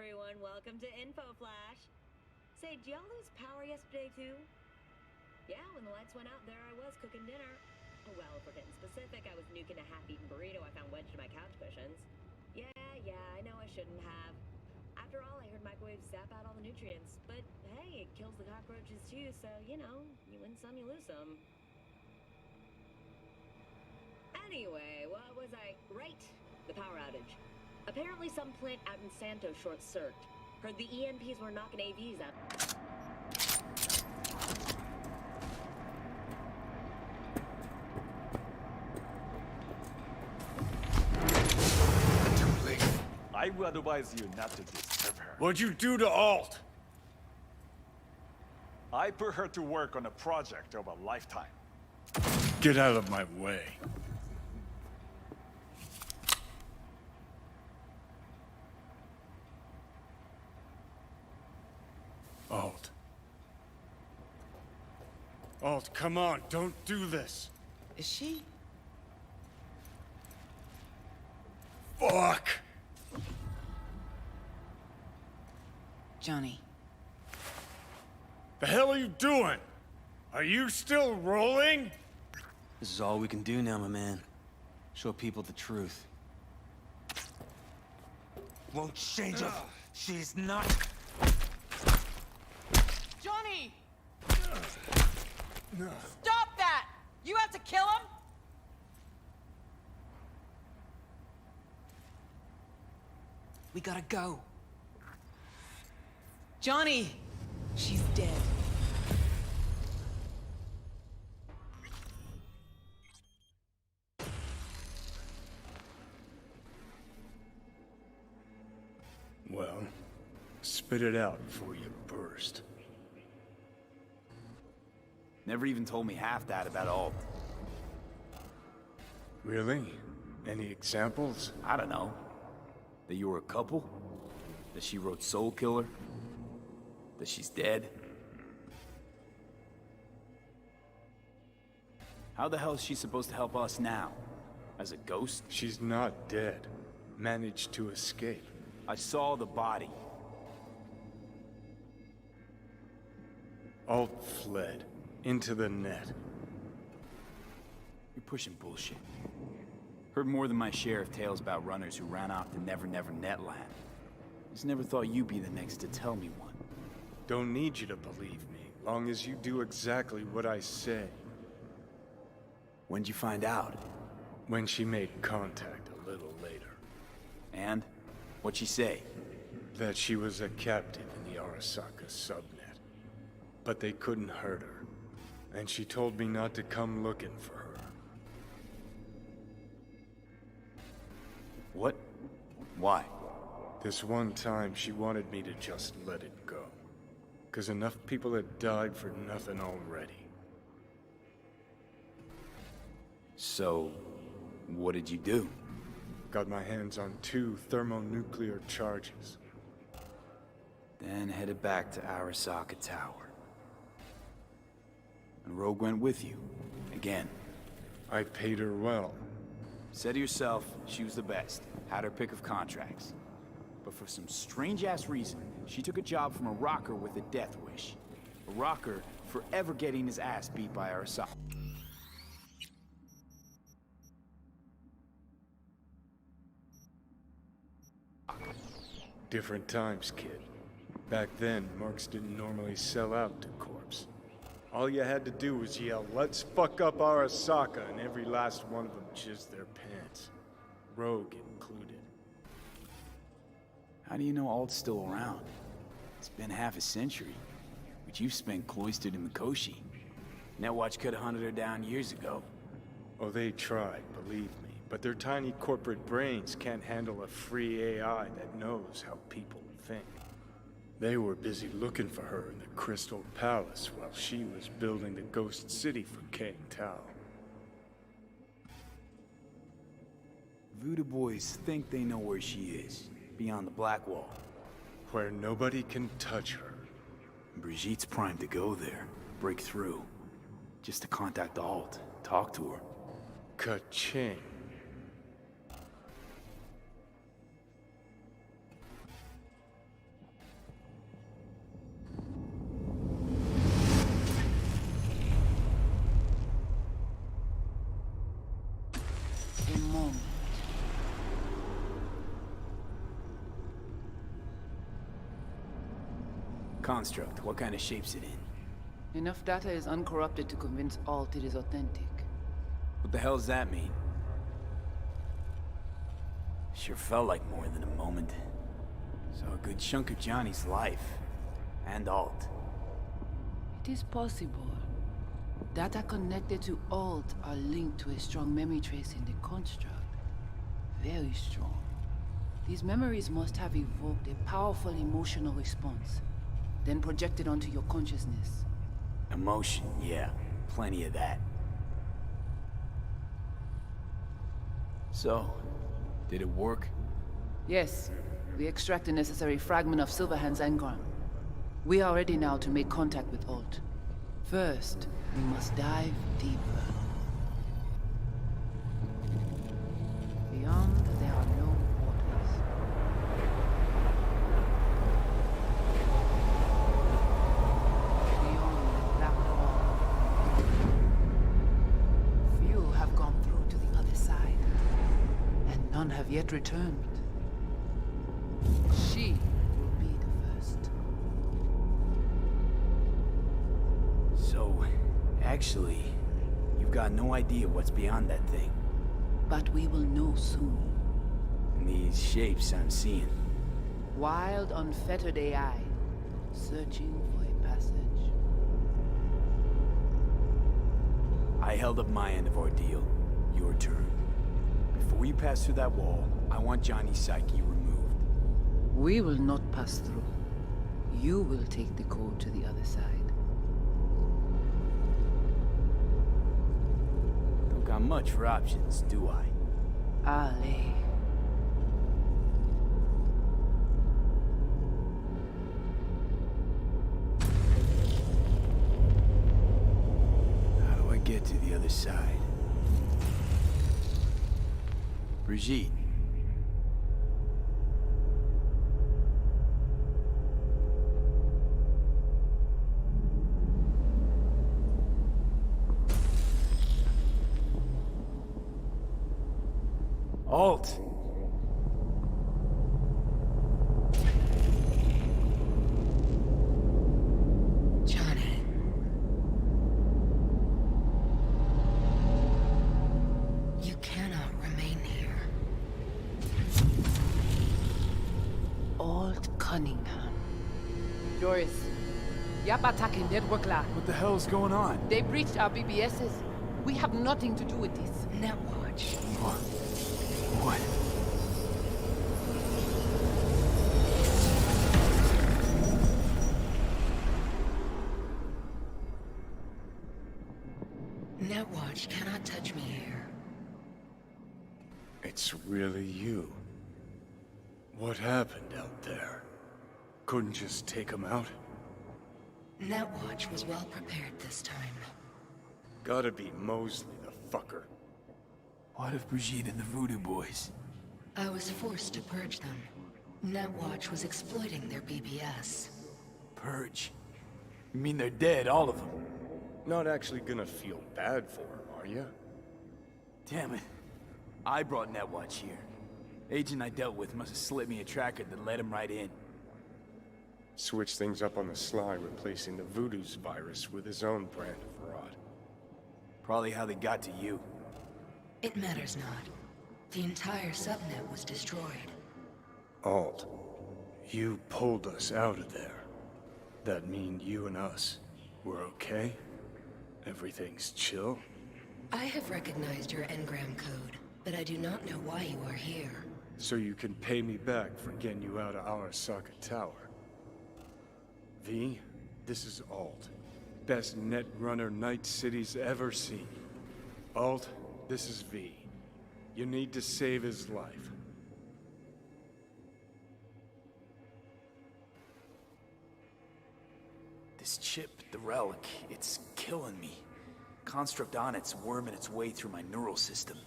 everyone, welcome to Info Flash. Say, did y'all lose power yesterday too? Yeah, when the lights went out, there I was cooking dinner. Oh, well, if we're getting specific, I was nuking a half-eaten burrito I found wedged in my couch cushions. Yeah, I know I shouldn't have. After all, I heard microwaves zap out all the nutrients. But hey, it kills the cockroaches too, so, you know, you win some, you lose some. Anyway, what was I? Right, the power outage. Apparently some plant out in Santos short-circuited. Heard the EMPs were knocking AVs out. Too late. I would advise you not to disturb her. What'd you do to Alt? I put her to work on a project of a lifetime. Get out of my way. Alt, come on, don't do this. Is she? Fuck! Johnny. The hell are you doing? Are you still rolling? This is all we can do now, my man. Show people the truth. Won't change her. She's not. Johnny! Stop that! You have to kill him? We gotta go. Johnny! She's dead. Well, spit it out before you burst. Never even told me half that about Alt. Really? Any examples? I don't know. That you were a couple? That she wrote Soul Killer? That she's dead? How the hell is she supposed to help us now? As a ghost? She's not dead. Managed to escape. I saw the body. Alt fled. Into the net. You're pushing bullshit. Heard more than my share of tales about runners who ran off to Never Never Net Land. Just never thought you'd be the next to tell me one. Don't need you to believe me, long as you do exactly what I say. When'd you find out? When she made contact a little later. And? What'd she say? That she was a captive in the Arasaka subnet. But they couldn't hurt her. And she told me not to come looking for her. What? Why? This one time she wanted me to just let it go. 'Cause enough people had died for nothing already. So, what did you do? Got my hands on 2 thermonuclear charges. Then headed back to Arasaka Tower. And Rogue went with you. Again. I paid her well. Said to yourself, she was the best. Had her pick of contracts. But for some strange-ass reason, she took a job from a rocker with a death wish. A rocker forever getting his ass beat by Arasaka. Different times, kid. Back then, mercs didn't normally sell out to corpse. All you had to do was yell, "Let's fuck up Arasaka," and every last one of them jizzed their pants. Rogue included. How do you know Alt's still around? It's been half a century, but you've spent cloistered in Mikoshi. Netwatch could have hunted her down years ago. Oh, they tried, believe me. But their tiny corporate brains can't handle a free AI that knows how people think. They were busy looking for her in the Crystal Palace while she was building the Ghost City for Kang Tao. Voodoo boys think they know where she is, beyond the Black Wall. Where nobody can touch her. Brigitte's primed to go there, break through. Just to contact Alt, talk to her. Ka-ching. Construct, what kind of shape's it in? Enough data is uncorrupted to convince Alt it is authentic. What the hell does that mean? Sure felt like more than a moment. So a good chunk of Johnny's life. And Alt. It is possible. Data connected to Alt are linked to a strong memory trace in the construct. Very strong. These memories must have evoked a powerful emotional response, then projected onto your consciousness. Emotion, yeah. Plenty of that. So, did it work? Yes, we extract the necessary fragment of Silverhand's engram. We are ready now to make contact with Alt. First, we must dive deeper. Beyond, there are no borders. Beyond the black wall. Few have gone through to the other side, and none have yet returned. She will be the first. So, actually, you've got no idea what's beyond that thing. But we will know soon. And these shapes I'm seeing. Wild, unfettered AI, searching for a passage. I held up my end of ordeal. Your turn. Before you pass through that wall, I want Johnny's psyche removed. We will not pass through. You will take the code to the other side. Don't got much for options, do I? Ale. How do I get to the other side? Brigitte. Alt. Johnny. You cannot remain here. Alt Cunningham. Joris. Yap attacking network lab. What the hell's going on? They breached our BBSs. We have nothing to do with this. Netwatch. What? Netwatch cannot touch me here. It's really you. What happened out there? Couldn't just take him out? Netwatch was well prepared this time. Gotta be Mosley, the fucker. What if Brigitte and the Voodoo Boys? I was forced to purge them. Netwatch was exploiting their BBS. Purge? You mean they're dead, all of them? Not actually gonna feel bad for him, are you? Damn it. I brought Netwatch here. Agent I dealt with must have slipped me a tracker that let him right in. Switch things up on the sly, replacing the Voodoo's virus with his own brand of rot. Probably how they got to you. It matters not. The entire subnet was destroyed. Alt, you pulled us out of there. That mean you and us, we're okay? Everything's chill? I have recognized your engram code, but I do not know why you are here. So you can pay me back for getting you out of ASROCK Tower. V, this is Alt. Best netrunner Night City's ever seen. Alt, this is V. You need to save his life. This chip, the relic, it's killing me. Construct on it's worming its way through my neural system.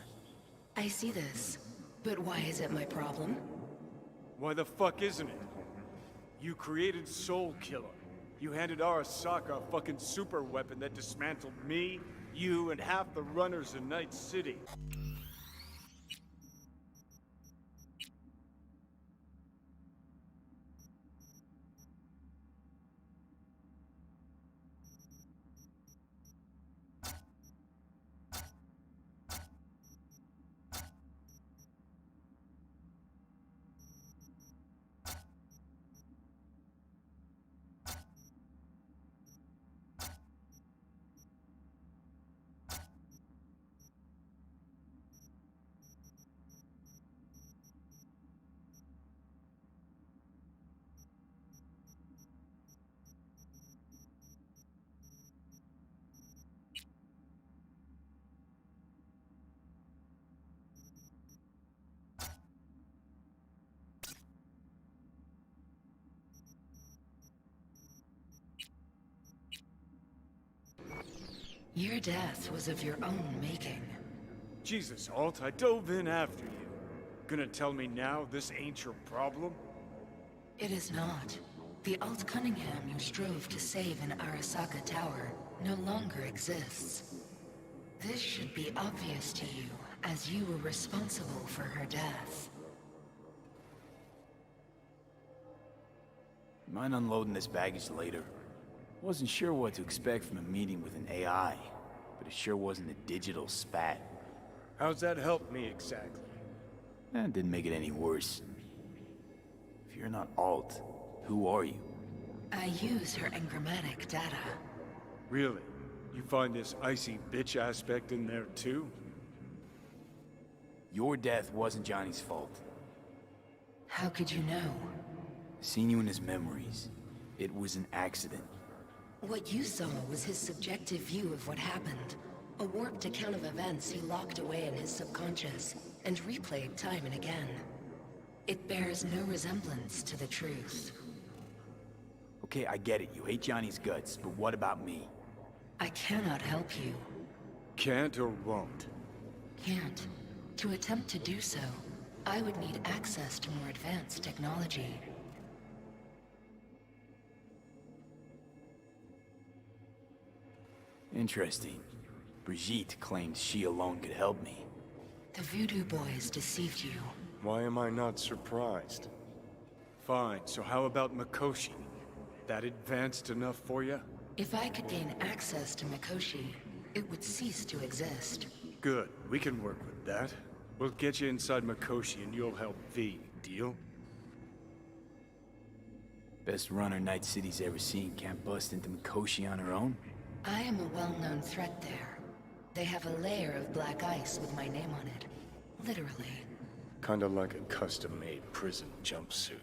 I see this, but why is it my problem? Why the fuck isn't it? You created Soul Killer. You handed ASROCK a fucking super weapon that dismantled me, you, and half the runners in Night City. Your death was of your own making. Jesus, Alt, I dove in after you. Gonna tell me now this ain't your problem? It is not. The Alt Cunningham you strove to save in Arasaka Tower no longer exists. This should be obvious to you, as you were responsible for her death. Mind unloading this baggage later? Wasn't sure what to expect from a meeting with an AI, but it sure wasn't a digital spat. How's that help me exactly? That didn't make it any worse. If you're not Alt, who are you? I use her engrammatic data. Really? You find this icy bitch aspect in there too? Your death wasn't Johnny's fault. How could you know? Seen you in his memories. It was an accident. What you saw was his subjective view of what happened. A warped account of events he locked away in his subconscious and replayed time and again. It bears no resemblance to the truth. Okay, I get it. You hate Johnny's guts, but what about me? I cannot help you. Can't or won't? Can't. To attempt to do so, I would need access to more advanced technology. Interesting. Brigitte claimed she alone could help me. The Voodoo Boys deceived you. Why am I not surprised? Fine, so how about Mikoshi? That advanced enough for you? If I could gain access to Mikoshi, it would cease to exist. Good, we can work with that. We'll get you inside Mikoshi and you'll help V, deal? Best runner Night City's ever seen can't bust into Mikoshi on her own? I am a well-known threat there. They have a layer of black ice with my name on it. Literally. Kinda like a custom-made prison jumpsuit.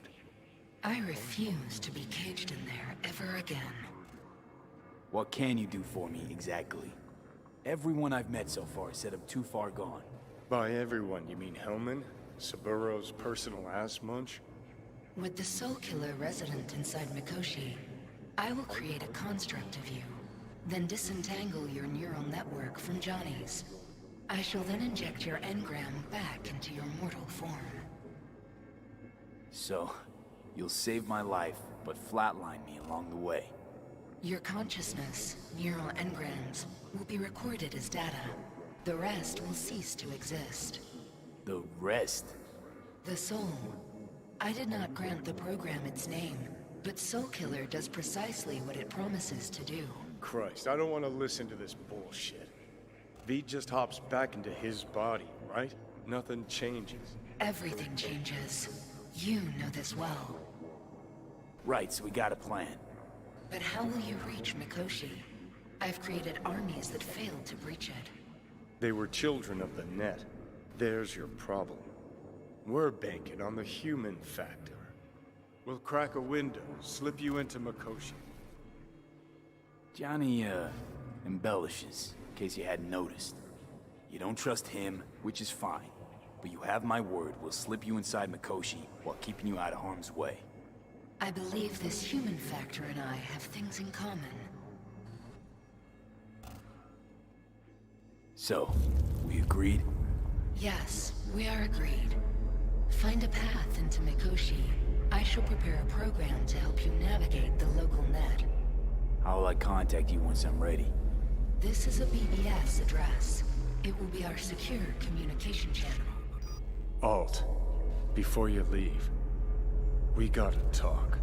I refuse to be caged in there ever again. What can you do for me, exactly? Everyone I've met so far said I'm too far gone. By everyone, you mean Hellman? Saburo's personal ass munch? With the Soul Killer resident inside Mikoshi, I will create a construct of you, then disentangle your neural network from Johnny's. I shall then inject your engram back into your mortal form. So, you'll save my life, but flatline me along the way. Your consciousness, neural engrams, will be recorded as data. The rest will cease to exist. The rest? The soul. I did not grant the program its name, but Soul Killer does precisely what it promises to do. Christ, I don't want to listen to this bullshit. V just hops back into his body, right? Nothing changes. Everything changes. You know this well. Right, so we got a plan. But how will you reach Mikoshi? I've created armies that failed to breach it. They were children of the net. There's your problem. We're banking on the human factor. We'll crack a window, slip you into Mikoshi. Johnny, embellishes, in case you hadn't noticed. You don't trust him, which is fine. But you have my word, we'll slip you inside Mikoshi while keeping you out of harm's way. I believe this human factor and I have things in common. So, we agreed? Yes, we are agreed. Find a path into Mikoshi. I shall prepare a program to help you navigate the local net. How will I contact you once I'm ready? This is a BBS address. It will be our secure communication channel. Alt, before you leave, we gotta talk.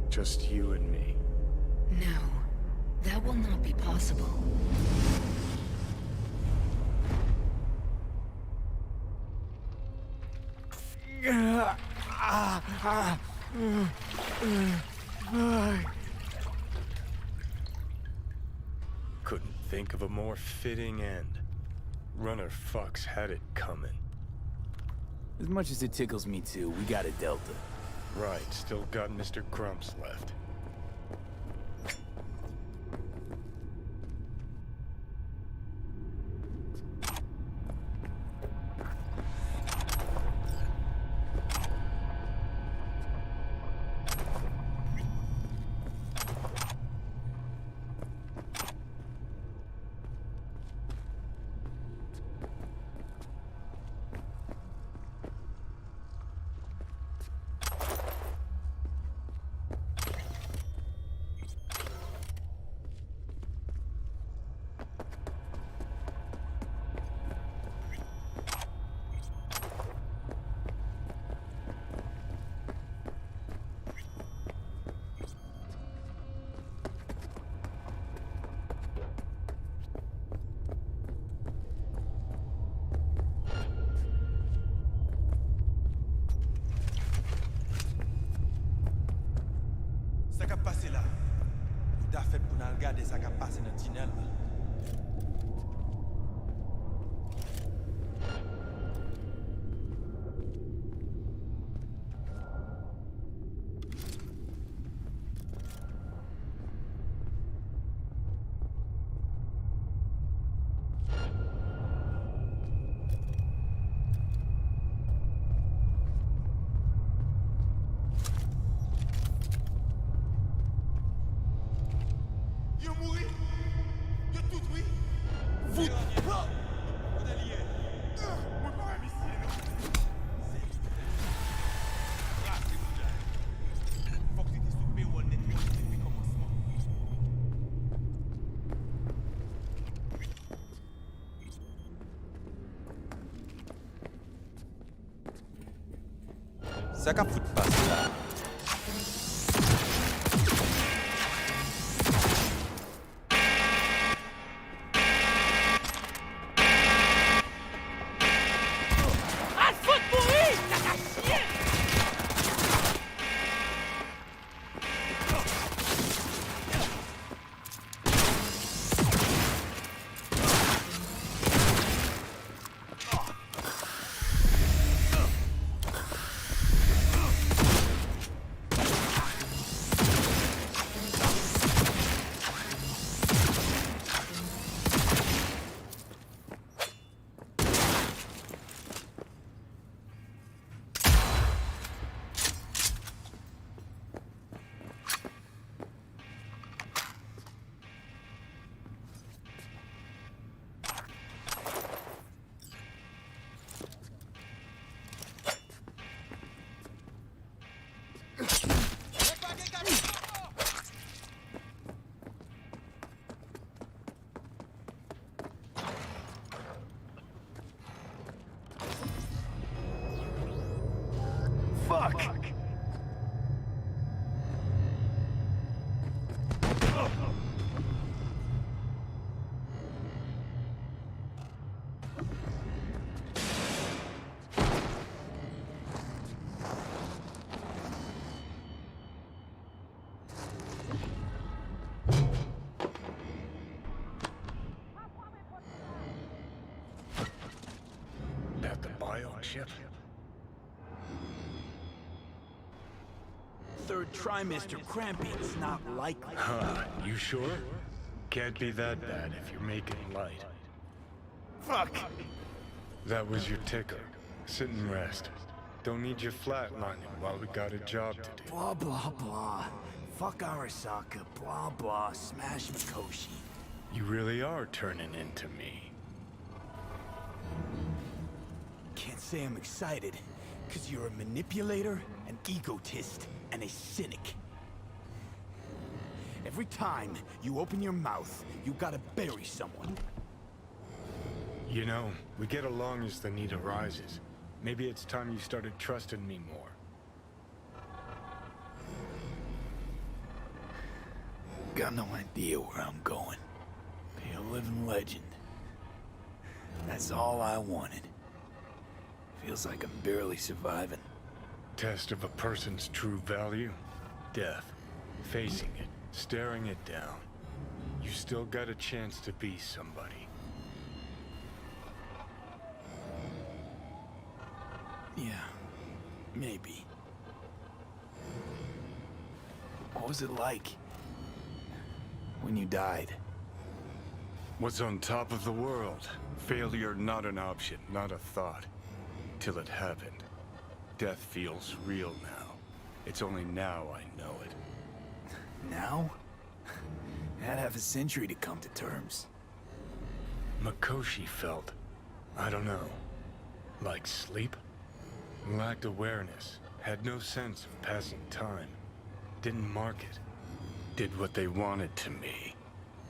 Just you and me. No, that will not be possible. Couldn't think of a more fitting end. Runner fucks had it coming. As much as it tickles me too, we got a Delta. Right, still got Mr. Grumps left. regarder ça qui a passé dans le tunnel. Ça qu'a foutu pas là. Fuck! At the biochip? Third trimester cramping, it's not likely. Huh, you sure? Can't be that bad if you're making light. Fuck! That was your ticker. Sit and rest. Don't need you flatlining while we got a job to do. Blah, blah, blah. Fuck ASROCK, blah, blah, smash Mikoshi. You really are turning into me. Can't say I'm excited, cause you're a manipulator, an egotist, and a cynic. Every time you open your mouth, you gotta bury someone. You know, we get along as the need arises. Maybe it's time you started trusting me more. Got no idea where I'm going. Be a living legend. That's all I wanted. Feels like I'm barely surviving. Test of a person's true value? Death. Facing it, staring it down. You still got a chance to be somebody. Yeah, maybe. What was it like when you died? What's on top of the world? Failure not an option, not a thought. Till it happened. Death feels real now. It's only now I know it. Now? Had half a century to come to terms. Mikoshi felt, I don't know, like sleep? Lacked awareness, had no sense of passing time. Didn't mark it. Did what they wanted to me.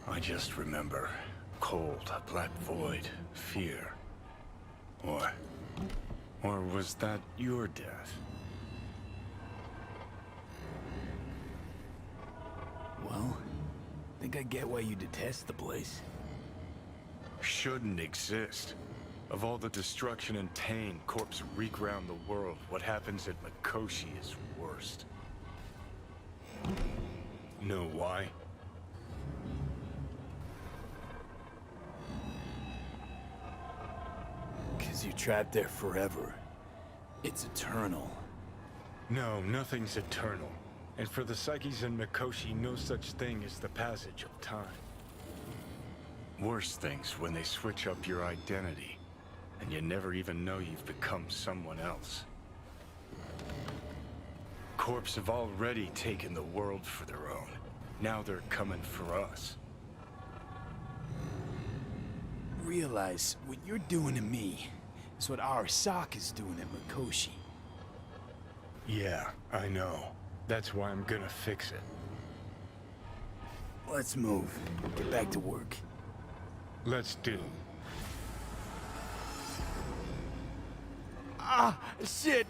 I just remember cold, a black void, fear. Or was that your death? Well, think I get why you detest the place. Shouldn't exist. Of all the destruction and pain corpses wreak round the world, what happens at Mikoshi is worst. Know why? Because you're trapped there forever. It's eternal. No, nothing's eternal. And for the psyches in Mikoshi, no such thing as the passage of time. Worse things when they switch up your identity, and you never even know you've become someone else. Corps have already taken the world for their own. Now they're coming for us. Realize what you're doing to me is what ASROCK is doing at Mikoshi. Yeah, I know. That's why I'm gonna fix it. Let's move. Get back to work. Let's do. Ah, shit!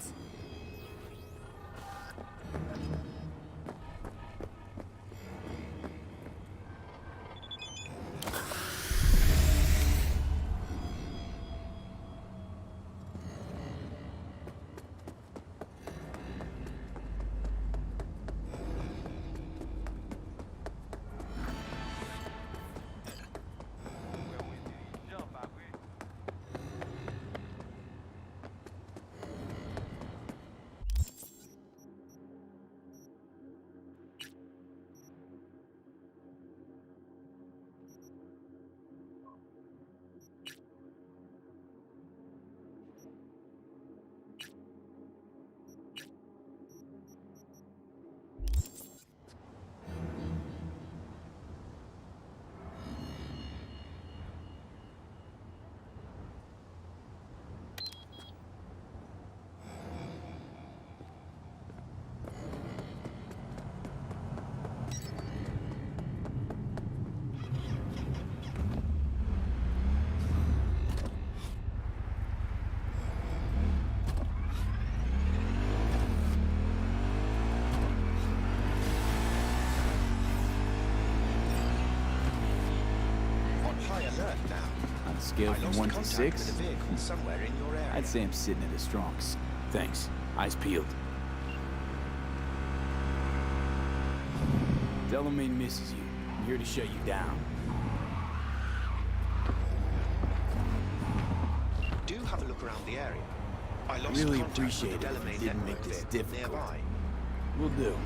On a scale from 1 to 6, I'd say I'm sitting at a strong Thanks. Eyes peeled. Tell him he misses you. I'm here to shut you down. Do have a look around the area. I lost Really contact appreciate with the it if Delamane you didn't network make this bit difficult. nearby. Will do.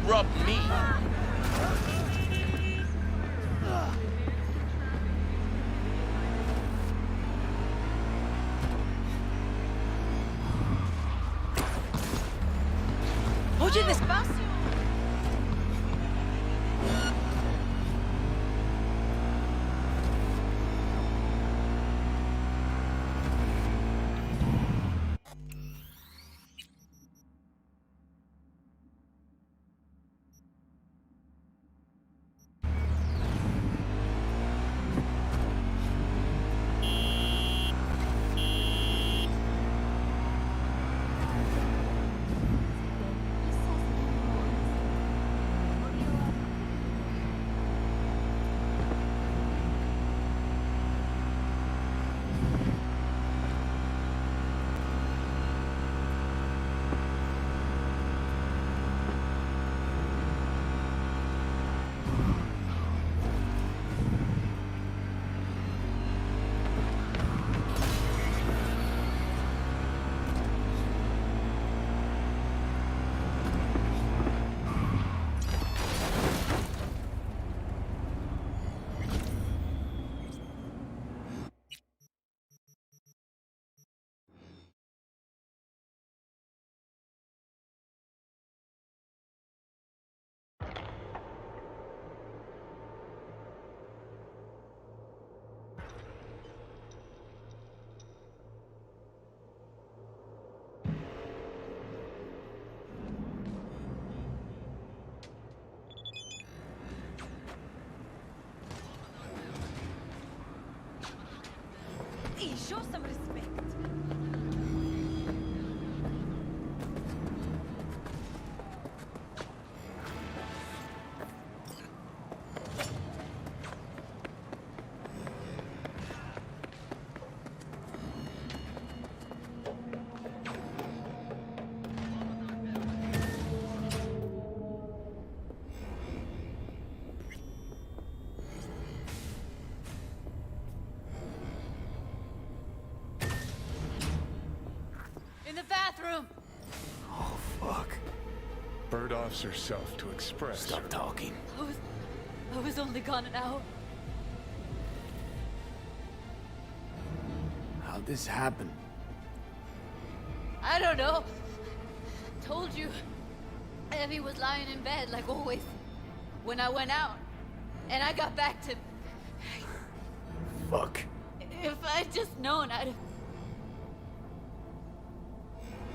rub me. Oye, despacio. Hey, show some respect. In the bathroom! Oh, fuck. Bird offs herself to express. Stop talking. I was only gone an hour. How'd this happen? I don't know. Told you. Evie was lying in bed like always. When I went out. And I got back to... Fuck. If I'd just known, I'd have...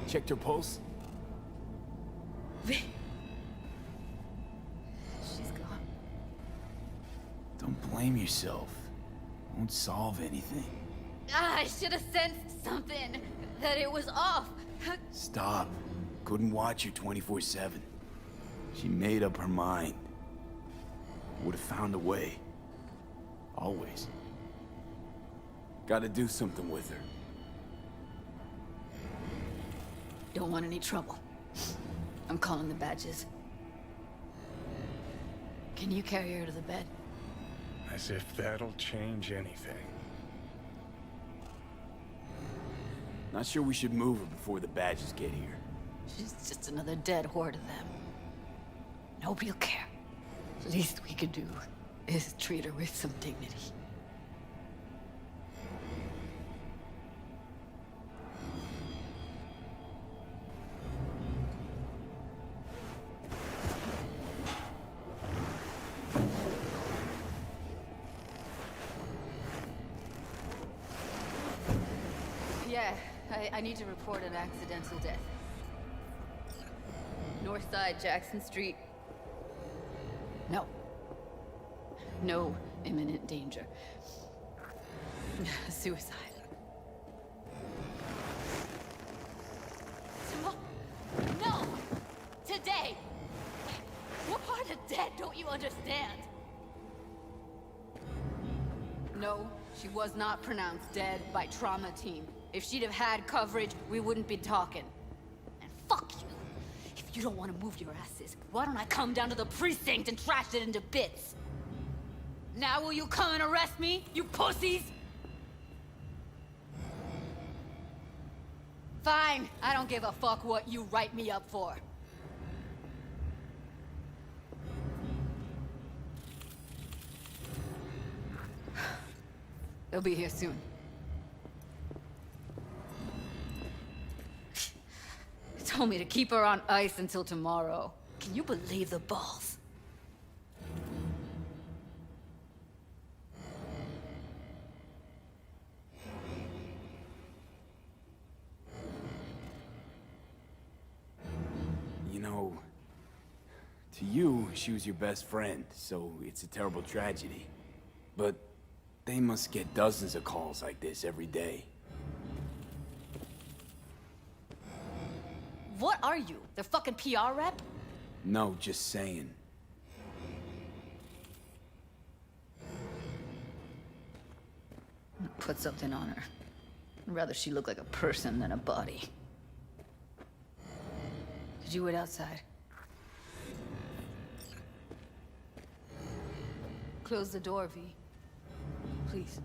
Checked her pulse? She's gone. Don't blame yourself. Won't solve anything. I should have sensed something. That it was off. Stop. Couldn't watch her 24/7. She made up her mind. Would have found a way. Always. Gotta do something with her. Don't want any trouble. I'm calling the badges. Can you carry her to the bed? As if that'll change anything. Not sure we should move her before the badges get here. She's just another dead whore to them. Nobody'll care. Least we could do is treat her with some dignity. Yeah, I need to report an accidental death. North side, Jackson Street. No. No imminent danger. Suicide. No! Today! What part of dead don't you understand? No, she was not pronounced dead by trauma team. If she'd have had coverage, we wouldn't be talking. And fuck you! If you don't want to move your asses, why don't I come down to the precinct and trash it into bits? Now will you come and arrest me, you pussies? Fine, I don't give a fuck what you write me up for. They'll be here soon. He told me to keep her on ice until tomorrow. Can you believe the balls? You know, to you, she was your best friend, so it's a terrible tragedy. But they must get dozens of calls like this every day. What are you? Their fucking PR rep? No, just saying. Put something on her. I'd rather she look like a person than a body. Could you wait outside? Close the door, V. Please.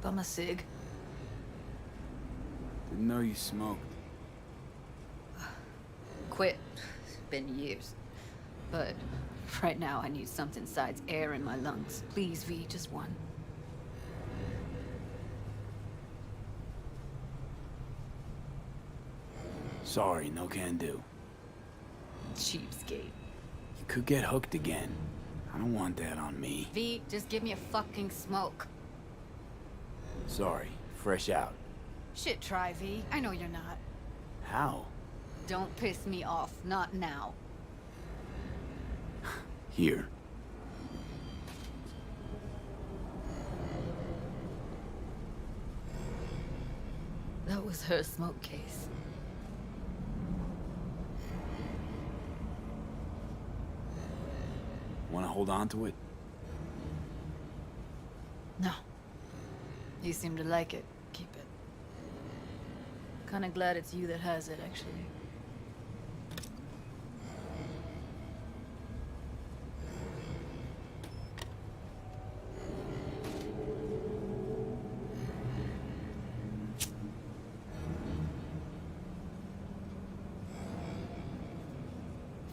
Bum a cig. Didn't know you smoked. Quit. It's been years. But right now I need something besides air in my lungs. Please, V, just one. Sorry, no can do. Cheapskate. You could get hooked again. I don't want that on me. V, just give me a fucking smoke. Sorry, fresh out. Shit, try, V. I know you're not. How? Don't piss me off. Not now. Here. That was her smoke case. Want to hold on to it? No. You seem to like it. Keep it. Kinda glad it's you that has it, actually.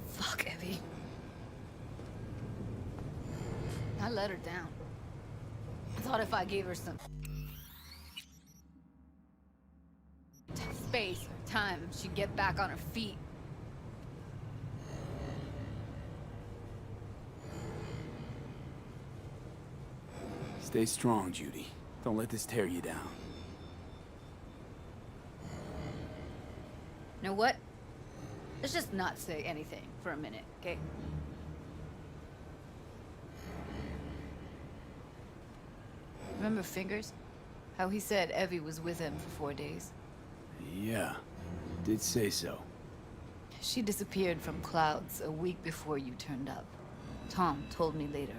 Fuck, Evie. I let her down. I thought if I gave her some space or time, she'd get back on her feet. Stay strong, Judy. Don't let this tear you down. You know what? Let's just not say anything for a minute, okay? Remember Fingers? How he said Evie was with him for 4 days? Yeah, did say so. She disappeared from Clouds a week before you turned up. Tom told me later.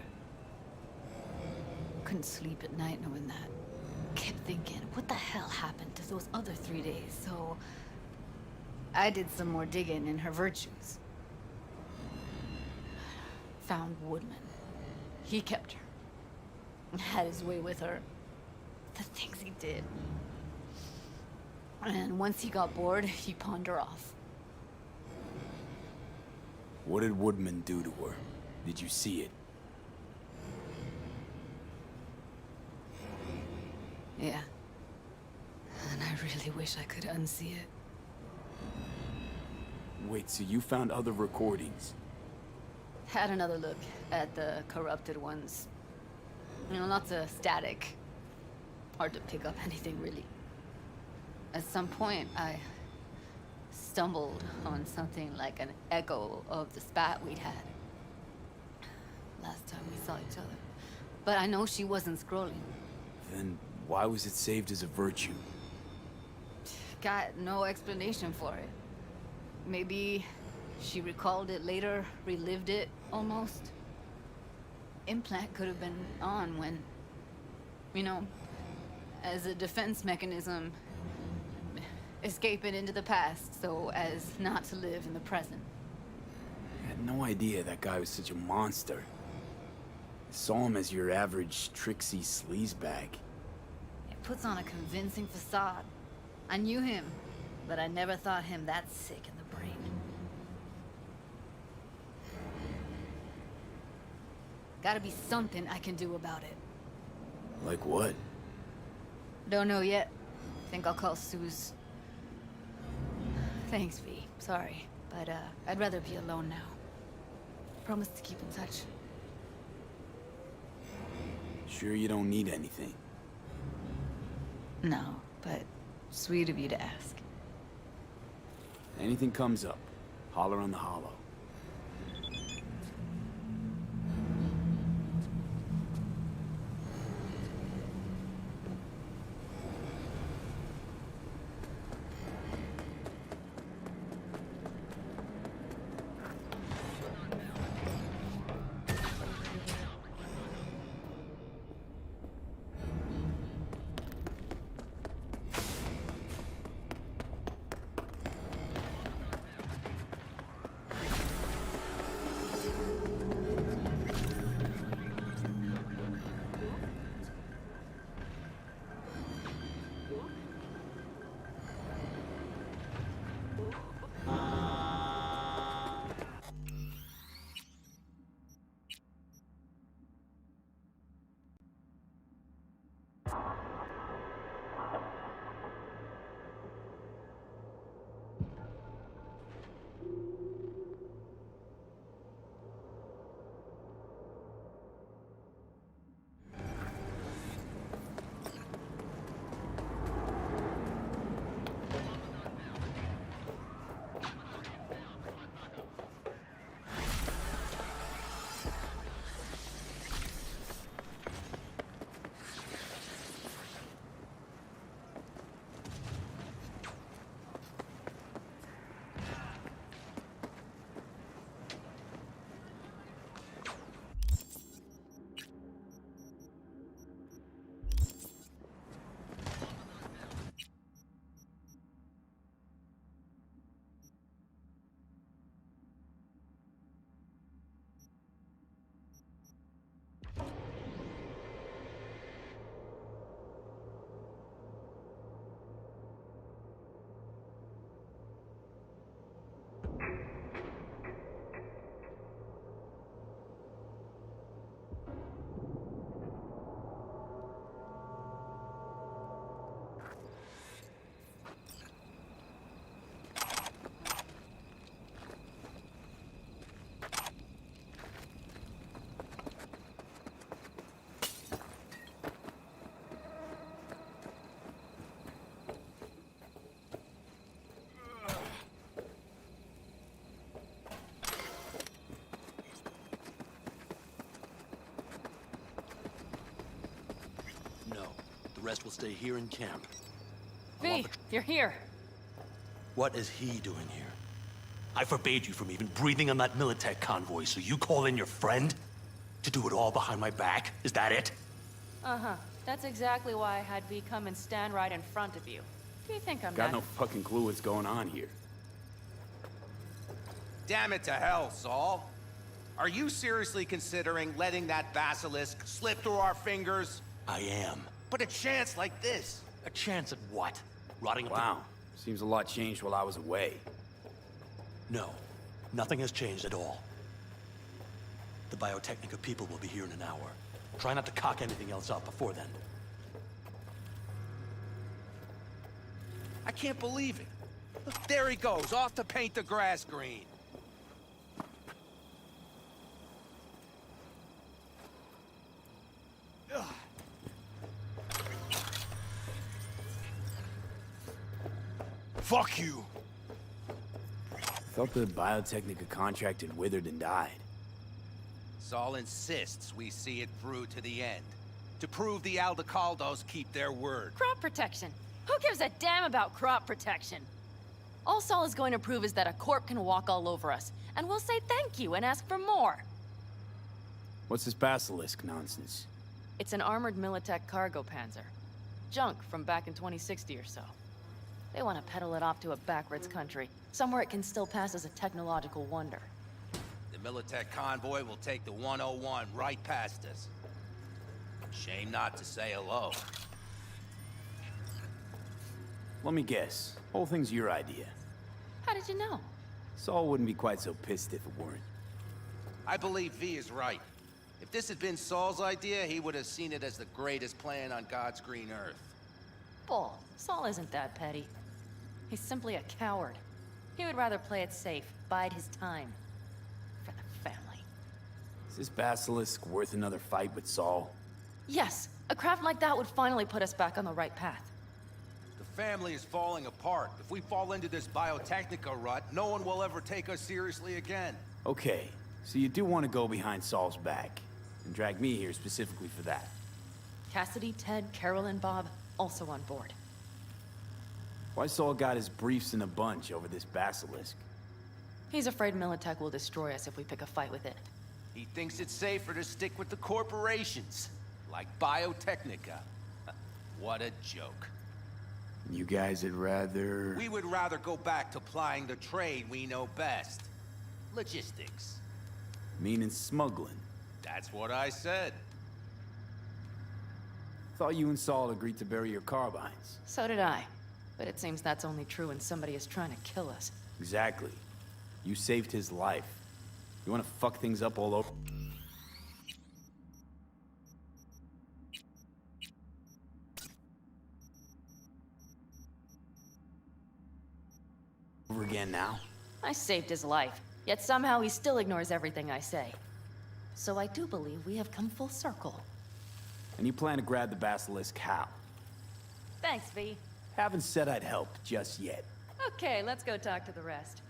Couldn't sleep at night knowing that. Kept thinking, what the hell happened to those other 3 days? So I did some more digging in her virtues. Found Woodman. He kept her. Had his way with her. The things he did. And once he got bored, he pawned her off. What did Woodman do to her? Did you see it? Yeah. And I really wish I could unsee it. Wait, so you found other recordings? Had another look at the corrupted ones. You know, lots of static. Hard to pick up anything, really. At some point, I stumbled on something like an echo of the spat we'd had. Last time we saw each other. But I know she wasn't scrolling. Then why was it saved as a virtue? Got no explanation for it. Maybe she recalled it later, relived it, almost. Implant could have been on when, you know, as a defense mechanism, escaping into the past so as not to live in the present. I had no idea that guy was such a monster. Saw him as your average tricksy sleazebag. It puts on a convincing facade. I knew him, but I never thought him that sick in the brain. Gotta be something I can do about it. Like what? Don't know yet. Think I'll call Suze. Thanks, V. Sorry, but I'd rather be alone now. Promise to keep in touch. Sure you don't need anything? No, but sweet of you to ask. Anything comes up, holler on the hollow. The rest will stay here in camp. V, you're here. What is he doing here? I forbade you from even breathing on that Militech convoy, so you call in your friend? To do it all behind my back? Is that it? Uh-huh. That's exactly why I had V come and stand right in front of you. Do you think I'm Got no fucking clue what's going on here. Damn it to hell, Saul. Are you seriously considering letting that basilisk slip through our fingers? I am. But a chance like this. A chance at what? Rotting up Wow. Seems a lot changed while I was away. No. Nothing has changed at all. The Biotechnica people will be here in an hour. Try not to cock anything else up before then. I can't believe it. Look, there he goes, off to paint the grass green. Fuck you! I thought the Biotechnica contract had withered and died. Saul insists we see it through to the end. To prove the Aldecaldos keep their word. Crop protection. Who gives a damn about crop protection? All Saul is going to prove is that a corp can walk all over us, and we'll say thank you and ask for more. What's this basilisk nonsense? It's an armored Militech cargo panzer. Junk from back in 2060 or so. They want to peddle it off to a backwards country, somewhere it can still pass as a technological wonder. The Militech convoy will take the 101 right past us. Shame not to say hello. Let me guess. Whole thing's your idea. How did you know? Saul wouldn't be quite so pissed if it weren't. I believe V is right. If this had been Saul's idea, he would have seen it as the greatest plan on God's green earth. Bull. Saul isn't that petty. He's simply a coward. He would rather play it safe, bide his time. For the family. Is this basilisk worth another fight with Saul? Yes, a craft like that would finally put us back on the right path. The family is falling apart. If we fall into this biotechnica rut, no one will ever take us seriously again. Okay, so you do want to go behind Saul's back, and drag me here specifically for that. Cassidy, Ted, Carol, and Bob also on board. Why Saul got his briefs in a bunch over this basilisk? He's afraid Militech will destroy us if we pick a fight with it. He thinks it's safer to stick with the corporations, like Biotechnica. What a joke. You guys would rather... We would rather go back to plying the trade we know best. Logistics. Meaning smuggling. That's what I said. Thought you and Saul agreed to bury your carbines. So did I. But it seems that's only true when somebody is trying to kill us. Exactly. You saved his life. You want to fuck things up all over again now? I saved his life, yet somehow he still ignores everything I say. So I do believe we have come full circle. And you plan to grab the basilisk how? Thanks, V. Haven't said I'd help just yet. Okay, let's go talk to the rest.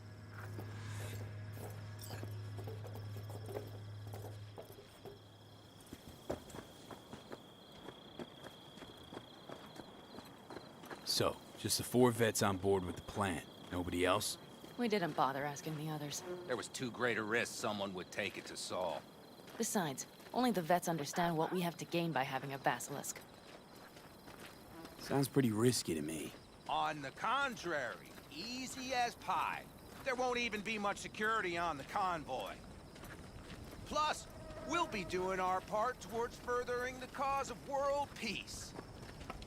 So, just the 4 vets on board with the plan. Nobody else? We didn't bother asking the others. There was too great a risk someone would take it to Saul. Besides, only the vets understand what we have to gain by having a basilisk. Sounds pretty risky to me. On the contrary, easy as pie. There won't even be much security on the convoy. Plus, we'll be doing our part towards furthering the cause of world peace.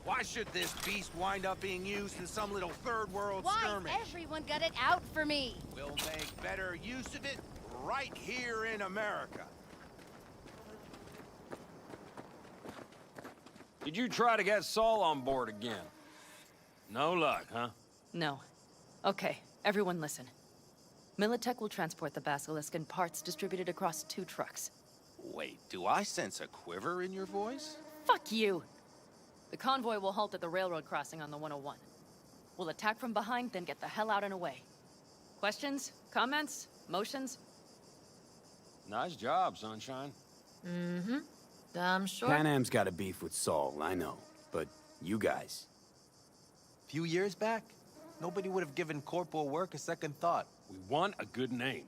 Why should this beast wind up being used in some little third world skirmish? Why everyone got it out for me? We'll make better use of it right here in America. Did you try to get Saul on board again? No luck, huh? No. Okay, everyone listen. Militech will transport the basilisk in parts distributed across 2 trucks. Wait, do I sense a quiver in your voice? Fuck you! The convoy will halt at the railroad crossing on the 101. We'll attack from behind, then get the hell out and away. Questions? Comments? Motions? Nice job, Sunshine. Mm-hmm. I'm sure. Pan Am's got a beef with Saul, I know. But you guys... Few years back, nobody would have given corporal work a second thought. We want a good name.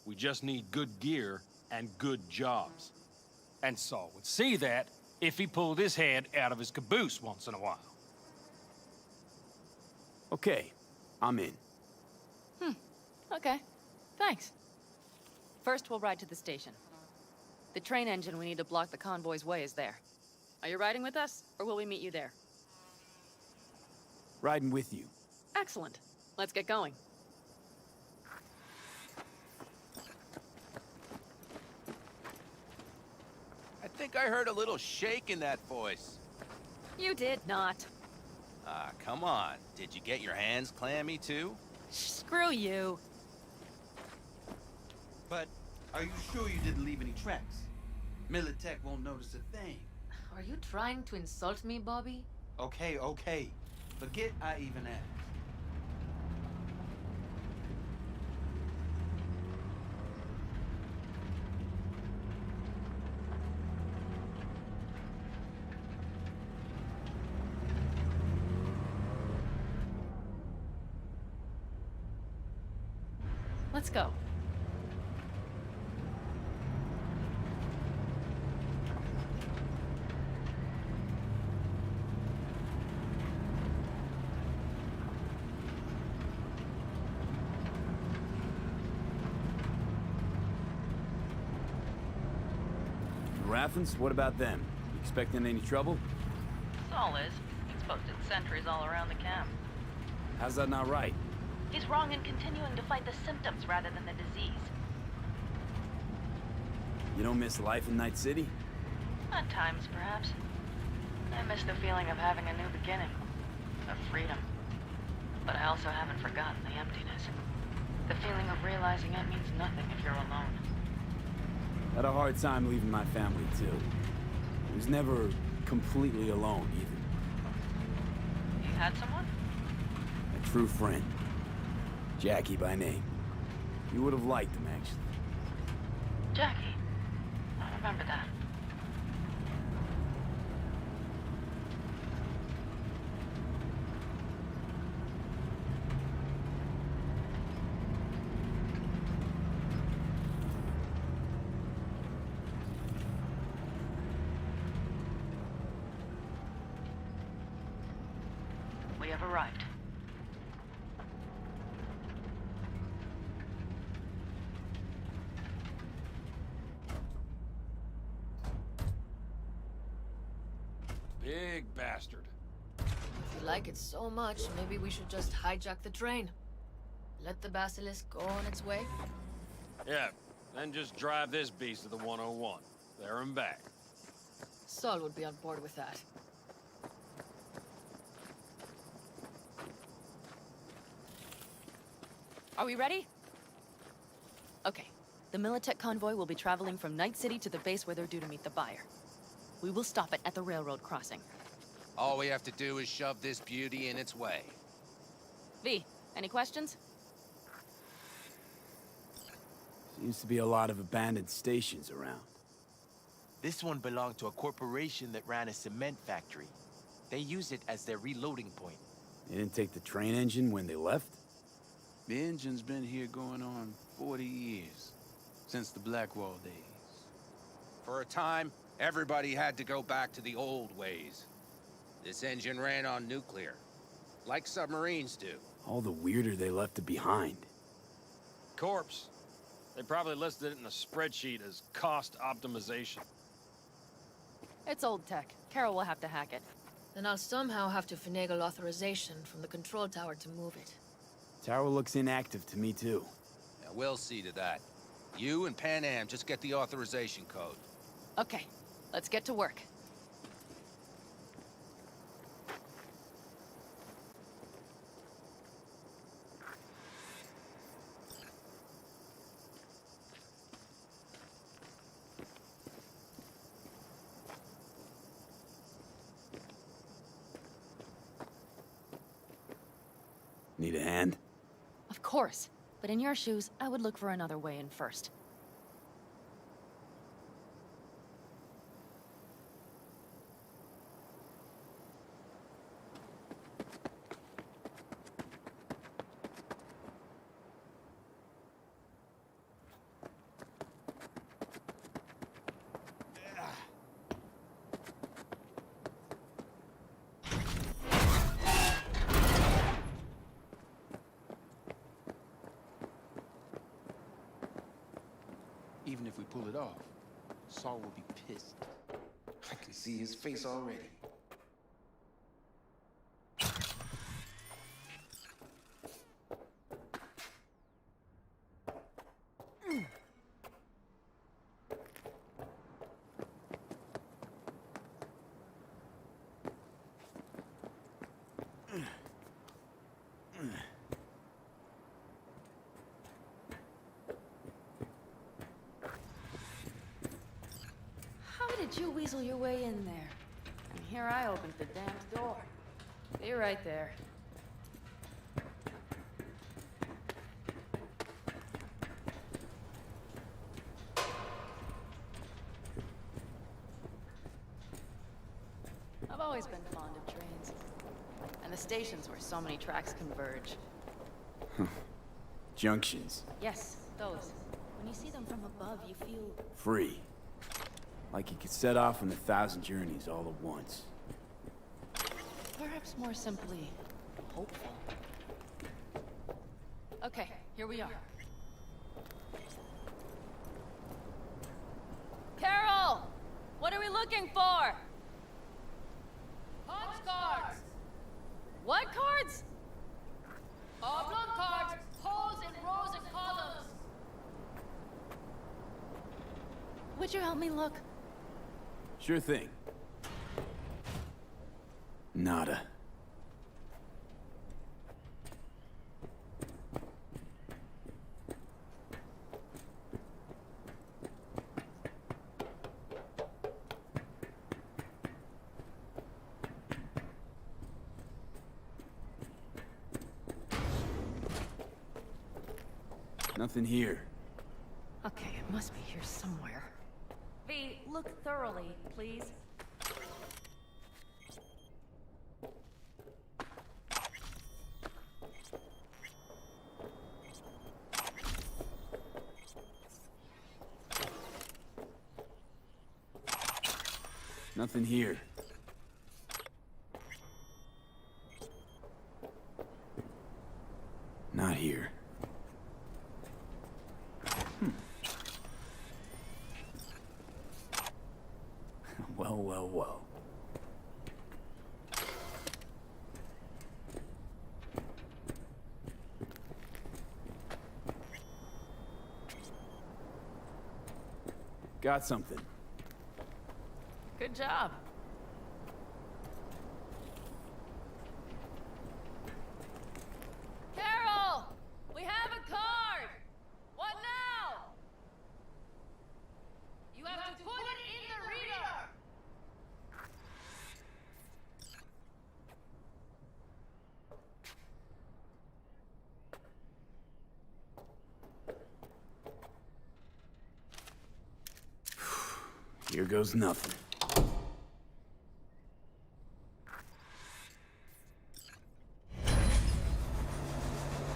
We just need good gear and good jobs. And Saul would see that if he pulled his head out of his caboose once in a while. Okay, I'm in. Okay. Thanks. First, we'll ride to the station. The train engine we need to block the convoy's way is there. Are you riding with us, or will we meet you there? Riding with you. Excellent. Let's get going. I think I heard a little shake in that voice. You did not. Ah, come on. Did you get your hands clammy too? Screw you. But are you sure you didn't leave any tracks? Militech won't notice a thing. Are you trying to insult me, Bobby? Okay, okay. Forget I even asked. Let's go. Rathens, what about them? You expecting any trouble? Saul is. He's posted sentries all around the camp. How's that not right? He's wrong in continuing to fight the symptoms rather than the disease. You don't miss life in Night City? At times, perhaps. I miss the feeling of having a new beginning. Of freedom. But I also haven't forgotten the emptiness. The feeling of realizing it means nothing if you're alone. Had a hard time leaving my family, too. I was never completely alone, either. You had someone? A true friend. Jackie by name. You would have liked him, actually. Jackie. I remember that. We have arrived. Big bastard. If you like it so much, maybe we should just hijack the train. Let the basilisk go on its way. Yeah, then just drive this beast to the 101. There and back. Saul would be on board with that. Are we ready? Okay. The Militech convoy will be traveling from Night City to the base where they're due to meet the buyer. We will stop it at the railroad crossing. All we have to do is shove this beauty in its way. V, any questions? Seems to be a lot of abandoned stations around. This one belonged to a corporation that ran a cement factory. They used it as their reloading point. They didn't take the train engine when they left? The engine's been here going on 40 years. Since the Blackwall days. For a time, everybody had to go back to the old ways. This engine ran on nuclear, like submarines do. All the weirder they left it behind. Corpse. They probably listed it in a spreadsheet as cost optimization. It's old tech. Carol will have to hack it. Then I'll somehow have to finagle authorization from the control tower to move it. Tower looks inactive to me, too. Yeah, we'll see to that. You and Pan Am just get the authorization code. Okay, let's get to work. Need a hand? Of course. But in your shoes, I would look for another way in first. Even if we pull it off, Saul will be pissed. I can see his face already. How did you weasel your way in there? And here I opened the damn door. Be right there. I've always been fond of trains. And the stations where so many tracks converge. Junctions. Yes, those. When you see them from above, you feel... Free. Like you could set off on 1,000 journeys all at once. Perhaps more simply, hopeful. Okay, here we are. Carol! looking for? Punch cards. What cards? Oblong cards, holes in rows and columns. Would you help me look? Sure thing. Nada. Nothing here. Okay, it must be here somewhere. V, look thoroughly, please. Nothing here. Not here. Well. Got something. Good job. Carol! We have a card! What now? You have to put it in the reader! Here goes nothing.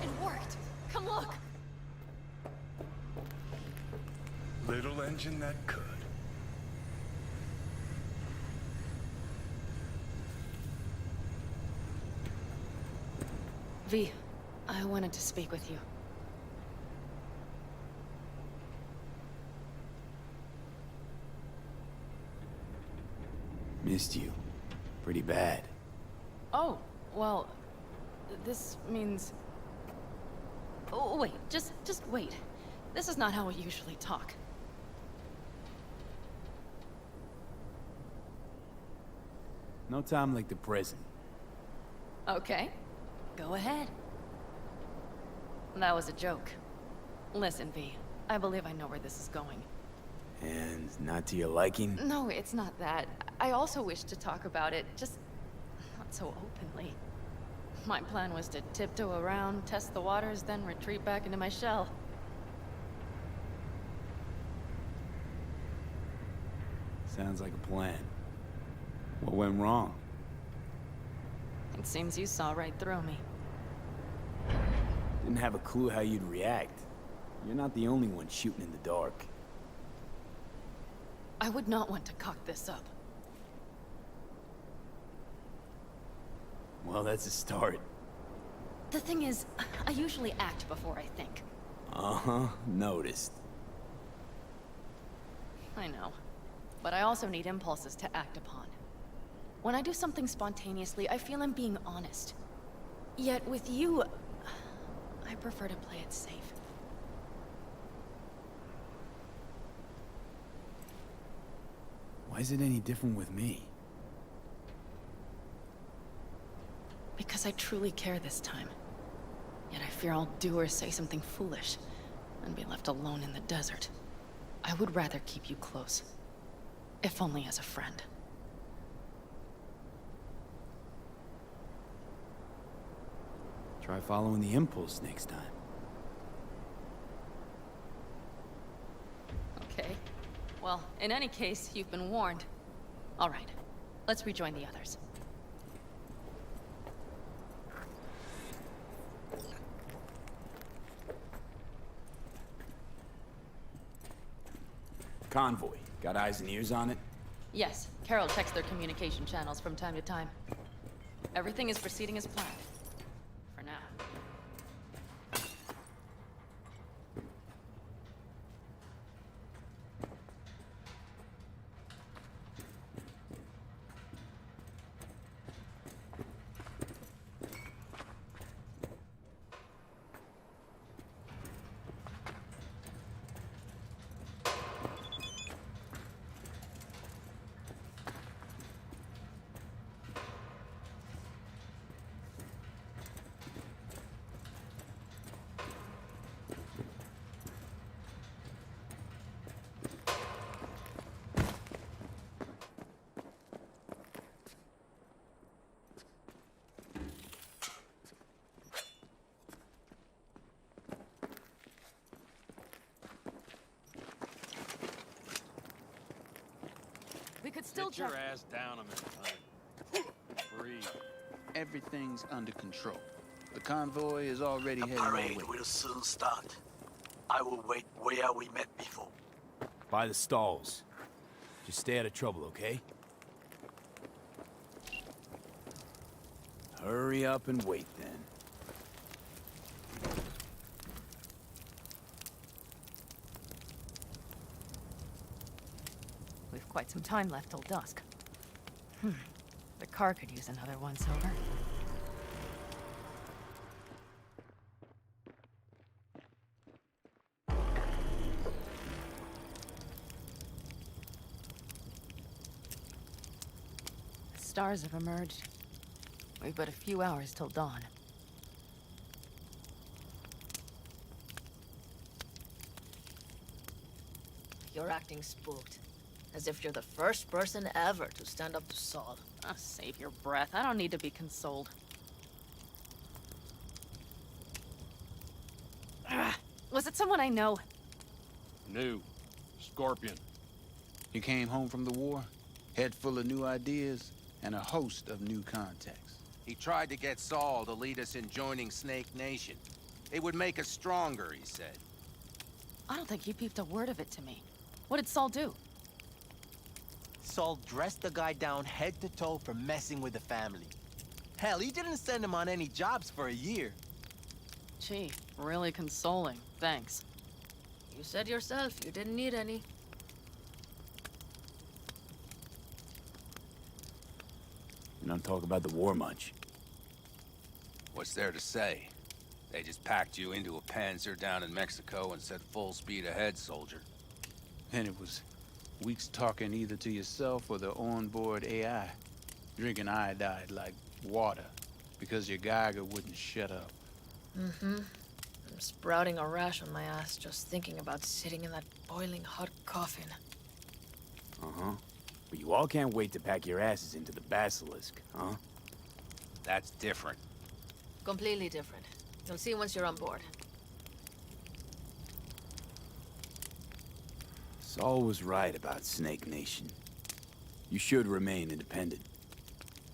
It worked! Come look! Little engine that could. V, I wanted to speak with you. Missed you. Pretty bad. Oh, well, this means... Oh, wait, just wait. This is not how we usually talk. No time like the present. Okay, go ahead. That was a joke. Listen, V, I believe I know where this is going. And not to your liking? No, it's not that. I also wish to talk about it, just not so openly. My plan was to tiptoe around, test the waters, then retreat back into my shell. Sounds like a plan. What went wrong? It seems you saw right through me. Didn't have a clue how you'd react. You're not the only one shooting in the dark. I would not want to cock this up. Well, that's a start. The thing is, I usually act before I think. Uh-huh, noticed. I know. But I also need impulses to act upon. When I do something spontaneously, I feel I'm being honest. Yet with you, I prefer to play it safe. Why is it any different with me? Because I truly care this time. Yet I fear I'll do or say something foolish and be left alone in the desert. I would rather keep you close. If only as a friend. Try following the impulse next time. Okay. Well, in any case, you've been warned. All right. Let's rejoin the others. Convoy. Got eyes and ears on it? Yes, Carol checks their communication channels from time to time. Everything is proceeding as planned. For now. still Get your check. ass down a minute, honey. Breathe. Everything's under control. The convoy is already The heading our way. parade will soon start. I will wait where we met before. By the stalls. Just stay out of trouble, okay? Hurry up and wait, then. We've quite some time left till dusk. The car could use another once-over. The stars have emerged. We've but a few hours till dawn. You're acting spooked. As if you're the first person ever to stand up to Saul. Ah, save your breath. I don't need to be consoled. Was it someone I know? New. Scorpion. You came home from the war, head full of new ideas, and a host of new contacts. He tried to get Saul to lead us in joining Snake Nation. It would make us stronger, he said. I don't think he peeped a word of it to me. What did Saul do? Saul dressed the guy down head to toe for messing with the family. Hell, he didn't send him on any jobs for a year. Gee, really consoling. Thanks. You said yourself you didn't need any. You don't talk about the war much. What's there to say? They just packed you into a Panzer down in Mexico and said full speed ahead, soldier. And it was weeks talking either to yourself or the onboard AI, drinking iodide like water, because your Geiger wouldn't shut up. Mm-hmm. I'm sprouting a rash on my ass just thinking about sitting in that boiling hot coffin. Uh-huh. But you all can't wait to pack your asses into the Basilisk, huh? That's different. Completely different. You'll see once you're on board. Saul was right about Snake Nation. You should remain independent.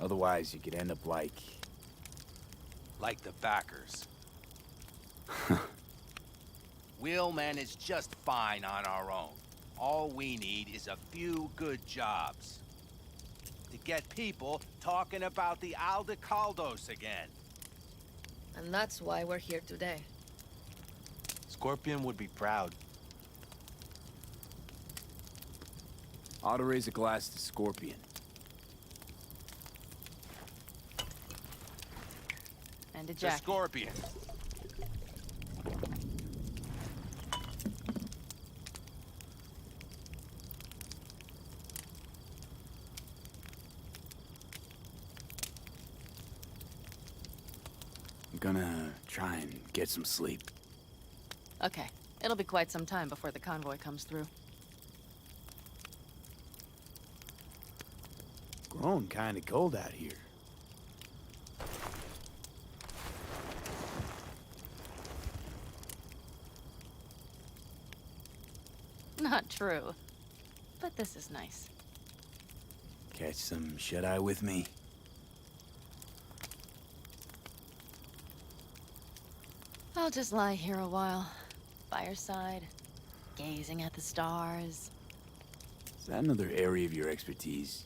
Otherwise, you could end up like... Like the backers. We'll manage just fine on our own. All we need is a few good jobs. To get people talking about the Aldecaldos again. And that's why we're here today. Scorpion would be proud. Ought to raise a glass to Scorpion. And a To jacket. Scorpion. I'm gonna try and get some sleep. Okay. It'll be quite some time before the convoy comes through. Grown kinda cold out here. Not true. But this is nice. Catch some shut-eye with me? I'll just lie here a while. By your side. Gazing at the stars. Is that another area of your expertise?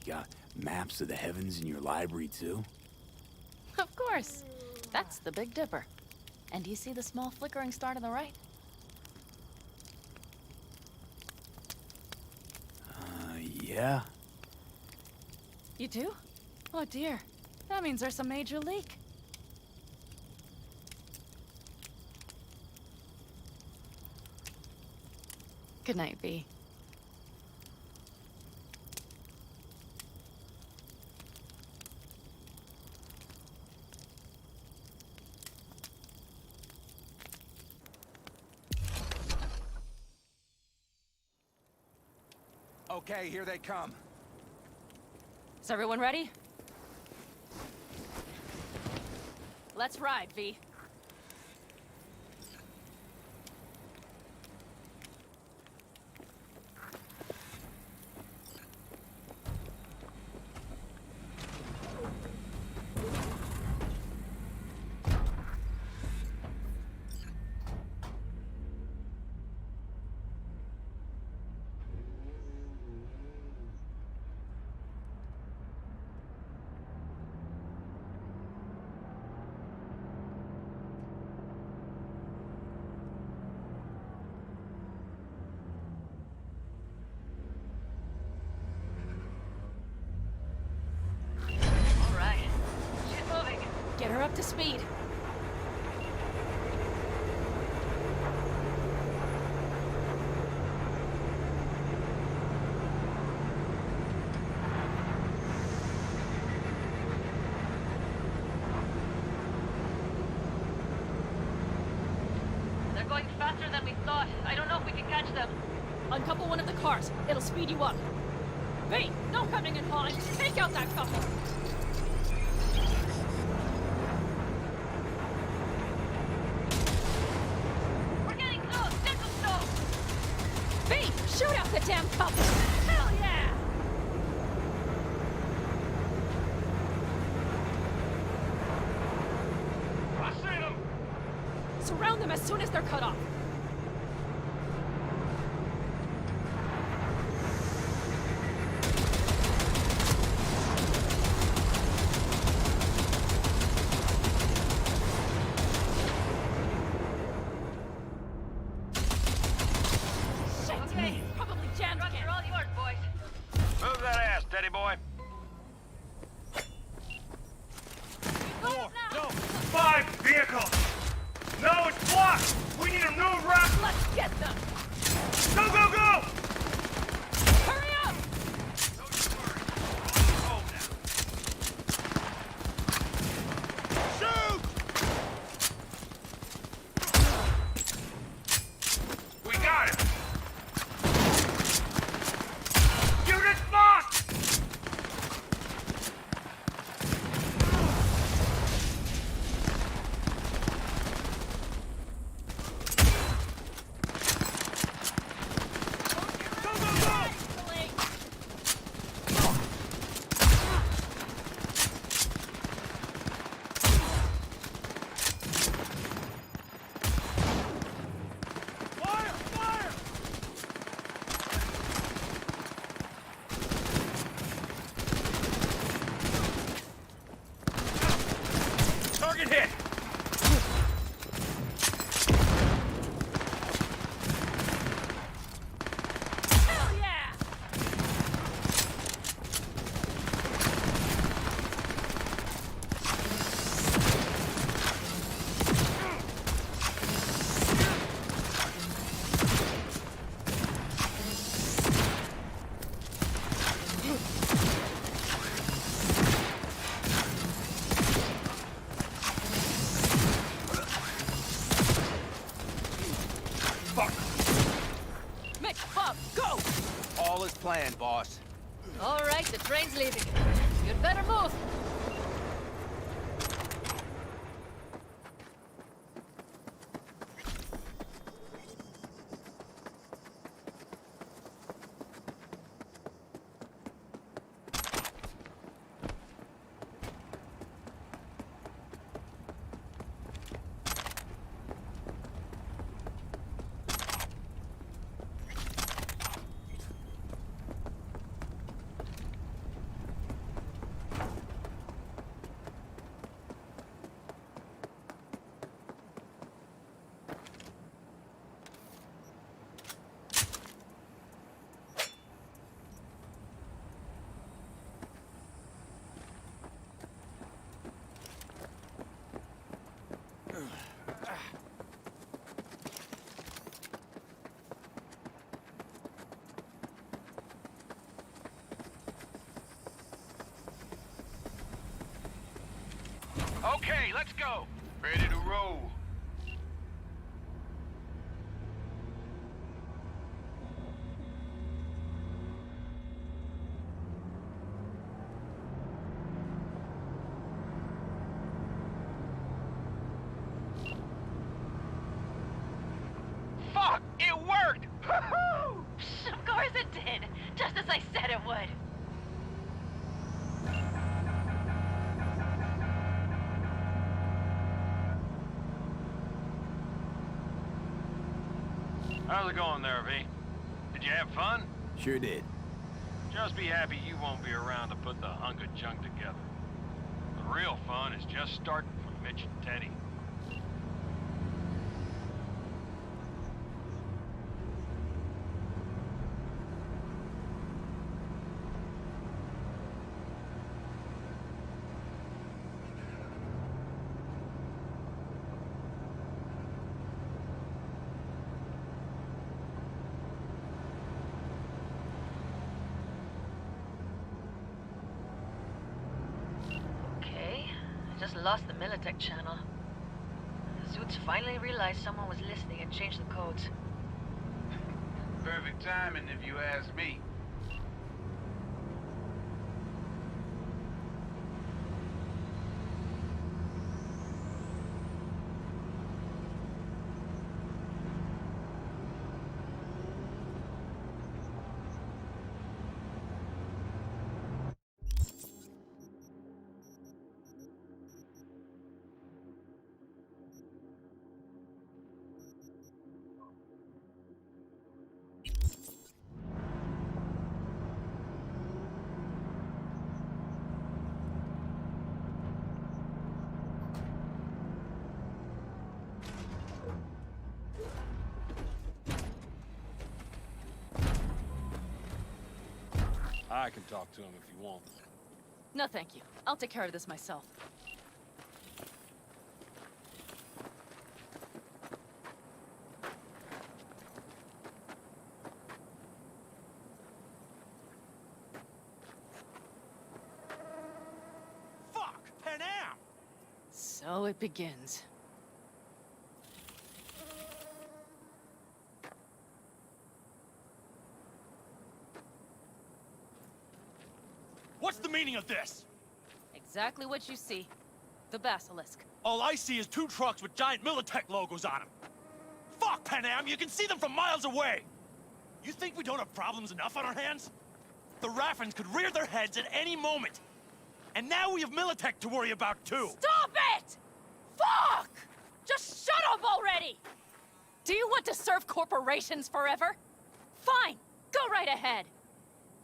You got maps of the heavens in your library, too? Of course. That's the Big Dipper. And do you see the small flickering star to the right? Yeah. You do? Oh dear. That means there's a major leak. Good night, V. Okay, here they come. Is everyone ready? Let's ride, V. to speed. They're going faster than we thought. I don't know if we can catch them. Uncouple one of the cars. It'll speed you up. Hey, no coming and hawing. Take out that couple. We're getting close. Get them slow. Hey, shoot out the damn couple. Hell yeah! I see them! Surround them as soon as they're cut off. Okay. Probably jammed Trucks again. are all yours, boys. Move that ass, Teddy boy. 4, no, 5 vehicles! No, it's blocked! We need a new route! Let's get them! Go, go, go! Hurry up! Shoot! We got it! Unit locked! Target hit! Hell yeah! Mick, Bob, go! All is planned, boss. All right, the train's leaving. You'd better move. Okay, let's go. Ready to roll. Fuck! It worked! Of course it did. Just as I said it would. How's it going there, V? Did you have fun? Sure did. Just be happy you won't be around to put the hunk of junk together. The real fun is just starting for Mitch and Teddy. lost the Militech channel. The suits finally realized someone was listening and changed the codes. Perfect timing, if you ask me. I can talk to him if you want. No, thank you. I'll take care of this myself. Fuck! Panam! So it begins. What's the meaning of this? Exactly what you see. The Basilisk. All I see is 2 trucks with giant Militech logos on them. Fuck, Panam! You can see them from miles away! You think we don't have problems enough on our hands? The Raffens could rear their heads at any moment. And now we have Militech to worry about, too! Stop it! Fuck! Just shut up already! Do you want to serve corporations forever? Fine, go right ahead.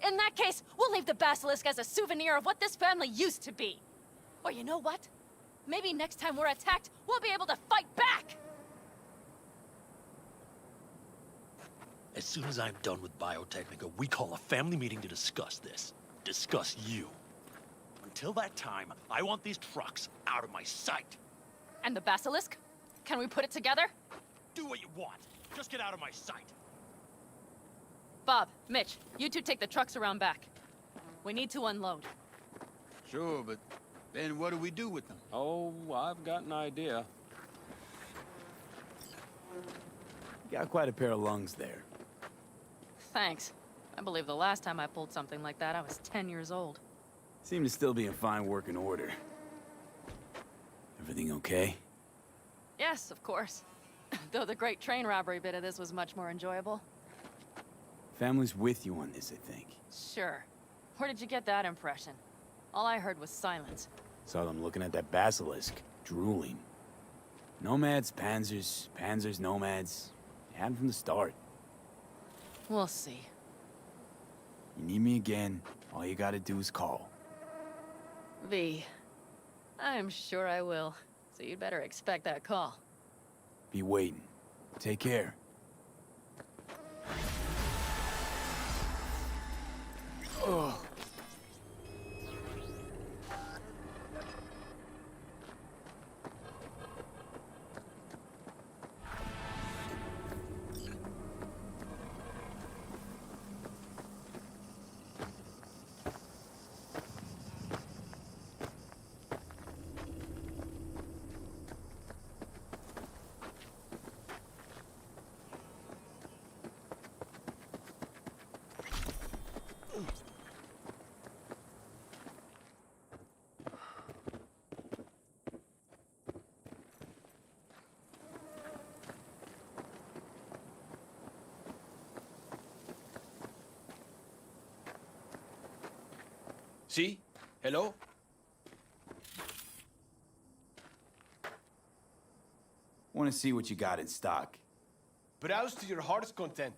In that case, we'll leave the Basilisk as a souvenir of what this family used to be. Or you know what? Maybe next time we're attacked, we'll be able to fight back! As soon as I'm done with Biotechnica, we call a family meeting to discuss this. Discuss you. Until that time, I want these trucks out of my sight. And the Basilisk? Can we put it together? Do what you want. Just get out of my sight. Bob, Mitch, you two take the trucks around back. We need to unload. Sure, but then what do we do with them? Oh, I've got an idea. Got quite a pair of lungs there. Thanks. I believe the last time I pulled something like that, I was 10 years old. Seem to still be in fine working order. Everything okay? Yes, of course. Though the great train robbery bit of this was much more enjoyable. Family's with you on this, I think. Sure. Where did you get that impression? All I heard was silence. Saw them looking at that basilisk, drooling. Nomads, panzers, panzers, nomads. You had them from the start. We'll see. You need me again, all you gotta do is call. V. I'm sure I will. So you'd better expect that call. Be waiting. Take care. Ugh. See? Hello? Want to see what you got in stock. Browse to your heart's content.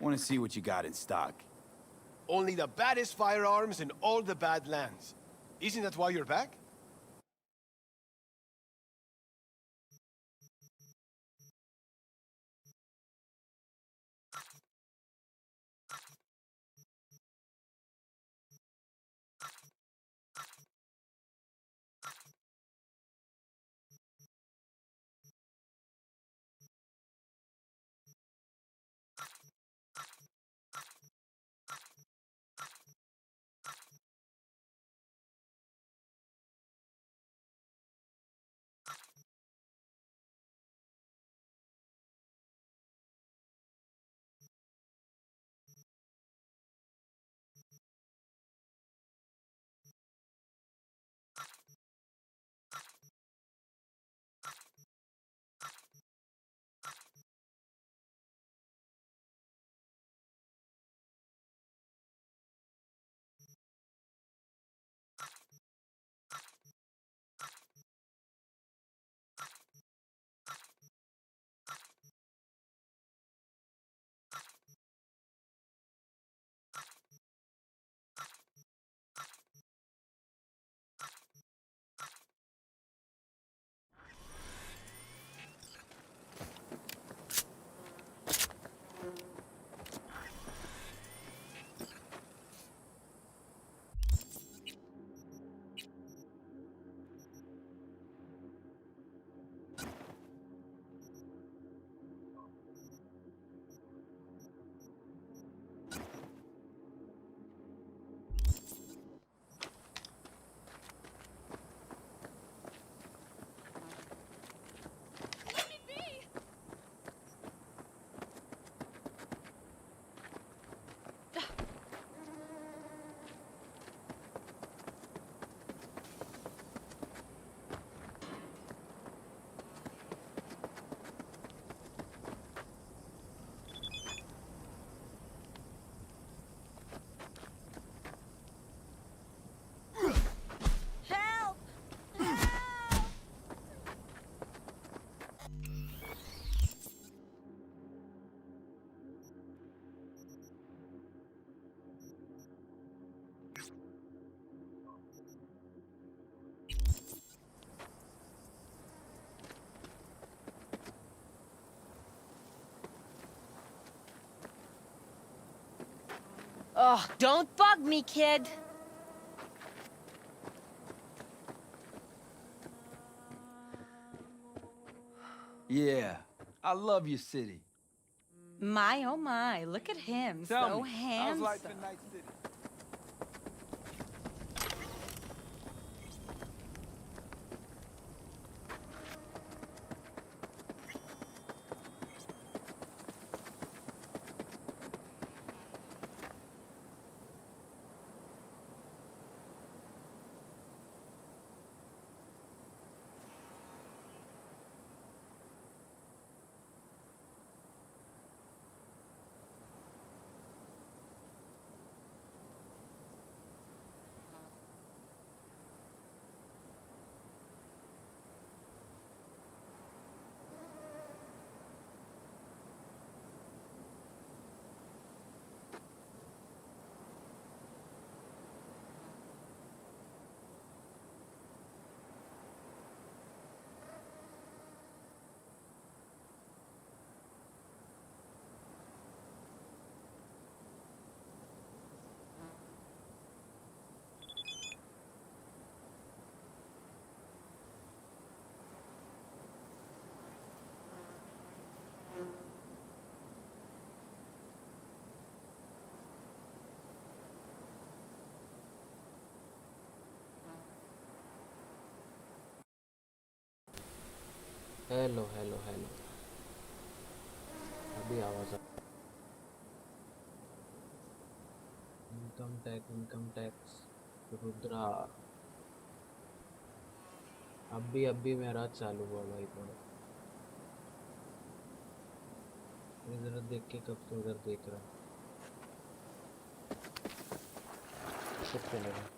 Want to see what you got in stock. Only the baddest firearms in all the Badlands. Isn't that why you're back? Oh, don't bug me, kid. Yeah, I love your city. My, oh my, look at him, Tell so me, how's handsome. life in Night City? Hello hello hello अभी आवाज आ income tax Rudra अभी मेरा चालू हुआ भाई थोड़ा इधर देख के कब से उधर देख रहा शिफ्ट चलेगा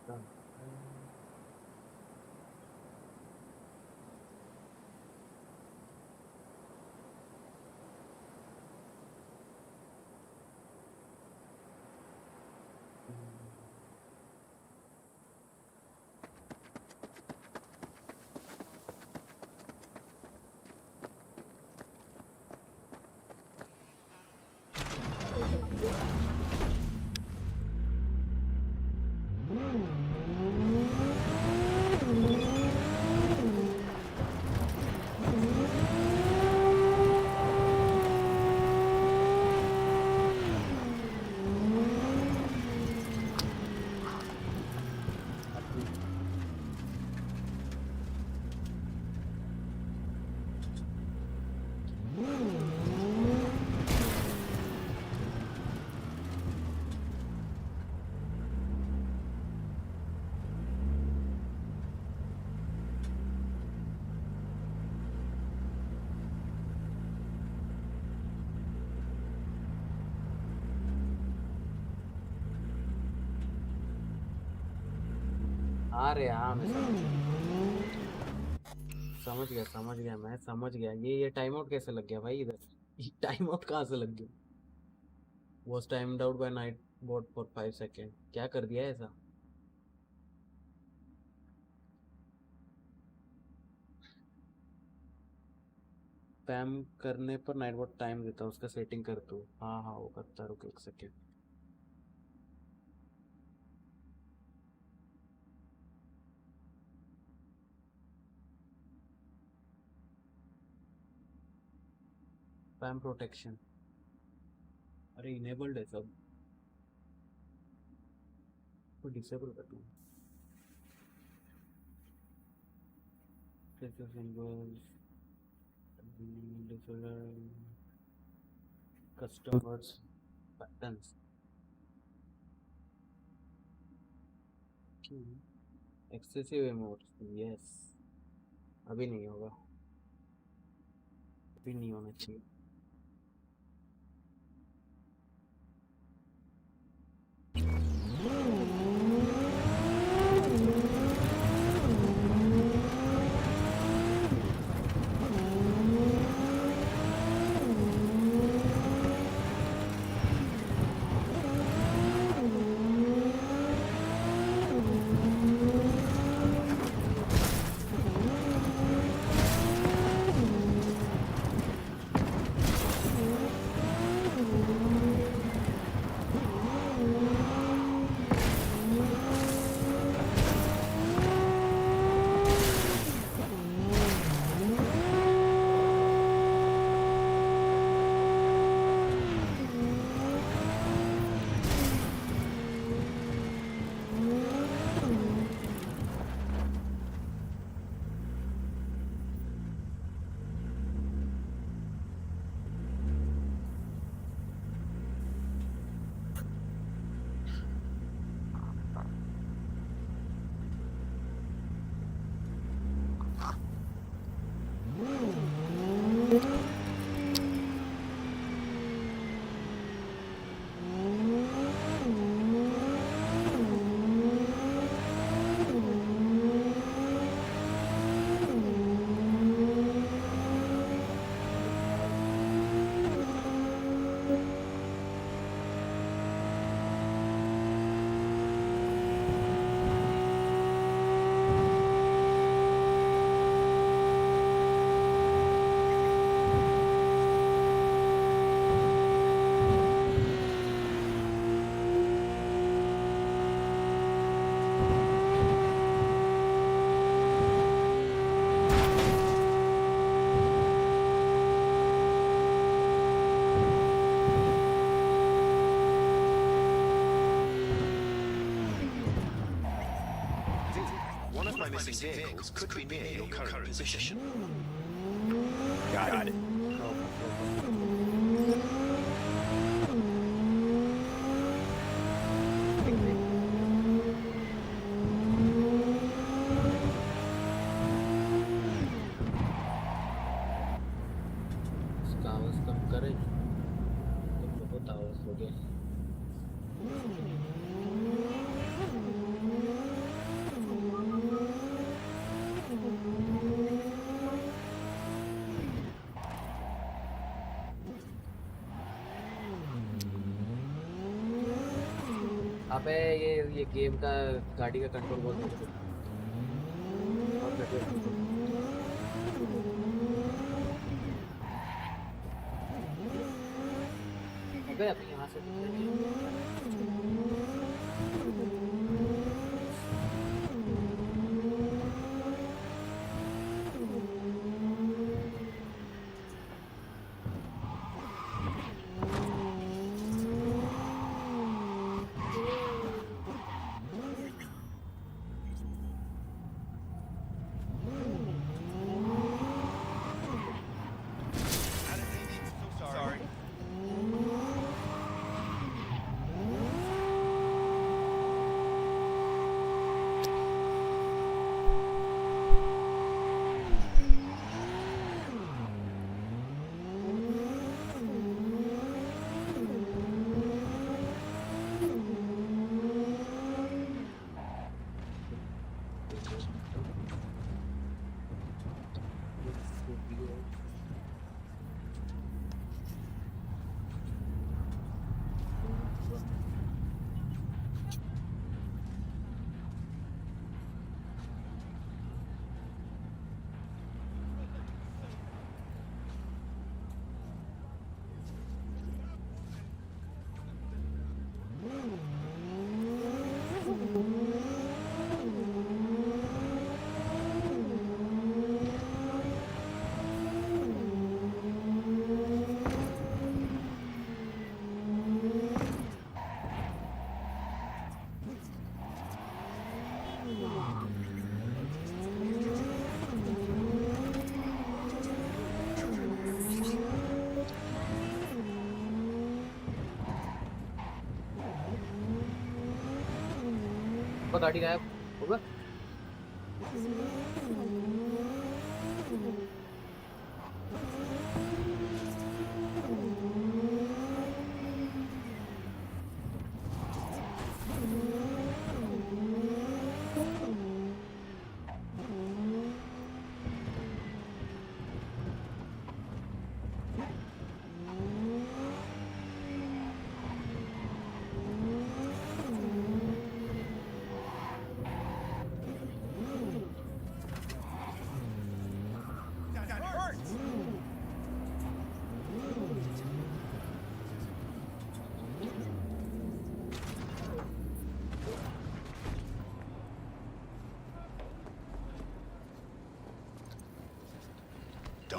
Done. अरे हाँ मैं समझ गया मैं समझ गया ये टाइम आउट कैसे लग गया भाई इधर ये टाइम आउट कहाँ से लग गया was timed out by night bot for 5 second क्या कर दिया ऐसा स्पैम करने पर नाइट बॉट टाइम देता है उसका सेटिंग कर तू हाँ हाँ वो करता रुक 1 सेकेंड स्पैम प्रोटेक्शन अरे इनेबल्ड है सब तो डिसेबल कर दूँ custom words patterns excessive emotes yes अभी नहीं होगा अभी नहीं होना चाहिए missing vehicles could be near your current position. Got it. इसका आवाज कम करे तो बहुत आवाज हो गया अबे ये गेम का गाड़ी का कंट्रोल बहुत मुश्किल है। और घटिया control। अबे अभी यहाँ से Sorry. गाड़ी गायब होगा।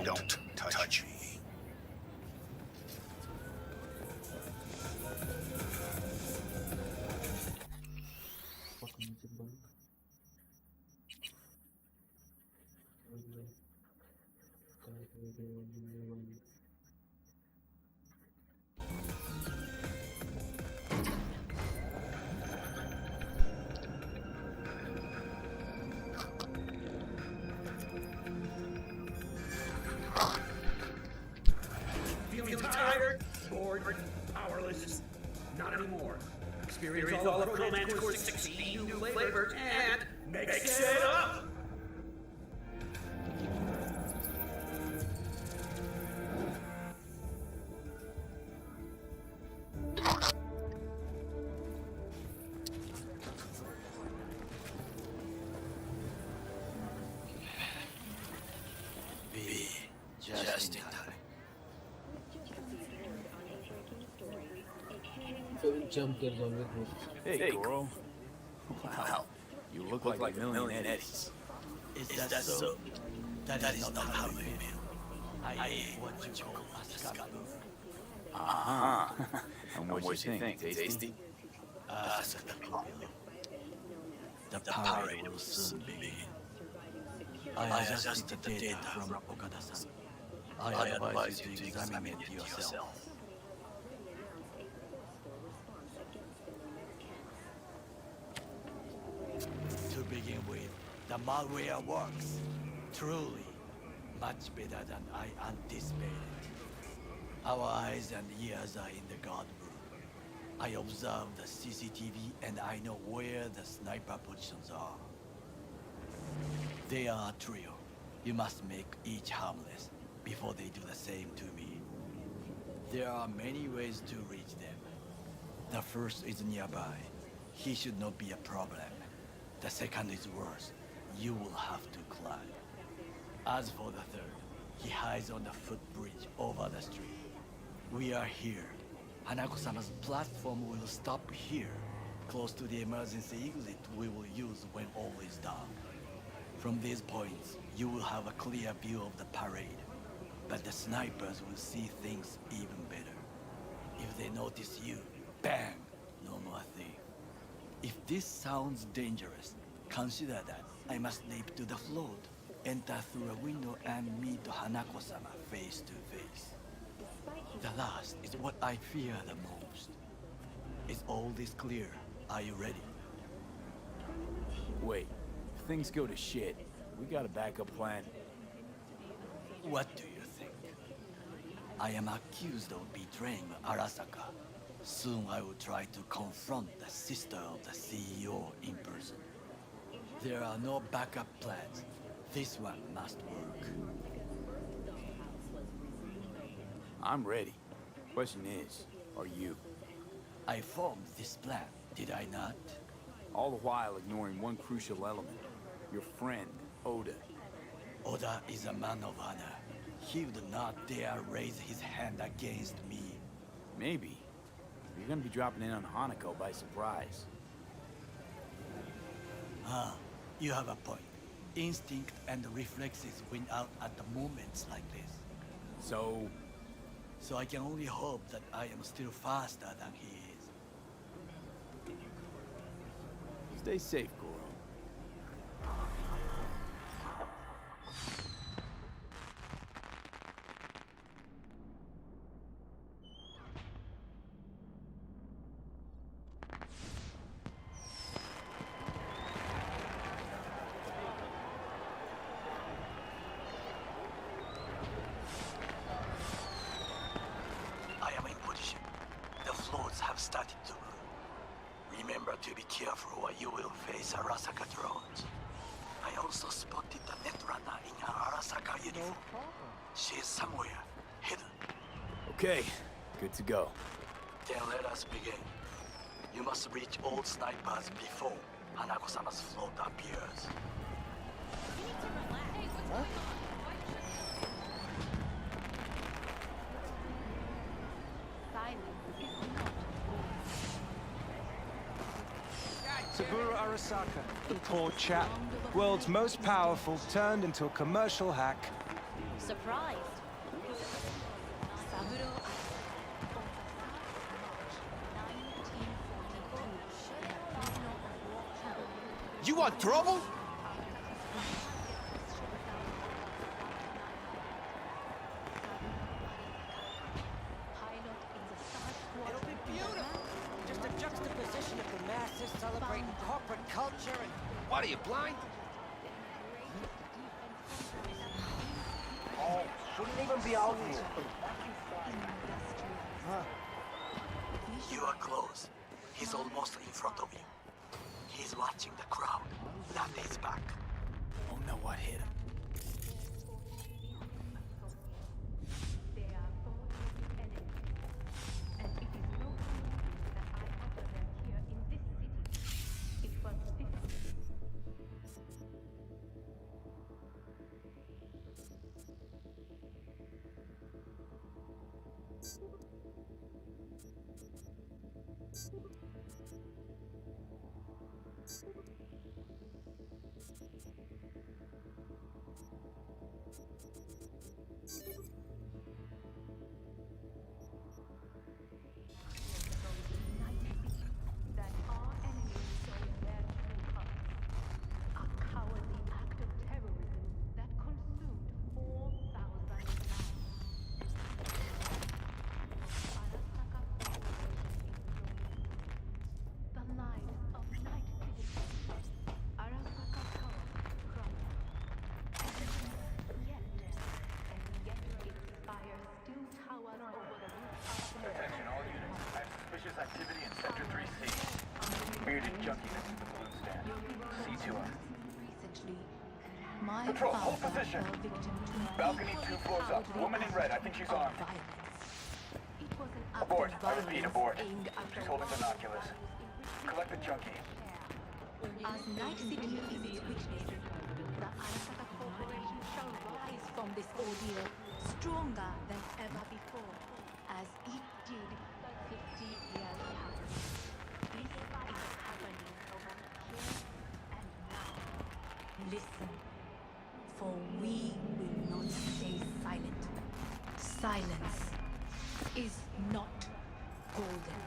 Don't touch me. Feeling tired, bored, powerless? Not anymore. Experience all of Romance Core's 16 new flavors and mix it up! Just in time. Jump is always good. Hey, girl. Wow, you look like a million eddies. Is that so? That is not how we feel. I ate what you call mascaboo. Uh-huh. And what you think? Tasty? The parade will soon begin. I adjusted the data from Okada-san. I advise you to examine it yourself. To begin with, the malware works. Truly, much better than I anticipated. Our eyes and ears are in the guard room. I observe the CCTV and I know where the sniper positions are. They are a trio. You must make each harmless before they do the same to me. There are many ways to reach them. The first is nearby. He should not be a problem. The second is worse. You will have to climb. As for the third, he hides on the footbridge over the street. We are here. Hanako-sama's platform will stop here, close to the emergency exit we will use when all is done. From these points, you will have a clear view of the parade, but the snipers will see things even better. If they notice you, bang! No more thief. If this sounds dangerous, consider that I must leap to the float, enter through a window and meet Hanako-sama face to face. The last is what I fear the most. Is all this clear? Are you ready? Wait, if things go to shit, we got a backup plan. What do you think? I am accused of betraying Arasaka. Soon I will try to confront the sister of the CEO in person. There are no backup plans. This one must work. I'm ready. Question is, are you? I formed this plan, did I not? All the while ignoring one crucial element. Your friend, Oda. Oda is a man of honor. He would not dare raise his hand against me. Maybe. You're gonna be dropping in on Hanako by surprise. Ah, you have a point. Instinct and reflexes win out at the moments like this. So I can only hope that I am still faster than he is. Stay safe, Goro. Started to move. Remember to be careful or you will face Arasaka drones. I also spotted the netrunner in her Arasaka uniform. She is somewhere, hidden. Okay, good to go. Then let us begin. You must reach all snipers before Hanako-sama's float appears. Huh? Saburo Arasaka, the poor chap. World's most powerful, turned into a commercial hack. Surprised. Saburo. You want trouble? It'll be beautiful. Just a juxtaposition of the masses celebrating corporate culture and... What are you, blind? Oh, shouldn't even be out here. You are close. He's almost in front of you. He's watching the crowd. That is back. Oh no, what hit him? Activity in Sector 3C. Bearded junkie next to the balloon stand. See to him. Patrol, hold position. Balcony 2 floors up. Woman in red, I think she's armed. Abort. I repeat, abort. She's holding binoculars. Collect the junkie. As Night City is its witness, the ASROCK Corporation shall rise from this ordeal stronger than ever before, as it did 50 years ago. This is happening here and now. Listen, for we will not stay silent. Silence is not golden.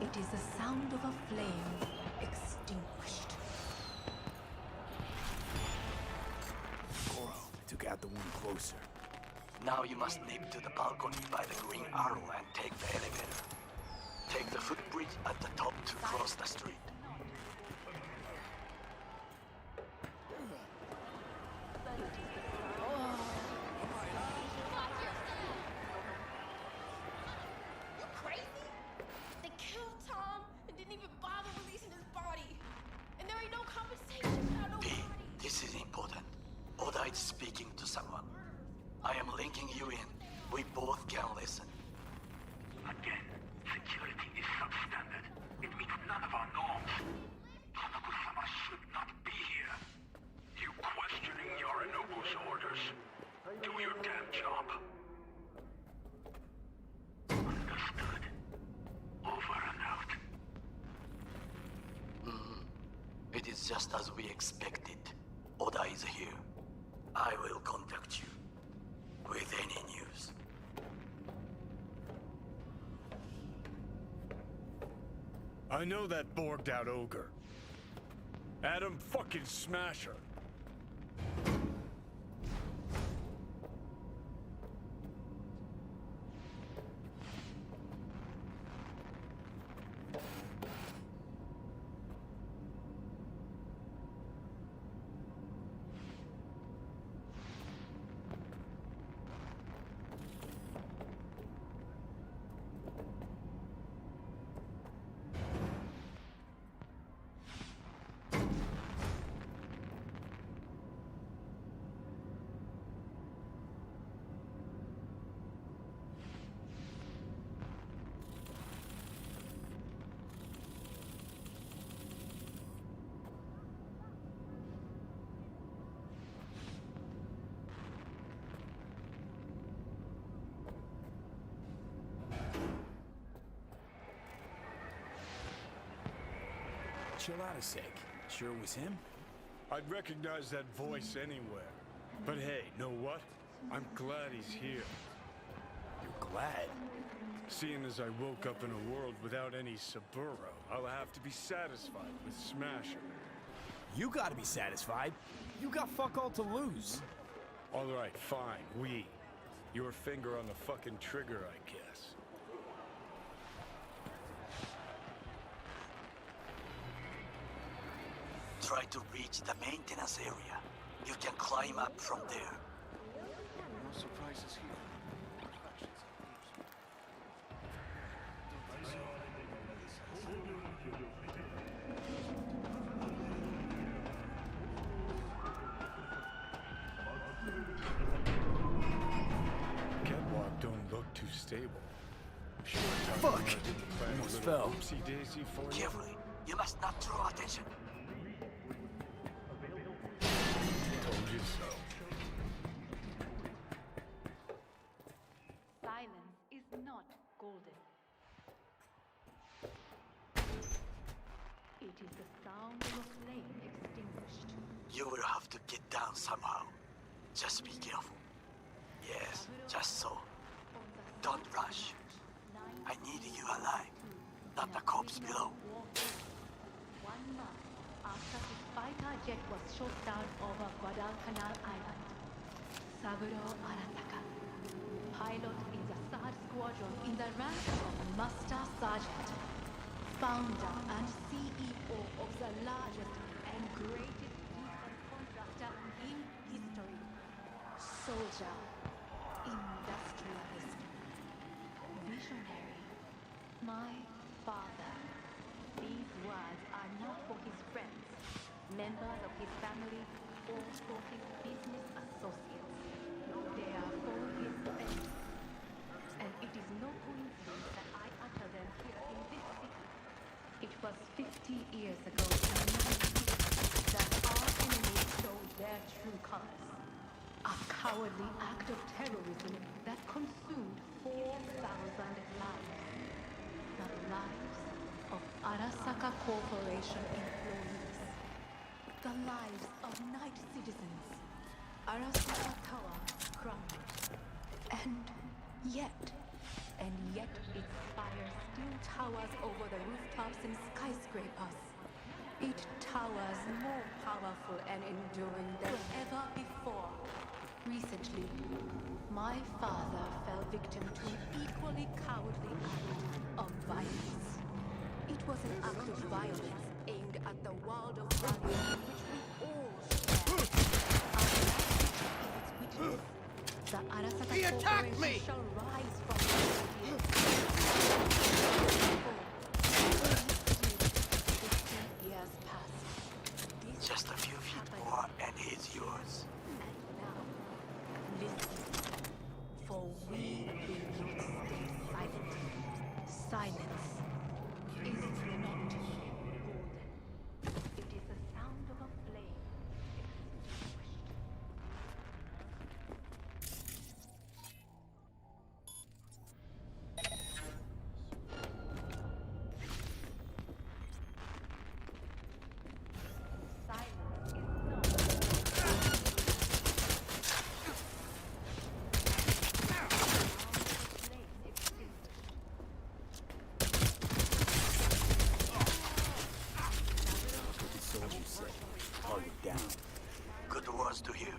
It is the sound of a flame extinguished. Goro took out the one closer. Now you must leap to the balcony by the green arrow and take the elevator. Take the footbridge at the top to cross the street. Speaking to someone. I am linking you in. We both can listen. Again, security is substandard. It meets none of our norms. Hanako-sama should not be here. You questioning Yorinobu's orders. Do your damn job. Understood. Over and out. It is just as we expected. Oda is here. I will contact you with any news. I know that borged out ogre. Adam fucking Smasher. Chill out a sec. Sure it was him? I'd recognize that voice anywhere. But hey, know what? I'm glad he's here. You're glad? Seeing as I woke up in a world without any Saburo, I'll have to be satisfied with Smasher. You gotta be satisfied. You got fuck all to lose. All right, fine, we. Your finger on the fucking trigger, I guess. Try to reach the maintenance area. You can climb up from there. No surprises here. Catwalk don't look too stable. Sure, fuck! Almost fell. Oopsie-daisy for you. Carefully. You must not draw attention. Told you so. Silence is not golden. It is the sound of a flame extinguished. You will have to get down somehow. Just be careful. Yes, just so. Don't rush. I need you alive, not the corpse below. 1 month after his fighter jet was shot down over Guadalcanal Island, Saburo Arataka, pilot in the 3rd Squadron in the rank of Master Sergeant, founder and CEO of the largest and greatest defense contractor in history, soldier, industrialist, visionary, my father. These words are not for his friends, members of his family, or for his business associates. They are for his enemies. And it is no coincidence that I utter them here in this city. It was 50 years ago in Night City that our enemies showed their true colors. A cowardly act of terrorism that consumed 4,000 lives. The lives of Arasaka Corporation employees. The lives of night citizens. Arasaka Tower crumbled. And yet its spire still towers over the rooftops and skyscrapers. It towers more powerful and enduring than ever before. Recently, my father fell victim to an equally cowardly act of violence. It was an act of violence aimed at the world of values in which we all share. Our life is its witness. The Arasaka He attacked Corporation me! shall rise from the years past. Just a few feet more and he's yours. Listen, for we will not stay silent. Silence is not golden. It is the sound of a flame extinguished. Good words to hear.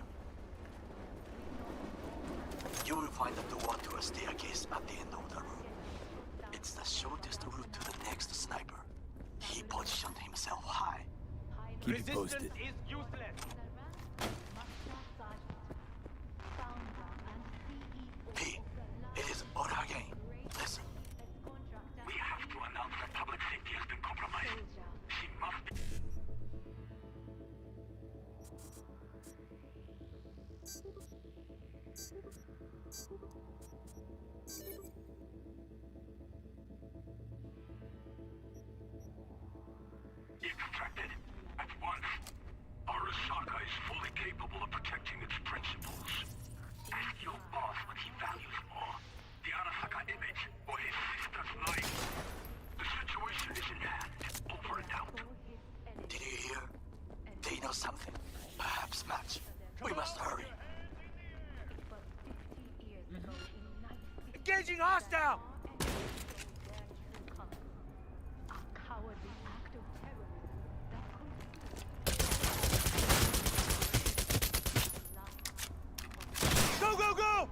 You will find the door to a staircase at the end of the room. It's the shortest route to the next sniper. He positioned himself high. Keep it posted. is useless. P, it is order again. Listen. We have to announce that public safety has been compromised. She must be... Extracted. At once. Arasaka is fully capable of protecting its principles. Ask your boss what he values more. The Arasaka image or his sister's life. The situation is in hand. Over and out. Did you hear? They know something. Perhaps much. We must hurry. Engaging hostile! A cowardly act of terrorism that Go, go, go!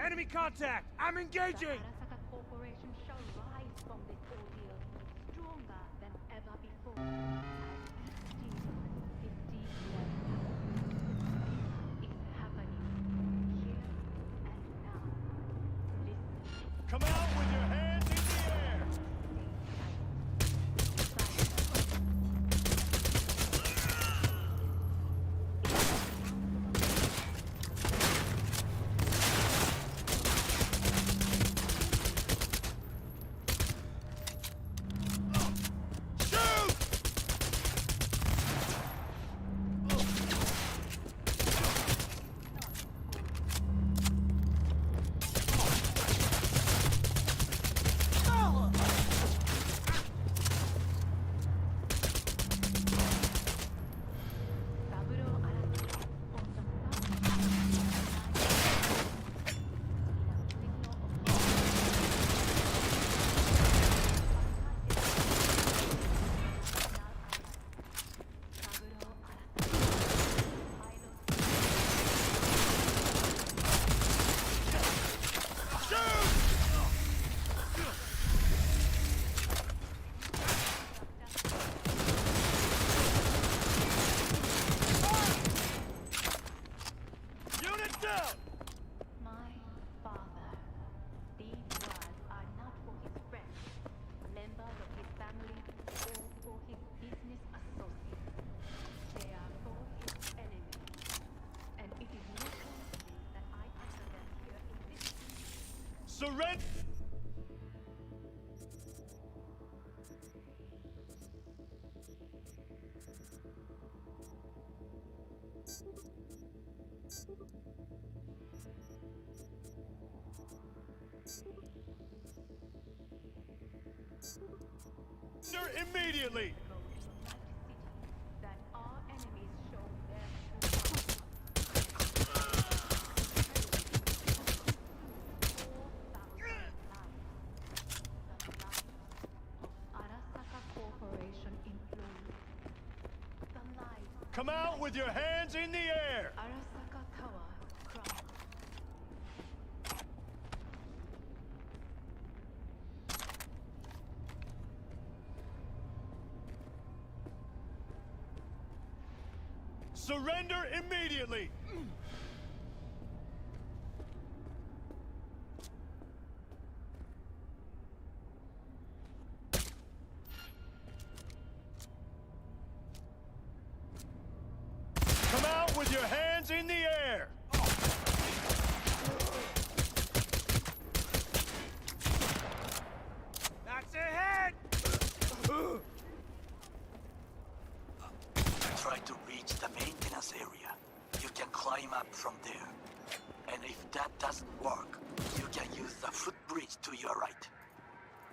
Enemy contact! I'm engaging! Arasaka Corporation shall rise from this ordeal stronger than ever before. As each steal 50 years is happening here and now. Listen. Come out with your hands in the air! Surrender! Immediately! That our enemies show their ASROCK Corporation employees. The life. Come out with your hands in the air! ASROCK Tower crumbles. Surrender immediately! Come out with your hands in the air! That's ahead! Try to reach the maintenance area. You can climb up from there. And if that doesn't work, you can use the footbridge to your right.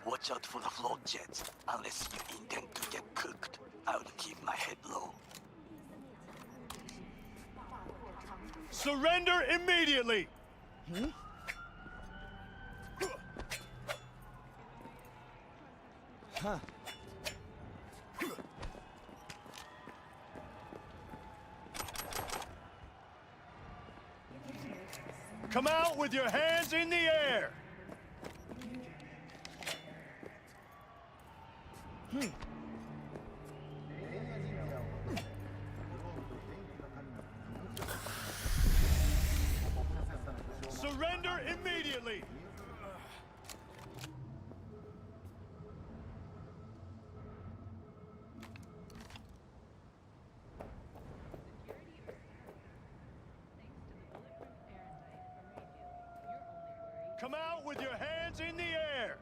Watch out for the float jets, unless you intend to get cooked. I would keep my head low. Surrender immediately! Huh. Come out with your hands in the air! Surrender immediately! Come out with your hands in the air!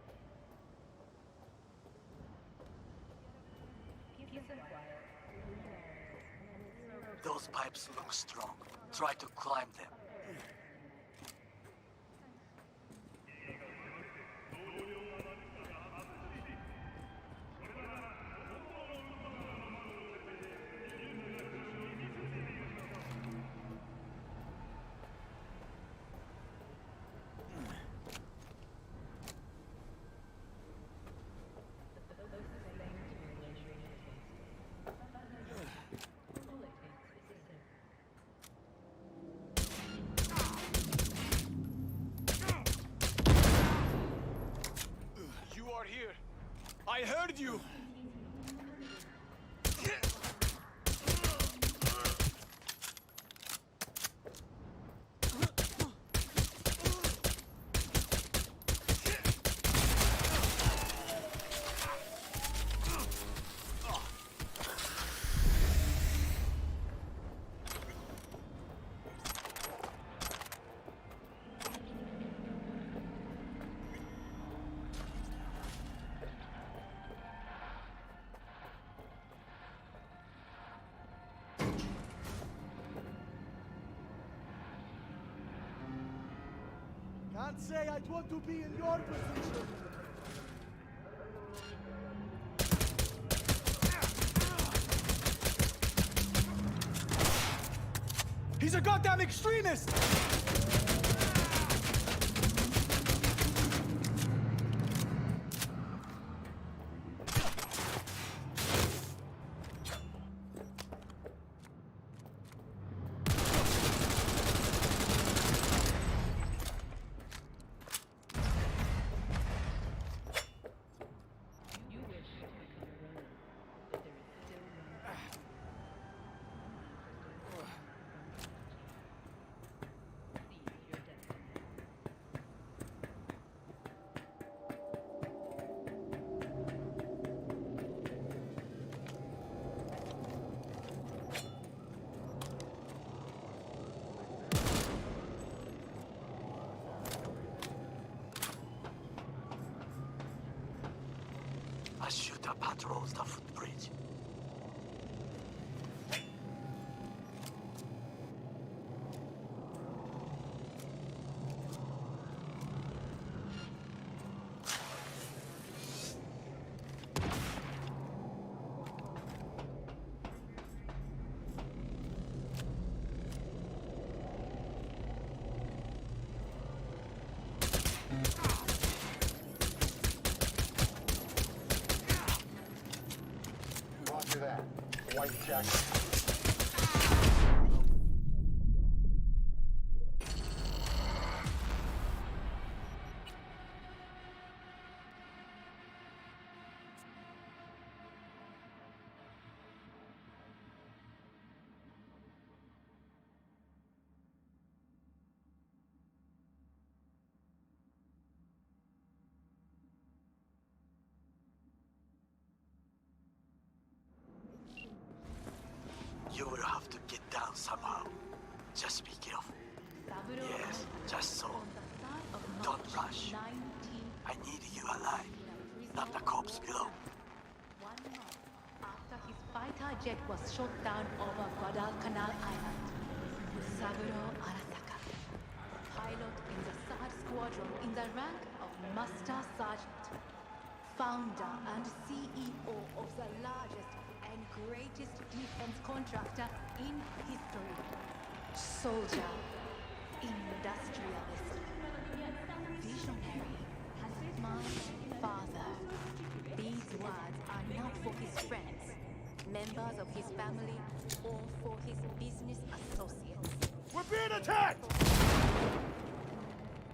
Those pipes look strong. Try to climb them. Here. I heard you! Can't say I'd want to be in your position. He's a goddamn extremist! A shooter patrols the footbridge. Roger that. White jacket. You will have to get down somehow. Just be careful. Yes, just so. Don't rush. I need you alive, not the corpse below. 1 month after his fighter jet was shot down over Guadalcanal Island, Saburo Arasaka, pilot in the 3rd Squadron in the rank of Master Sergeant, founder and CEO of the largest and greatest defense contractor in history, soldier, industrialist, visionary, my father. These words are not for his friends, members of his family, or for his business associates. We're being attacked!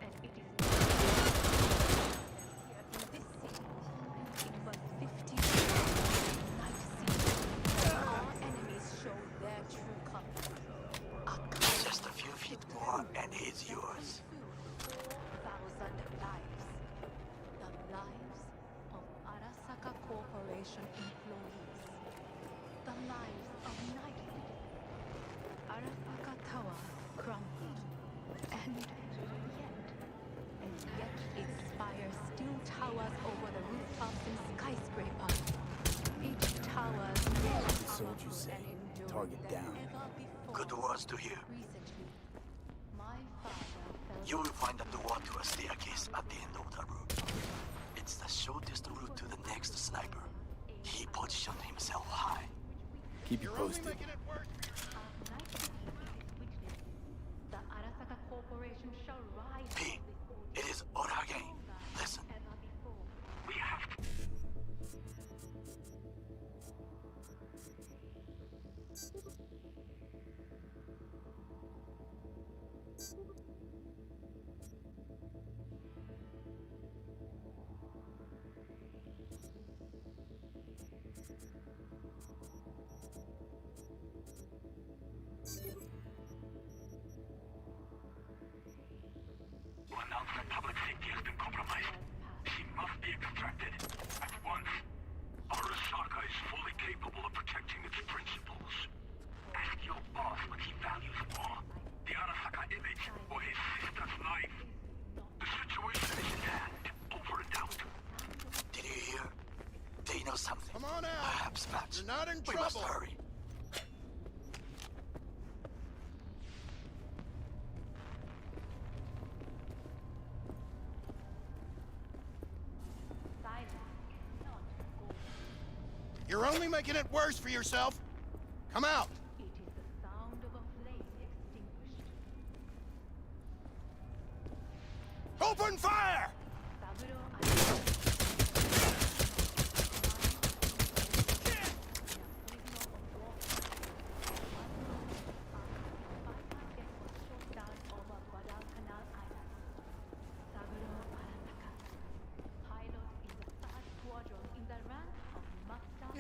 And it is in this city, it was 50 night siege. Our enemies show their true colors. Just a few feet more and it's yours. 4,000 lives. The lives of Arasaka Corporation employees. The lives of Night City. Arasaka Tower crumbled. And yet its spire still towers over the rooftops and skyscrapers. It towers more Soldiers say, target down. Good words to hear. Recently, my father fell You will find a door to a staircase at the end of the room. It's the shortest route to the next sniper. He positioned himself high. Keep you posted. The Arasaka Corporation shall rise. P, it is order again. Listen. We have to. Announce that public safety has been compromised. She must be extracted at once. ASROCK is fully capable of protecting its principles. Ask your boss what he values more, the Arasaka image or his sister's life. The situation is in hand, over and out. Did you hear? They know something. Come on out. Perhaps match. You're not in We must trouble. hurry. You're only making it worse for yourself. Come out. It is the sound of a flame extinguished. Open fire!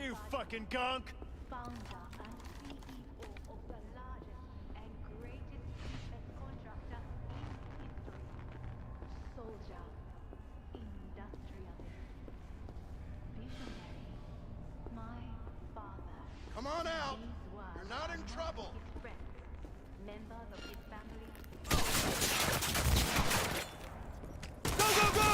You fucking gunk! Founder and CEO of the largest and greatest defense contractor in history. Soldier, industrialist, visionary, my father. Come on out. These words You're not in are trouble. his friends, members of his family. Go, go, go!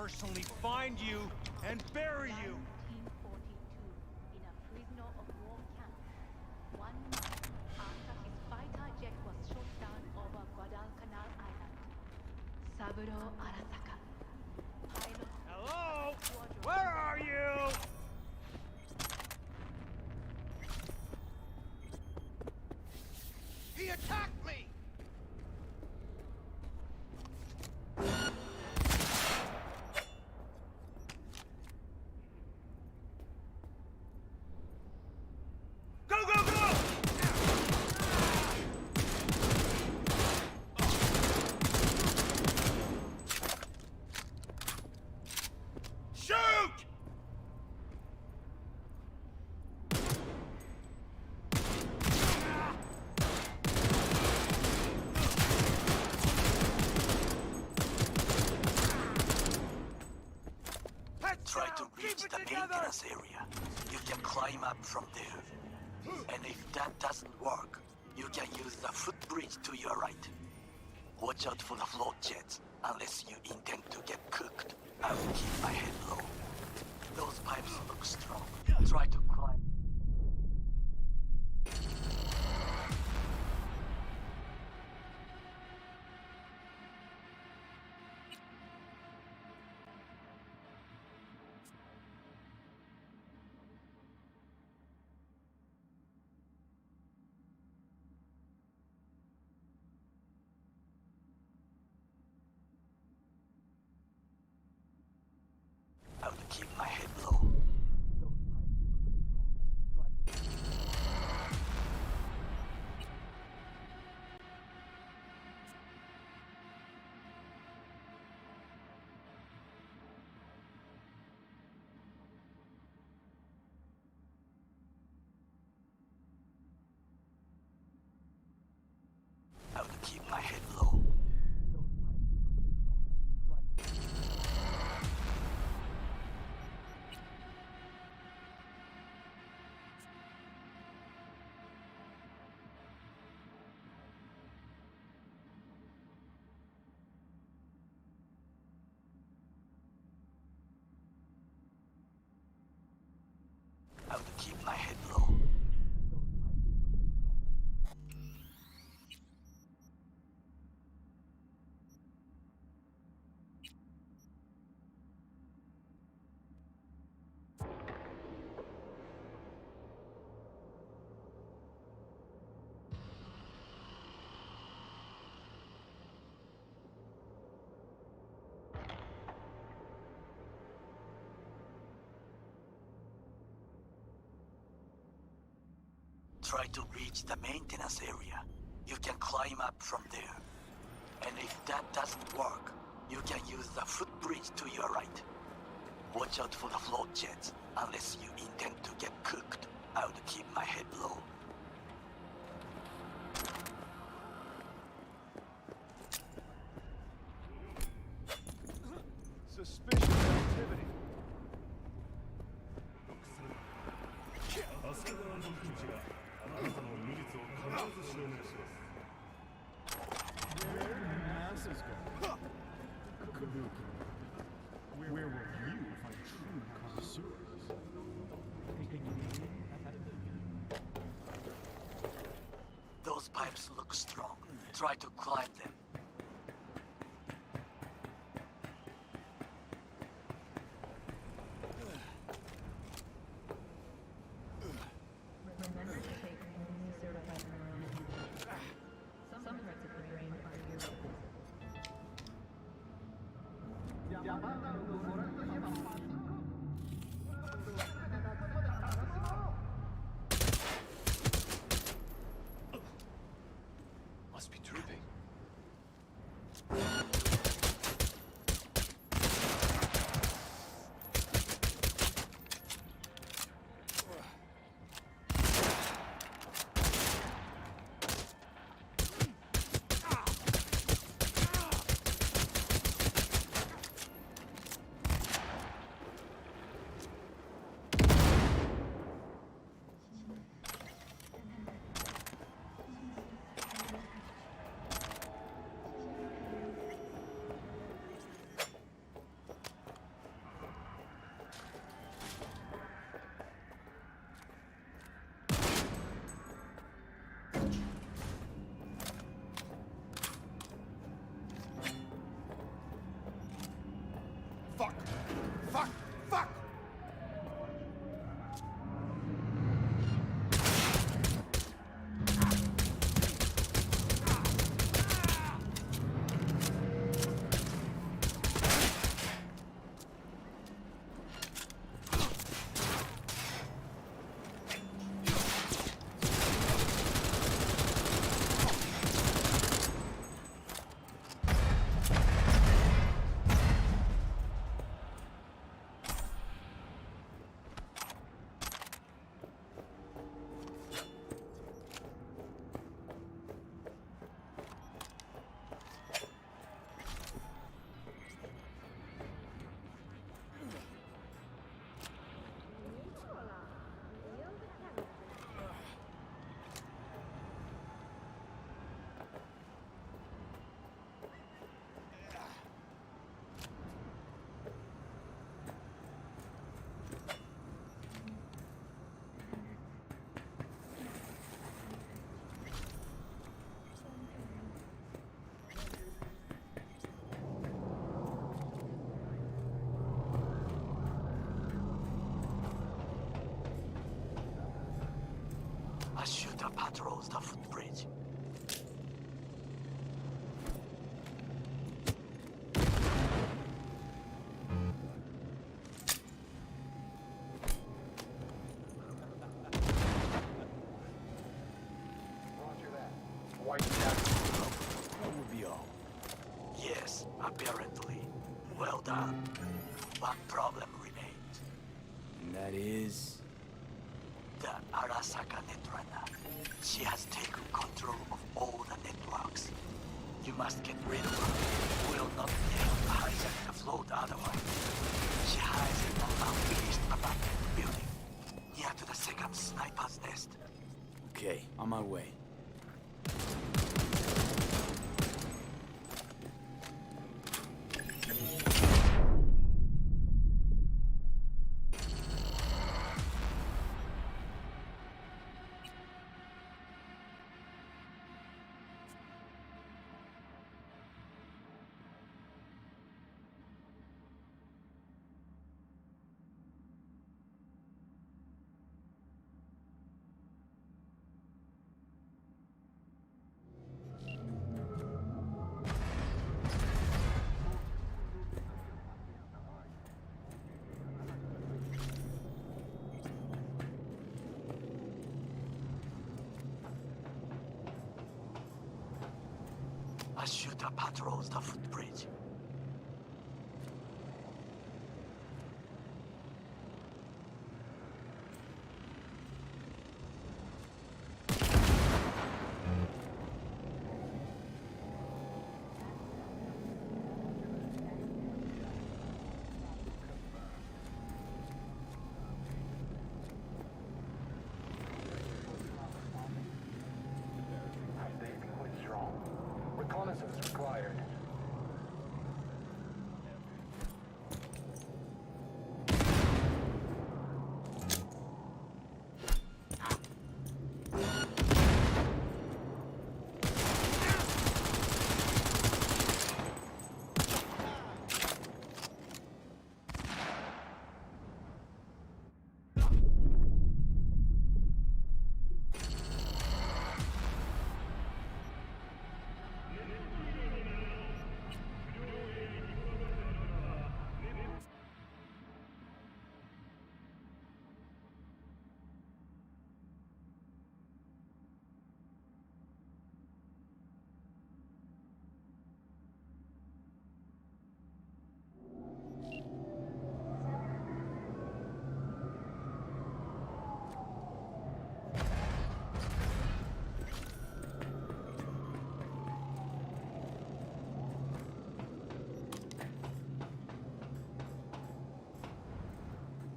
personally find you and bury you. 1942, in a prisoner of war camp, 1 month after his fighter jet was shot down over Guadalcanal Island. Saburo Arasaka, pilot. Hello? Where are you? He attacked me! Go, go, go! Shoot! Try to reach the maintenance area. You can climb up from there. And if that doesn't work, you can use the footbridge to your right. Watch out for the float jets, unless you intend to get cooked. I will keep my head low. Those pipes look strong. Try to climb. I will keep my head low. I will keep my head low. I will keep my head low. Try to reach the maintenance area. You can climb up from there. And if that doesn't work, you can use the footbridge to your right. Watch out for the float jets, unless you intend to get cooked. I would keep my head low. Suspicious activity. Where were you find true connoisseurs? Those pipes look strong. Try to climb them. Must be dripping. patrols the footbridge. Roger that. White jacket. That would be all. Yes, apparently. Well done. One problem remains. And that is... The ASROCK netrunner. She has taken control of all the networks. You must get rid of her. We'll not be able to hijack the float otherwise. She hides in an unfinished abandoned building, near to the second sniper's nest. Okay, on my way. A shooter patrols the footbridge. They've been quite strong. Reconnaissance required.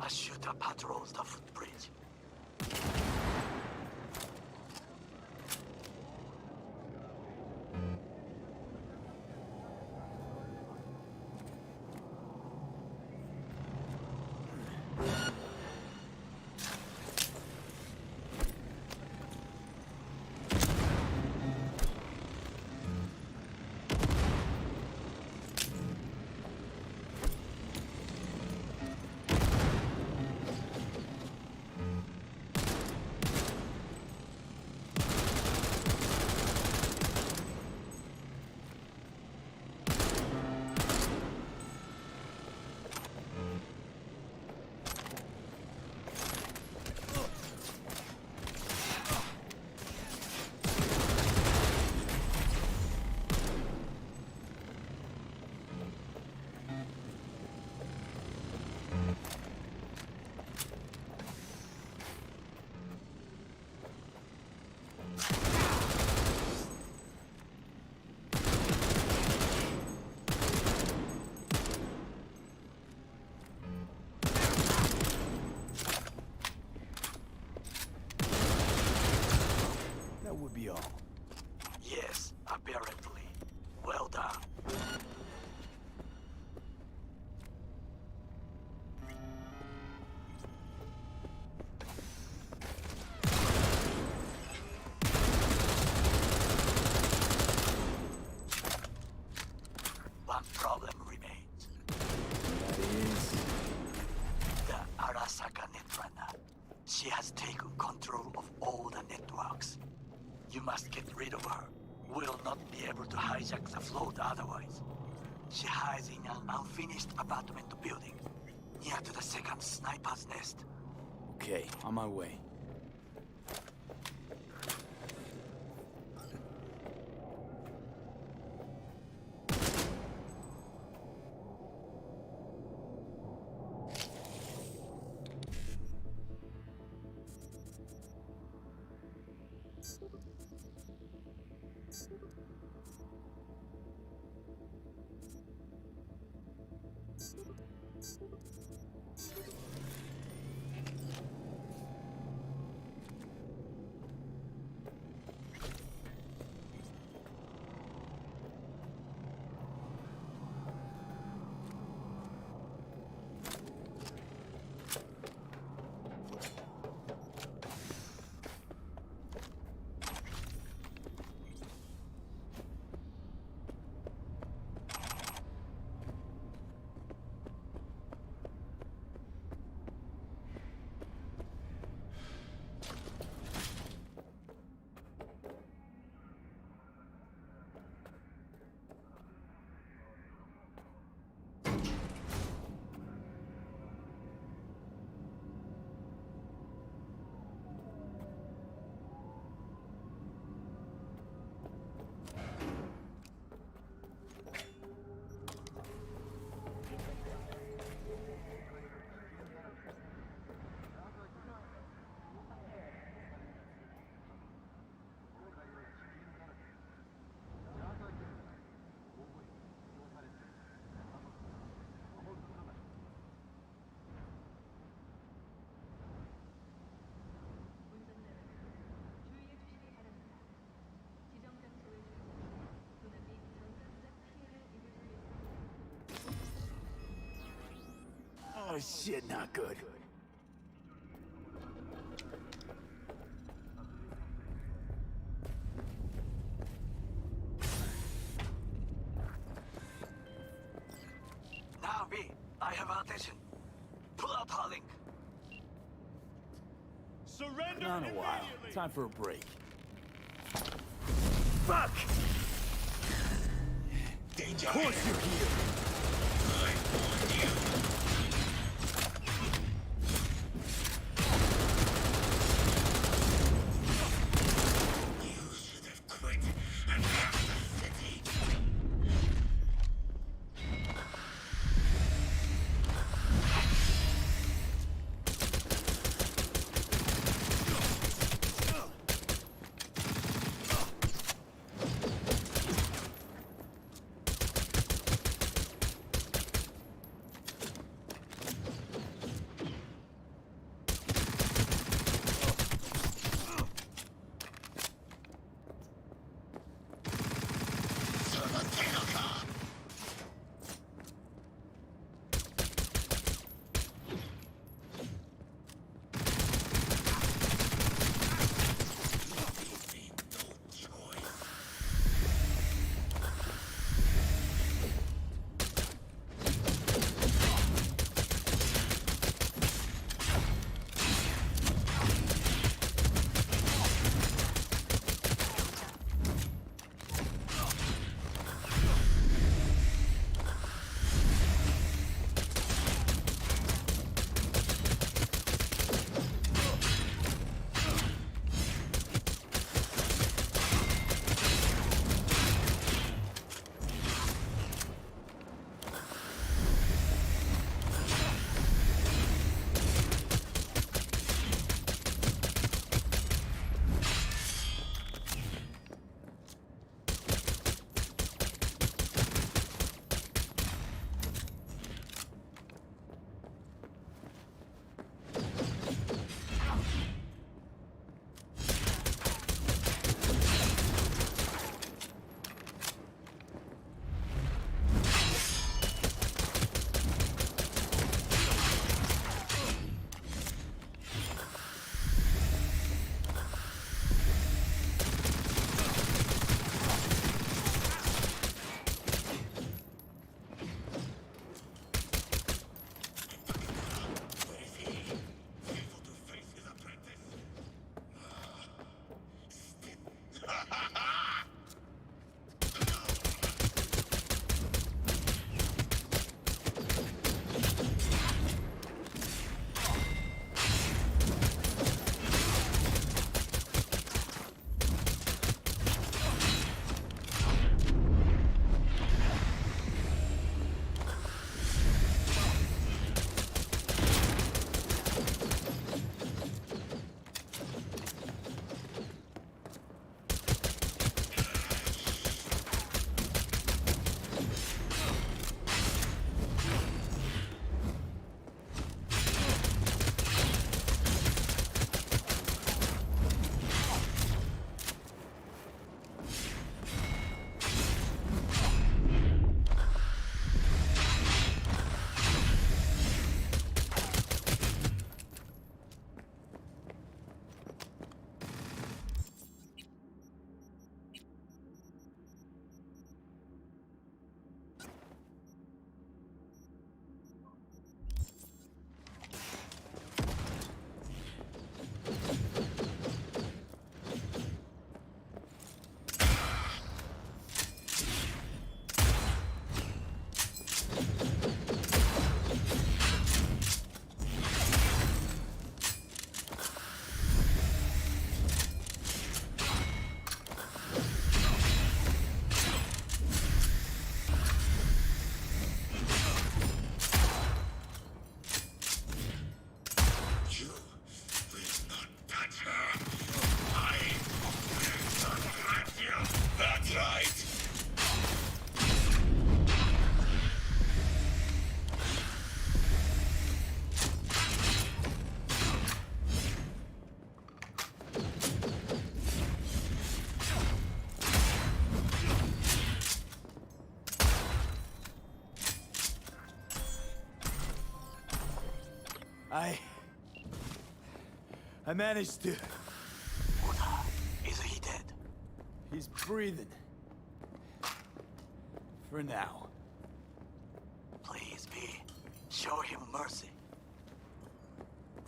A shooter patrols the footbridge. otherwise. She hides in an unfinished apartment building, near to the second sniper's nest. Okay, on my way. Oh shit, not good. Now, V, I have our attention. Pull out our link. Surrender Not in a while. Time for a break. Fuck! Of course you're here! I managed to... Is he dead? He's breathing. For now. Please, B. Show him mercy.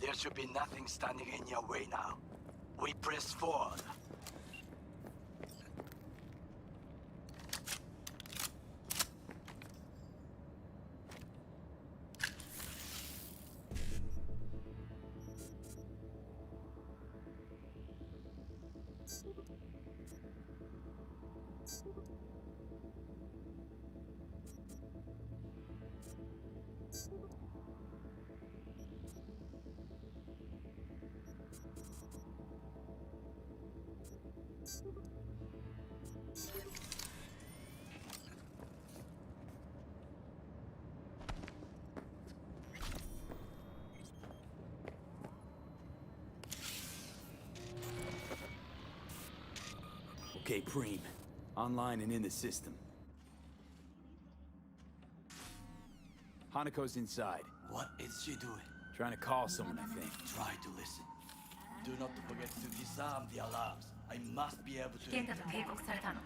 There should be nothing standing in your way now. We press forward. Okay, Preem. Online and in the system. Hanako's inside. What is she doing? Trying to call someone, I think. Try to listen. Do not forget to disarm the alarms. I must be able to... 危険だと警告されたの。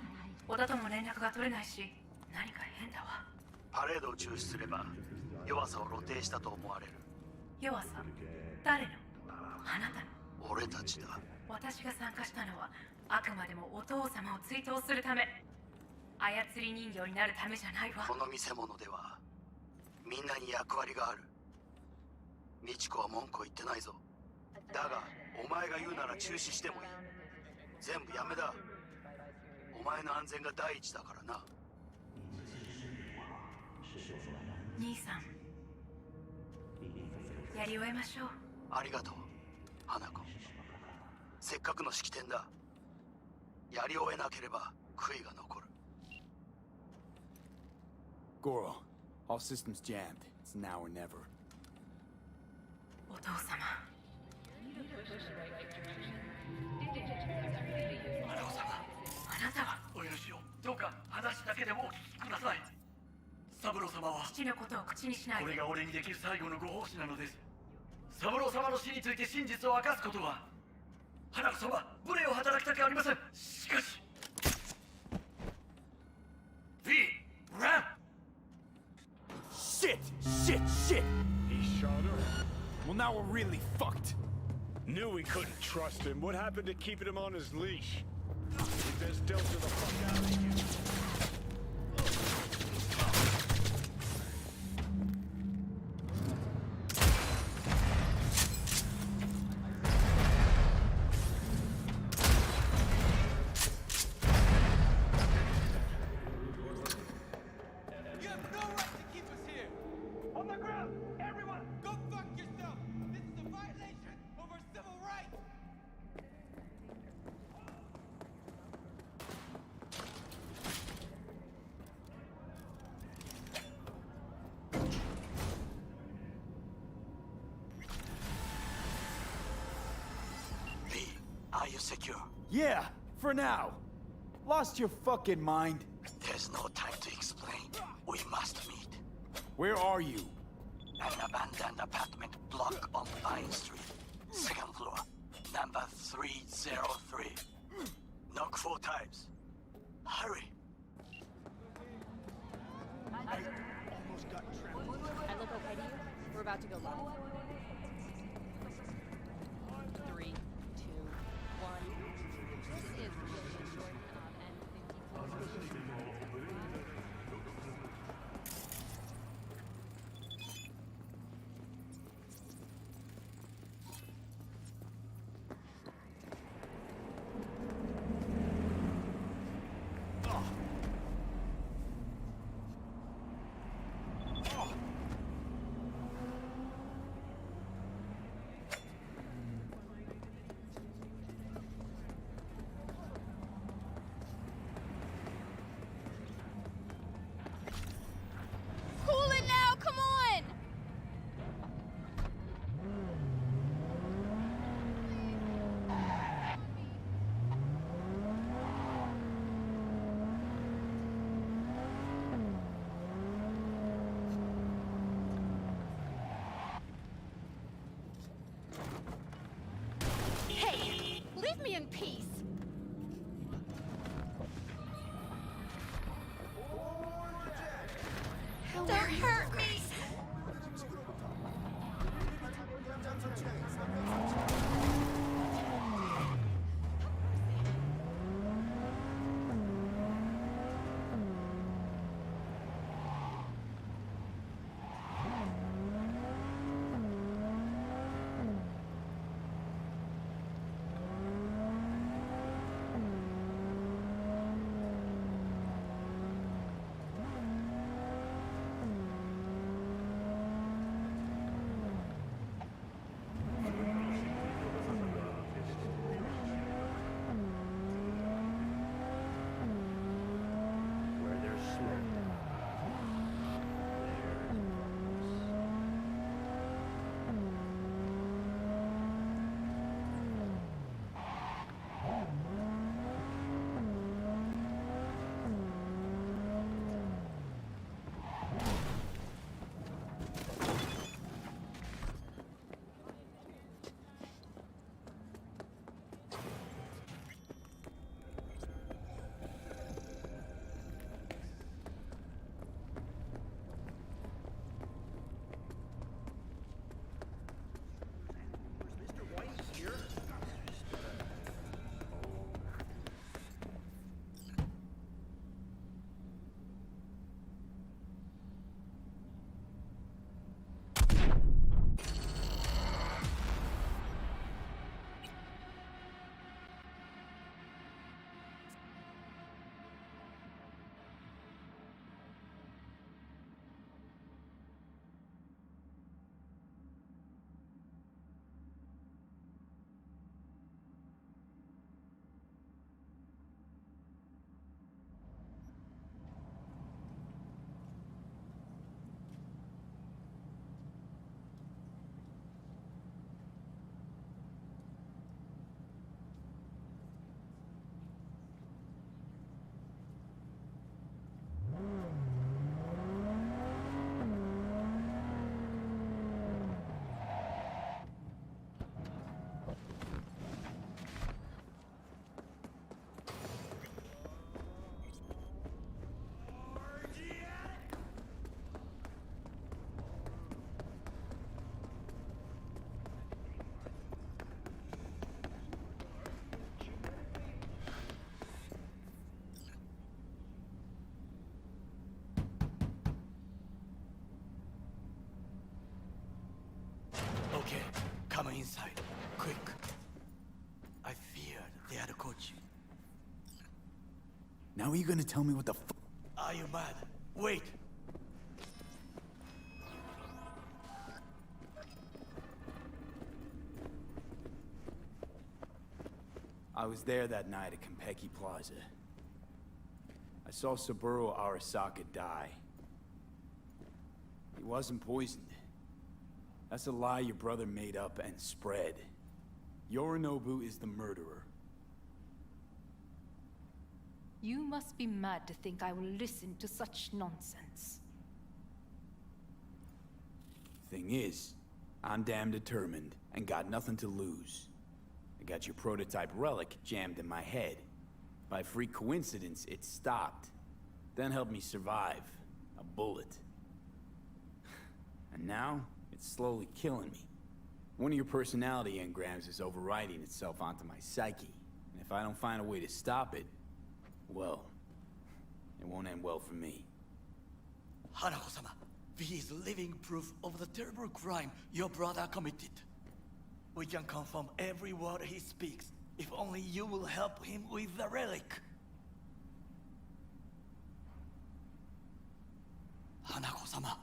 小田とも連絡が取れないし、何か変だわ。パレードを中止すれば、弱さを露呈したと思われる。弱さ？誰の？あなたの？俺たちだ。私が参加したのは、あくまでもお父様を追悼するため。操り人形になるためじゃないわ。この見せ物では、みんなに役割がある。美智子は文句を言ってないぞ。だが、お前が言うなら中止してもいい。全部やめだ。お前の安全が第一だからな。兄さん、やり終えましょう。ありがとう、花子。せっかくの式典だ。やり終えなければ悔いが残る。Goro, all systems jammed. It's now or never. お父様。花子様、あなたはお許しを。どうか話だけでもお聞きください。三郎様は父のことを口にしないで。これが俺にできる最後のご奉仕なのです。三郎様の死について真実を明かすことは花子様、無礼を働きたくありません。しかし V! Ram! Shit! He shot her. Well, now we're really fucked. Knew we couldn't trust him. What happened to keeping him on his leash? They're still to the fuck out of here. Are you secure? Yeah, for now. Lost your fucking mind? There's no time to explain. We must meet. Where are you? An abandoned apartment block on Pine Street. Second floor. Number 303. Knock 4 times. Hurry. I almost got trapped. I look okay to you? We're about to go live. 3, 2, 1. This is really a short and 50 Okay, come inside. Quick. I feared they had caught you. Now are you gonna tell me what the f— Are you mad? Wait! I was there that night at Konpeki Plaza. I saw Saburo Arasaka die. He wasn't poisoned. That's a lie your brother made up and spread. Yorinobu is the murderer. You must be mad to think I will listen to such nonsense. Thing is, I'm damn determined and got nothing to lose. I got your prototype relic jammed in my head. By freak coincidence, it stopped. Then helped me survive. A bullet. And now, it's slowly killing me. One of your personality engrams is overriding itself onto my psyche. And if I don't find a way to stop it, well, it won't end well for me. Hanako-sama, V is living proof of the terrible crime your brother committed. We can confirm every word he speaks, if only you will help him with the relic. Hanako-sama.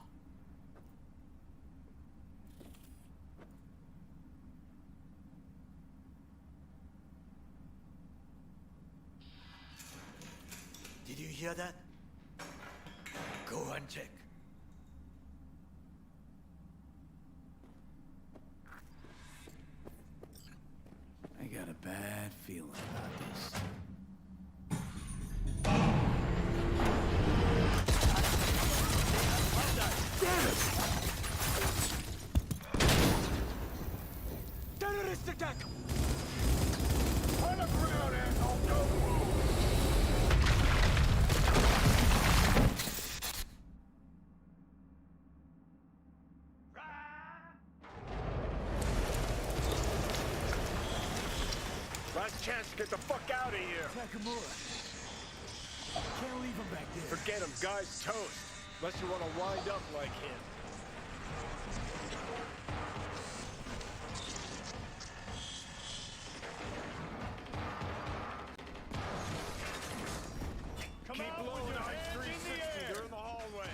Did you hear that? Go and check. I got a bad feeling about this. Damn it! Terrorist attack! On the ground, asshole! Don't move! Last chance to get the fuck out of here. Nakamura. Can't leave him back there. Forget him, guy's toast. Unless you want to wind up like him. Keep blowing your hands 360. They're in the hallway.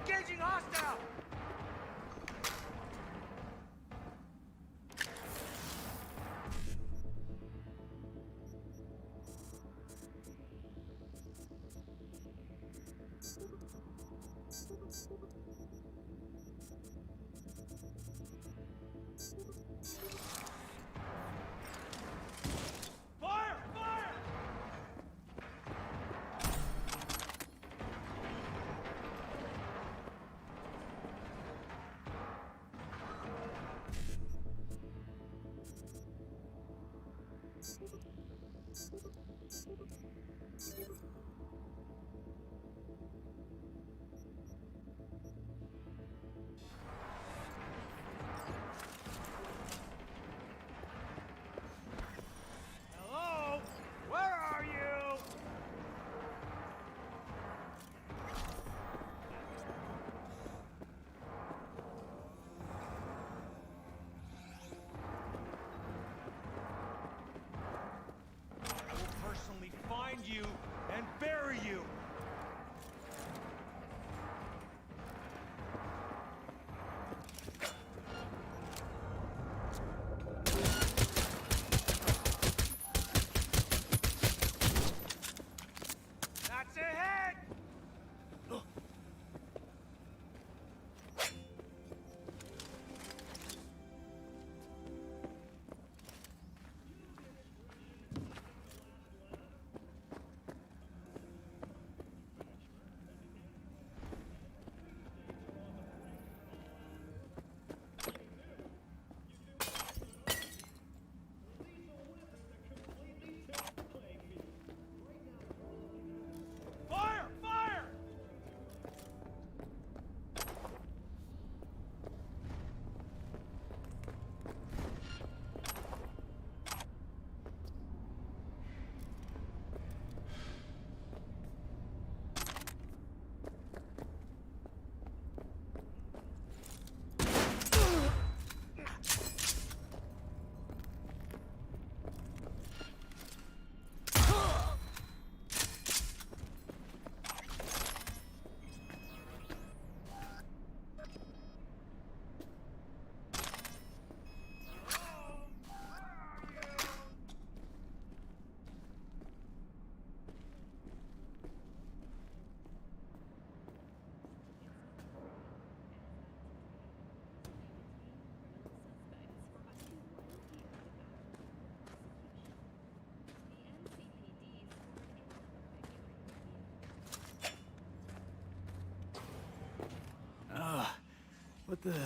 Engaging hostile! Fire! Fire! Hello? Where are you?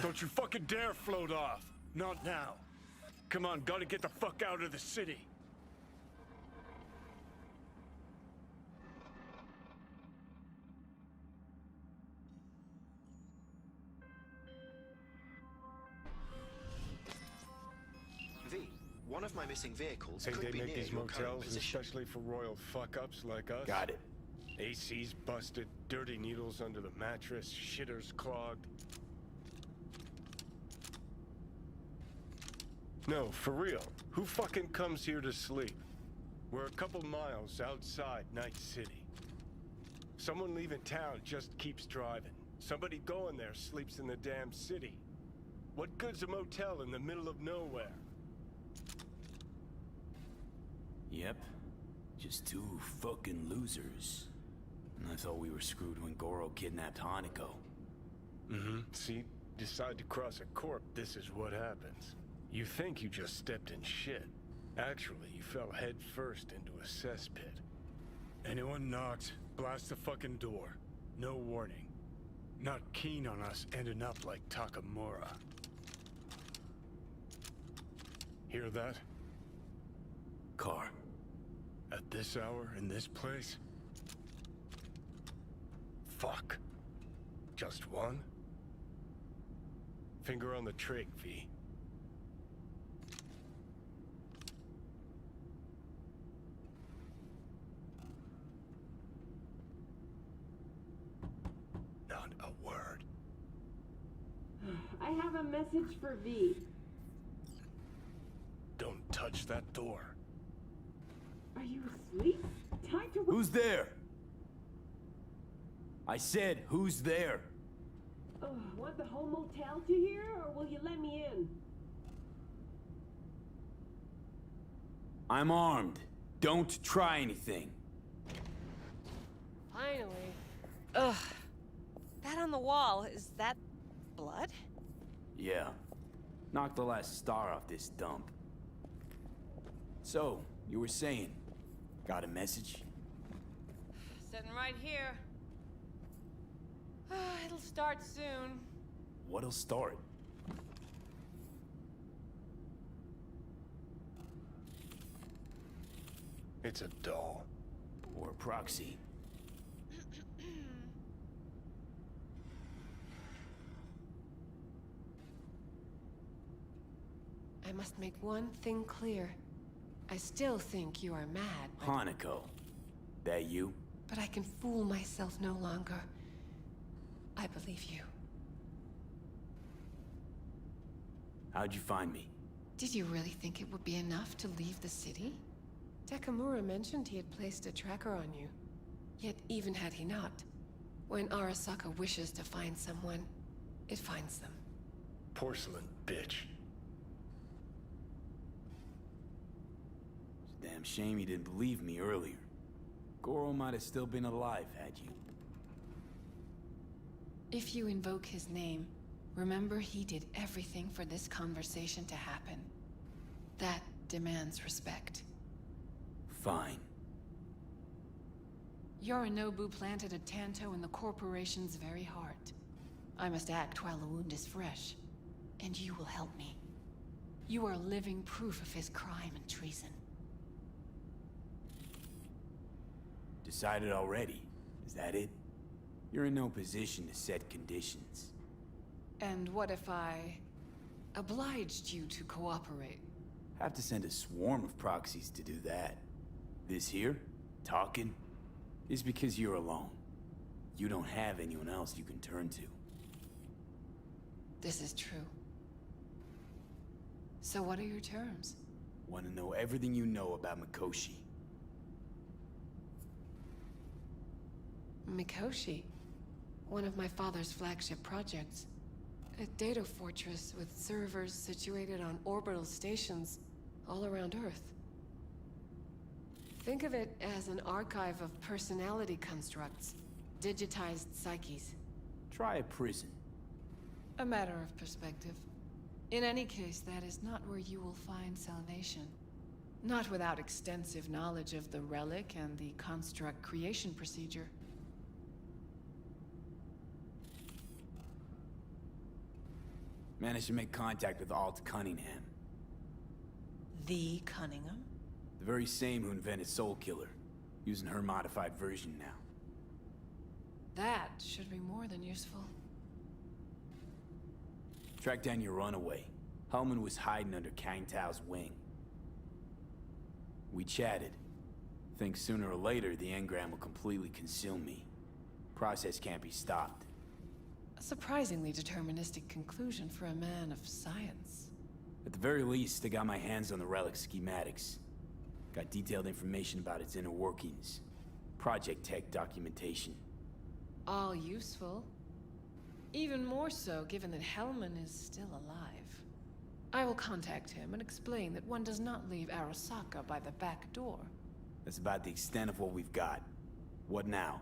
Don't you fucking dare float off. Not now. Come on, gotta get the fuck out of the city. V, one of my missing vehicles Think could they be make near these your current motels position. especially for royal fuck-ups like us? Got it. AC's busted, dirty needles under the mattress, shitters clogged. No, for real. Who fucking comes here to sleep? We're a couple miles outside Night City. Someone leaving town just keeps driving. Somebody going there sleeps in the damn city. What good's a motel in the middle of nowhere? Yep. Just two fucking losers. And I thought we were screwed when Goro kidnapped Hanako. Mm-hmm. See, decide to cross a corp, this is what happens. You think you just stepped in shit. Actually, you fell head first into a cesspit. Anyone knocks, blast the fucking door. No warning. Not keen on us ending up like Takamura. Hear that? Car. At this hour, in this place? Fuck. Just one? Finger on the trig, V. Not a word. I have a message for V. Don't touch that door. Are you asleep? Time to... Who's there? I said, who's there? Want the whole motel to hear, or will you let me in? I'm armed. Don't try anything. Finally. Ugh. That on the wall, is that blood? Yeah. Knock the last star off this dump. So, you were saying, got a message? Sitting right here. It'll start soon. What'll start? It's a doll. Or a proxy. I must make one thing clear. I still think you are mad, but... Hanako. That you? But I can fool myself no longer. I believe you. How'd you find me? Did you really think it would be enough to leave the city? Takamura mentioned he had placed a tracker on you. Yet even had he not, when Arasaka wishes to find someone, it finds them. Porcelain bitch. It's a damn shame you didn't believe me earlier. Goro might have still been alive had you. If you invoke his name, remember he did everything for this conversation to happen. That demands respect. Fine. Yorinobu planted a Tanto in the corporation's very heart. I must act while the wound is fresh, and you will help me. You are living proof of his crime and treason. Decided already? Is that it? You're in no position to set conditions. And what if I obliged you to cooperate? Have to send a swarm of proxies to do that. This here, talking, is because you're alone. You don't have anyone else you can turn to. This is true. So what are your terms? Want to know everything you know about Mikoshi. Mikoshi? One of my father's flagship projects. A data fortress with servers situated on orbital stations all around Earth. Think of it as an archive of personality constructs, digitized psyches. Try a prison. A matter of perspective. In any case, that is not where you will find salvation. Not without extensive knowledge of the relic and the construct creation procedure. Managed to make contact with Alt Cunningham. The Cunningham? The very same who invented Soul Killer. Using her modified version now. That should be more than useful. Track down your runaway. Hellman was hiding under Kang Tao's wing. We chatted. Think sooner or later the engram will completely consume me. Process can't be stopped. A surprisingly deterministic conclusion for a man of science. At the very least, I got my hands on the relic schematics. Got detailed information about its inner workings. Project tech documentation. All useful. Even more so given that Hellman is still alive. I will contact him and explain that one does not leave ASROCK by the back door. That's about the extent of what we've got. What now?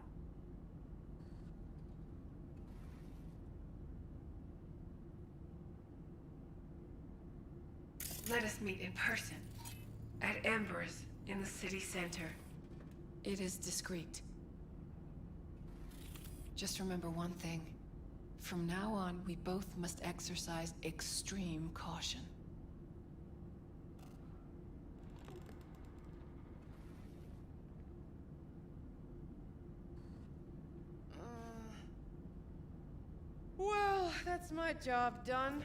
Let us meet in person. At Embers, in the city center. It is discreet. Just remember one thing. From now on, we both must exercise extreme caution. Well, that's my job done.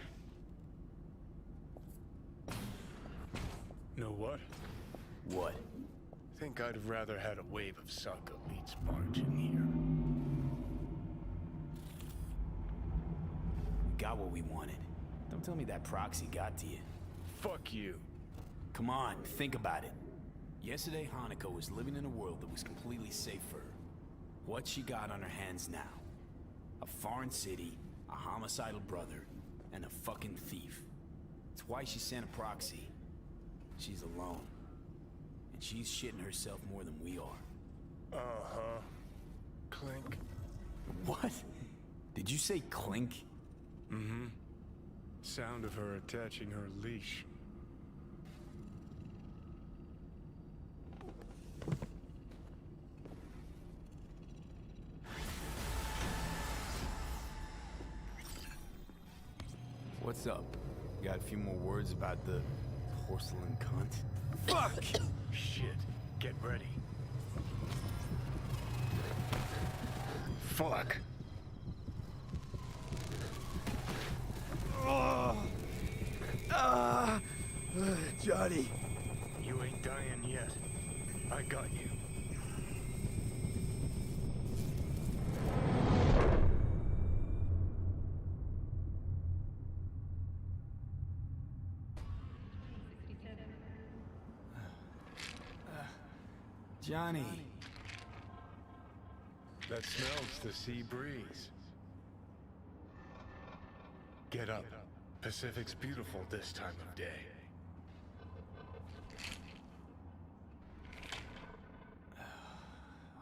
Know what? What? Think I'd have rather had a wave of Saka elites march in here. We got what we wanted. Don't tell me that proxy got to you. Fuck you. Come on, think about it. Yesterday, Hanako was living in a world that was completely safe for her. What she got on her hands now? A foreign city, a homicidal brother, and a fucking thief. It's why she sent a proxy. She's alone. And she's shitting herself more than we are. Uh-huh. Clink. What? Did you say clink? Mm-hmm. Sound of her attaching her leash. What's up? Got a few more words about the porcelain cunt? Fuck! Shit. Get ready. Fuck. Johnny. You ain't dying yet. I got you. Johnny. That smells the sea breeze. Get up. Pacific's beautiful this time of day.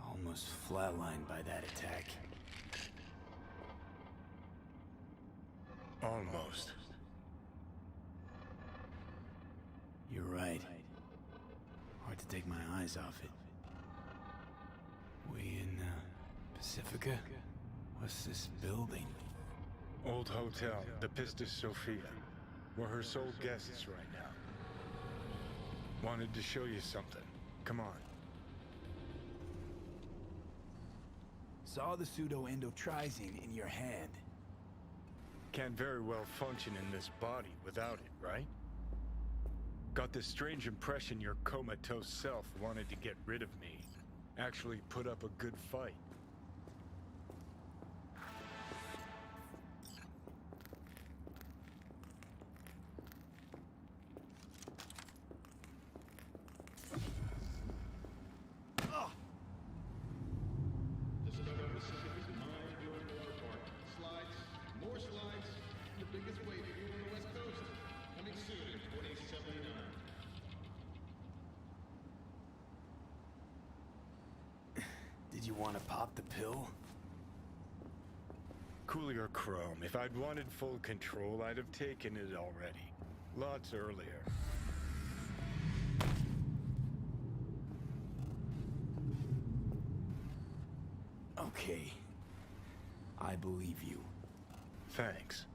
Almost flatlined by that attack. Almost. You're right. Hard to take my eyes off it. We in, Pacifica? What's this building? Old hotel, the Pistis Sophia. We're her sole guests right now. Wanted to show you something. Come on. Saw the pseudo-endotrizine in your hand. Can't very well function in this body without it, right? Got this strange impression your comatose self wanted to get rid of me. Actually put up a good fight. Did you want to pop the pill? Coolier Chrome, if I'd wanted full control, I'd have taken it already. Lots earlier. Okay. I believe you. Thanks.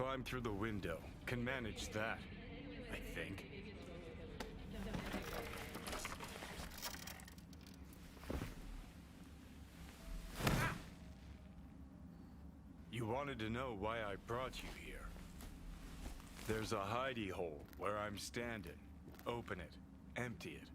climb through the window. Can manage that, I think. You wanted to know why I brought you here. There's a hidey hole where I'm standing. Open it. Empty it.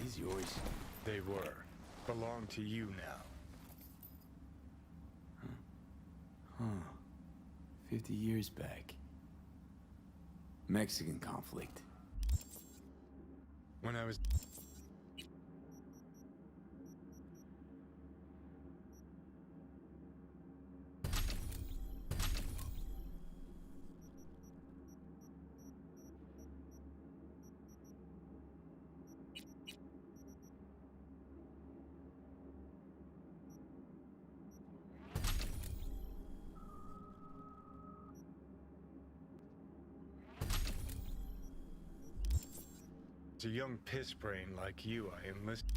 These yours? They were. Belong to you now. Huh. 50 years back. Mexican conflict. When I was... As a young piss brain like you, I enlisted.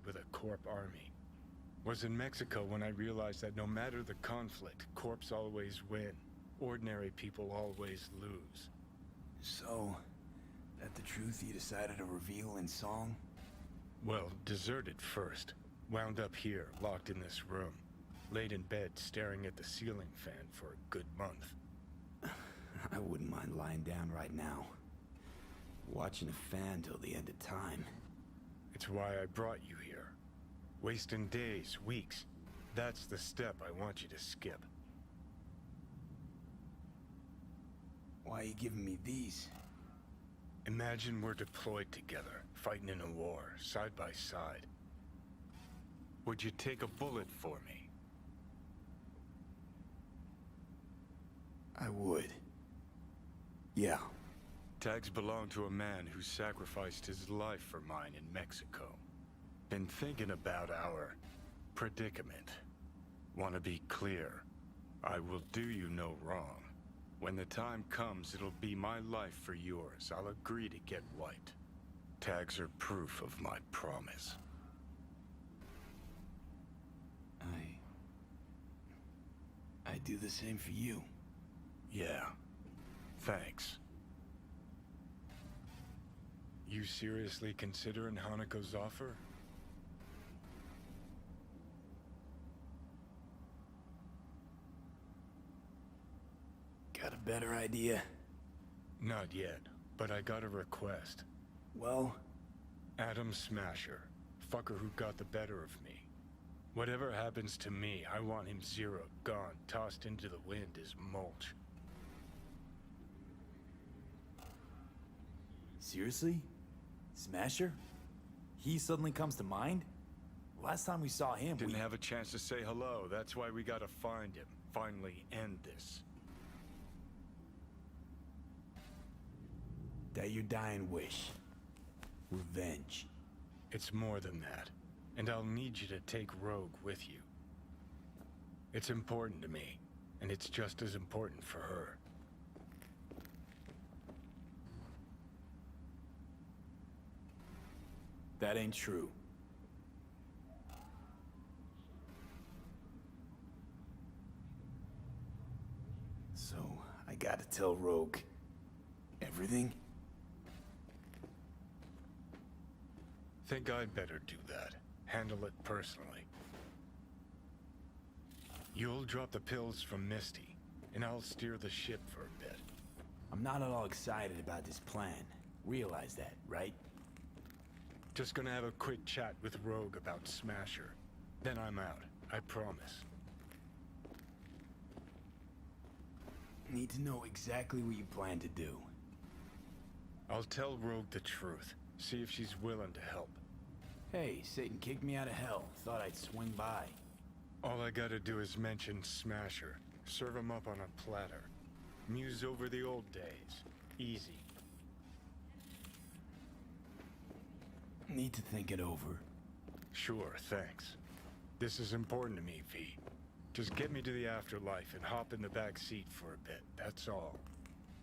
With a corp army. Was in Mexico when I realized that no matter the conflict, corps always win. Ordinary people always lose. So, that the truth you decided to reveal in song? Well, deserted first. Wound up here, locked in this room. Laid in bed, staring at the ceiling fan for a good month. I wouldn't mind lying down right now. Watching a fan till the end of time. It's why I brought you here. Wasting days, weeks. That's the step I want you to skip. Why are you giving me these? Imagine we're deployed together, fighting in a war, side by side. Would you take a bullet for me? I would. Yeah. Tags belong to a man who sacrificed his life for mine in Mexico. Been thinking about our predicament. Want to be clear. I will do you no wrong. When the time comes, it'll be my life for yours. I'll agree to get wiped. Tags are proof of my promise. I do the same for you. Yeah. Thanks. You seriously considering Hanako's offer? Got a better idea? Not yet, but I got a request. Well? Adam Smasher. Fucker who got the better of me. Whatever happens to me, I want him zeroed, gone, tossed into the wind as mulch. Seriously? Smasher? He suddenly comes to mind? Last time we saw him, Didn't have a chance to say hello. That's why we gotta find him. Finally end this. That your dying wish. Revenge. It's more than that. And I'll need you to take Rogue with you. It's important to me, and it's just as important for her. That ain't true. So, I gotta tell Rogue everything? Think I'd better do that. Handle it personally. You'll drop the pills from Misty, and I'll steer the ship for a bit. I'm not at all excited about this plan. Realize that, right? Just gonna have a quick chat with Rogue about Smasher. Then I'm out. I promise. Need to know exactly what you plan to do. I'll tell Rogue the truth. See if she's willing to help. Hey, Satan kicked me out of hell. Thought I'd swing by. All I gotta do is mention Smasher. Serve him up on a platter. Muse over the old days. Easy. Need to think it over. Sure, thanks. This is important to me, V. Just get me to the afterlife and hop in the back seat for a bit, that's all.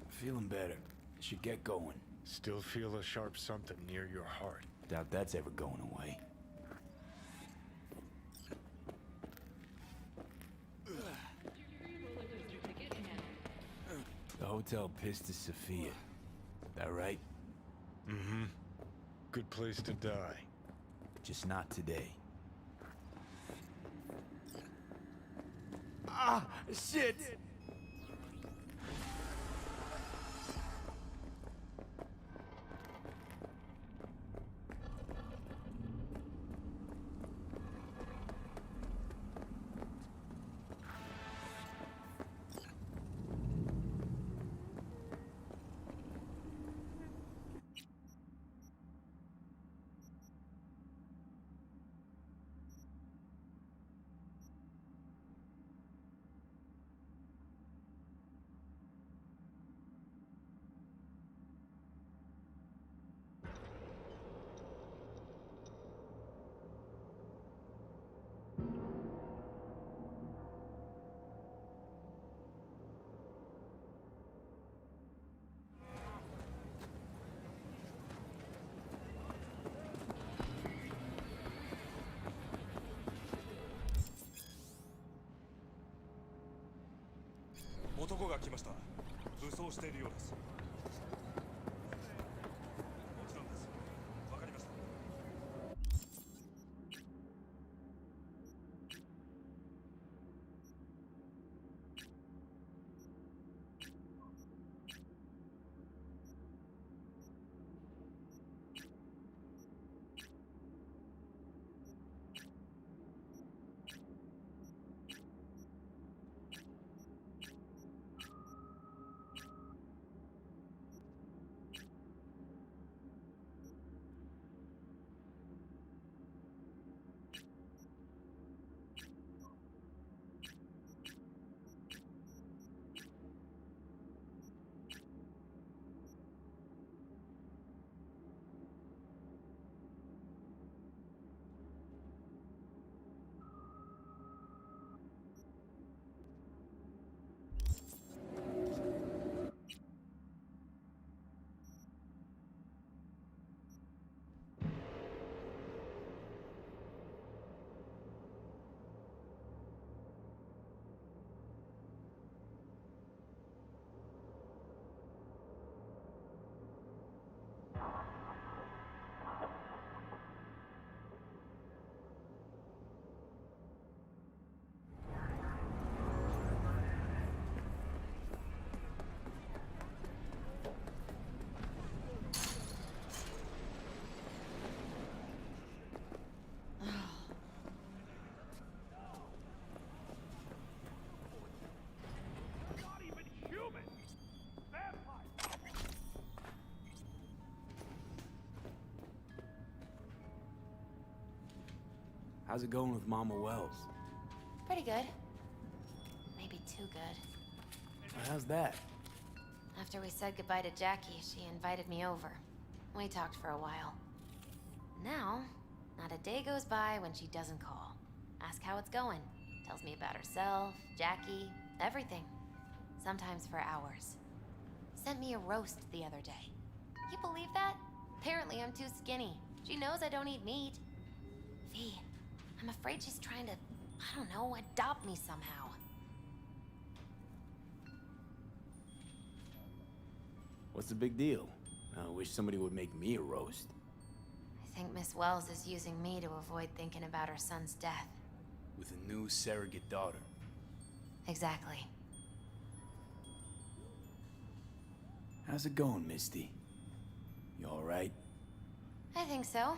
Feeling better. Should get going. Still feel a sharp something near your heart. Doubt that's ever going away. The hotel pissed to Sophia. That right? Mm-hmm. Good place to die. Just not today. Ah, shit! 男が来ました。武装しているようです。もちろんです。わかりました。How's it going with Mama Wells? Pretty good. Maybe too good. How's that? After we said goodbye to Jackie, she invited me over. We talked for a while. Now, not a day goes by when she doesn't call. Ask how it's going. Tells me about herself, Jackie, everything. Sometimes for hours. Sent me a roast the other day. You believe that? Apparently I'm too skinny. She knows I don't eat meat. V, I'm afraid she's trying to, I don't know, adopt me somehow. What's the big deal? I wish somebody would make me a roast. I think Miss Wells is using me to avoid thinking about her son's death. With a new surrogate daughter. Exactly. How's it going, Misty? You alright? I think so.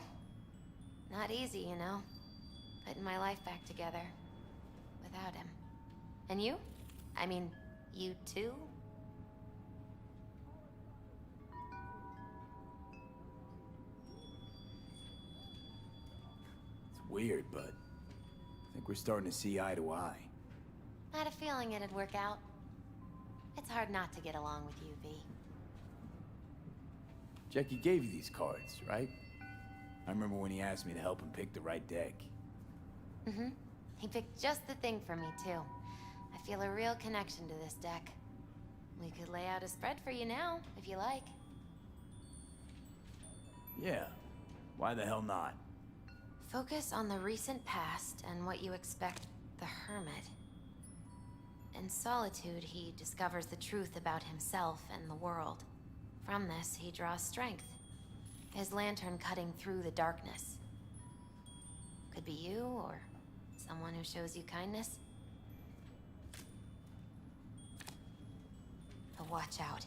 Not easy, you know. Putting my life back together. Without him. And you? I mean, you too? It's weird, but I think we're starting to see eye to eye. I had a feeling it'd work out. It's hard not to get along with you, V. Jackie gave you these cards, right? I remember when he asked me to help him pick the right deck. Mm-hmm. He picked just the thing for me, too. I feel a real connection to this deck. We could lay out a spread for you now, if you like. Yeah. Why the hell not? Focus on the recent past and what you expect the Hermit. In solitude, he discovers the truth about himself and the world. From this, he draws strength. His lantern cutting through the darkness. Could be you, or someone who shows you kindness. But watch out.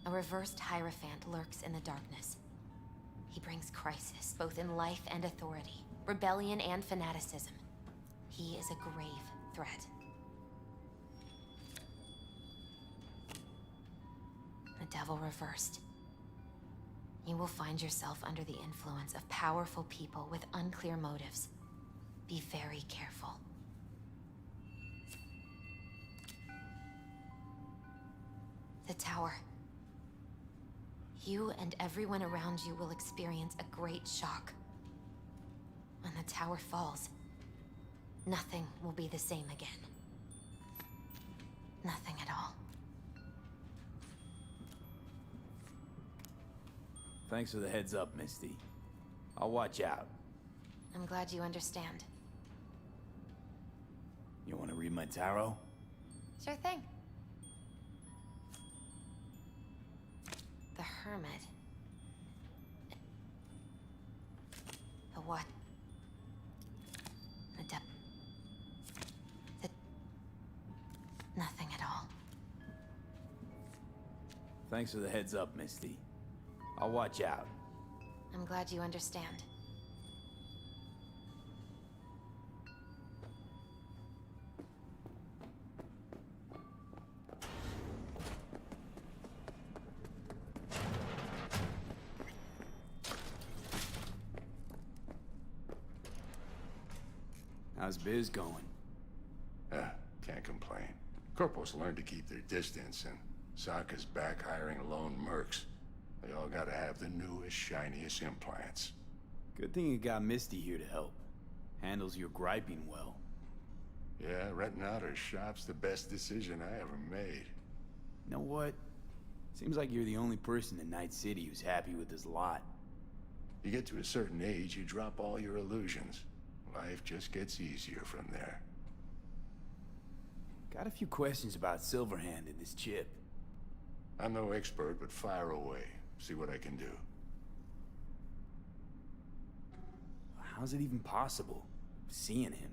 A reversed Hierophant lurks in the darkness. He brings crisis, both in life and authority, rebellion and fanaticism. He is a grave threat. The devil reversed. You will find yourself under the influence of powerful people with unclear motives. Be very careful. The tower. You and everyone around you will experience a great shock. When the tower falls, nothing will be the same again. Nothing at all. Thanks for the heads up, Misty. I'll watch out. I'm glad you understand. You want to read my tarot? Sure thing. The Hermit. A what? Nothing at all. Thanks for the heads up, Misty. I'll watch out. I'm glad you understand. How's biz going? Can't complain. Corporals learn to keep their distance, and Sokka's back hiring lone mercs. They all gotta have the newest, shiniest implants. Good thing you got Misty here to help. Handles your griping well. Yeah, renting out her shop's the best decision I ever made. You know what? Seems like you're the only person in Night City who's happy with this lot. You get to a certain age, you drop all your illusions. Life just gets easier from there. Got a few questions about Silverhand and this chip. I'm no expert, but fire away. See what I can do. How's it even possible? Seeing him?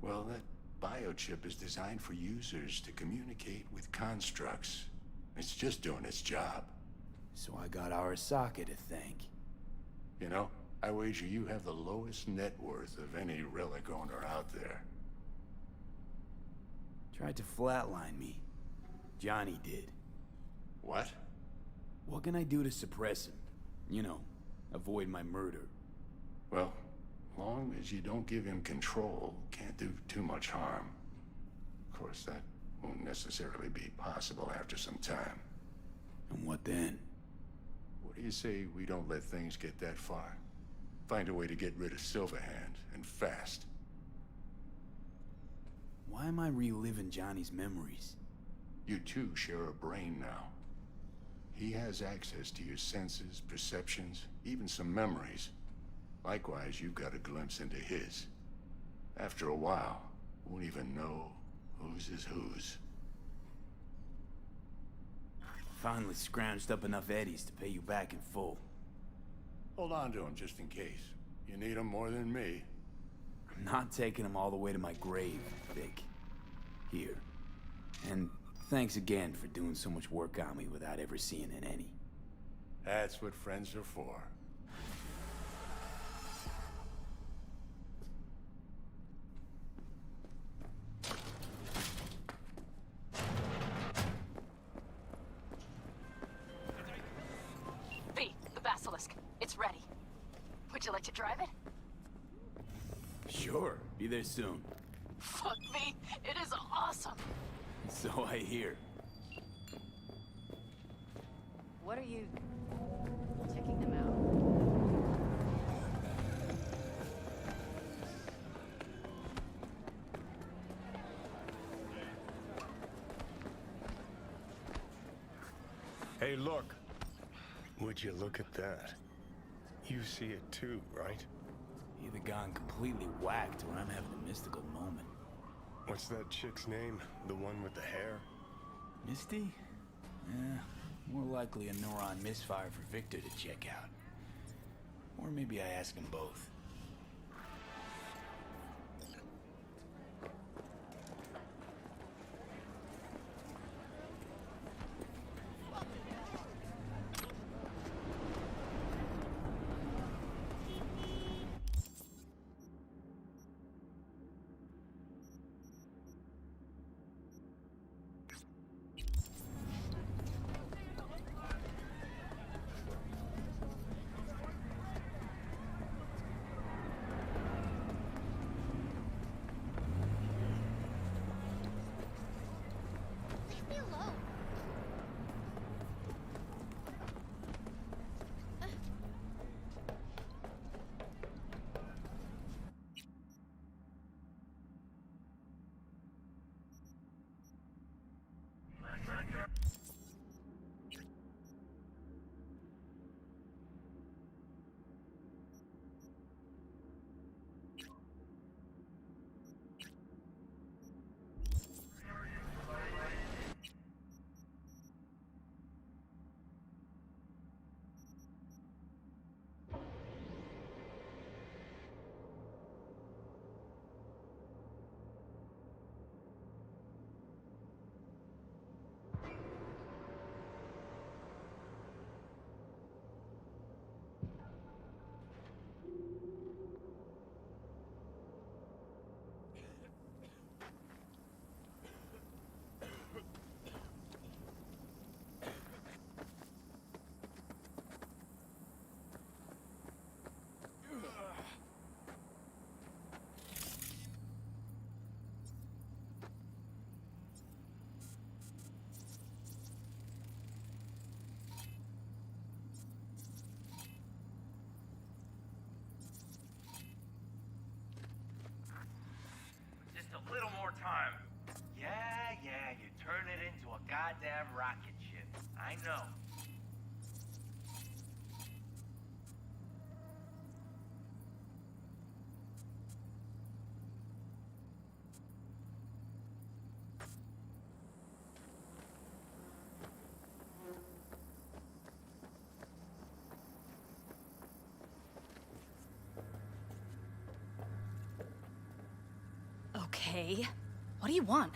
Well, that biochip is designed for users to communicate with constructs. It's just doing its job. So I got ASROCK to thank. You know, I wager you have the lowest net worth of any relic owner out there. Tried to flatline me. Johnny did. What? What can I do to suppress him? You know, avoid my murder. Well, long as you don't give him control, can't do too much harm. Of course, that won't necessarily be possible after some time. And what then? What do you say we don't let things get that far? Find a way to get rid of Silverhand, and fast. Why am I reliving Johnny's memories? You two share a brain now. He has access to your senses, perceptions, even some memories. Likewise, you've got a glimpse into his. After a while, won't even know whose is whose. Finally scrounged up enough eddies to pay you back in full. Hold on to him just in case. You need him more than me. I'm not taking him all the way to my grave, Vic. Here. And thanks again for doing so much work on me without ever seeing an any. That's what friends are for. V, the Basilisk. It's ready. Would you like to drive it? Sure. Be there soon. Fuck V, it is awesome. So I hear. What are you... checking them out? Hey, look. Would you look at that? You see it too, right? Either gone completely whacked or I'm having a mystical moment. What's that chick's name? The one with the hair? Misty? More likely a neuron misfire for Victor to check out. Or maybe I ask him both. more time. Yeah, you turn it into a goddamn rocket ship. I know. Okay. What do you want?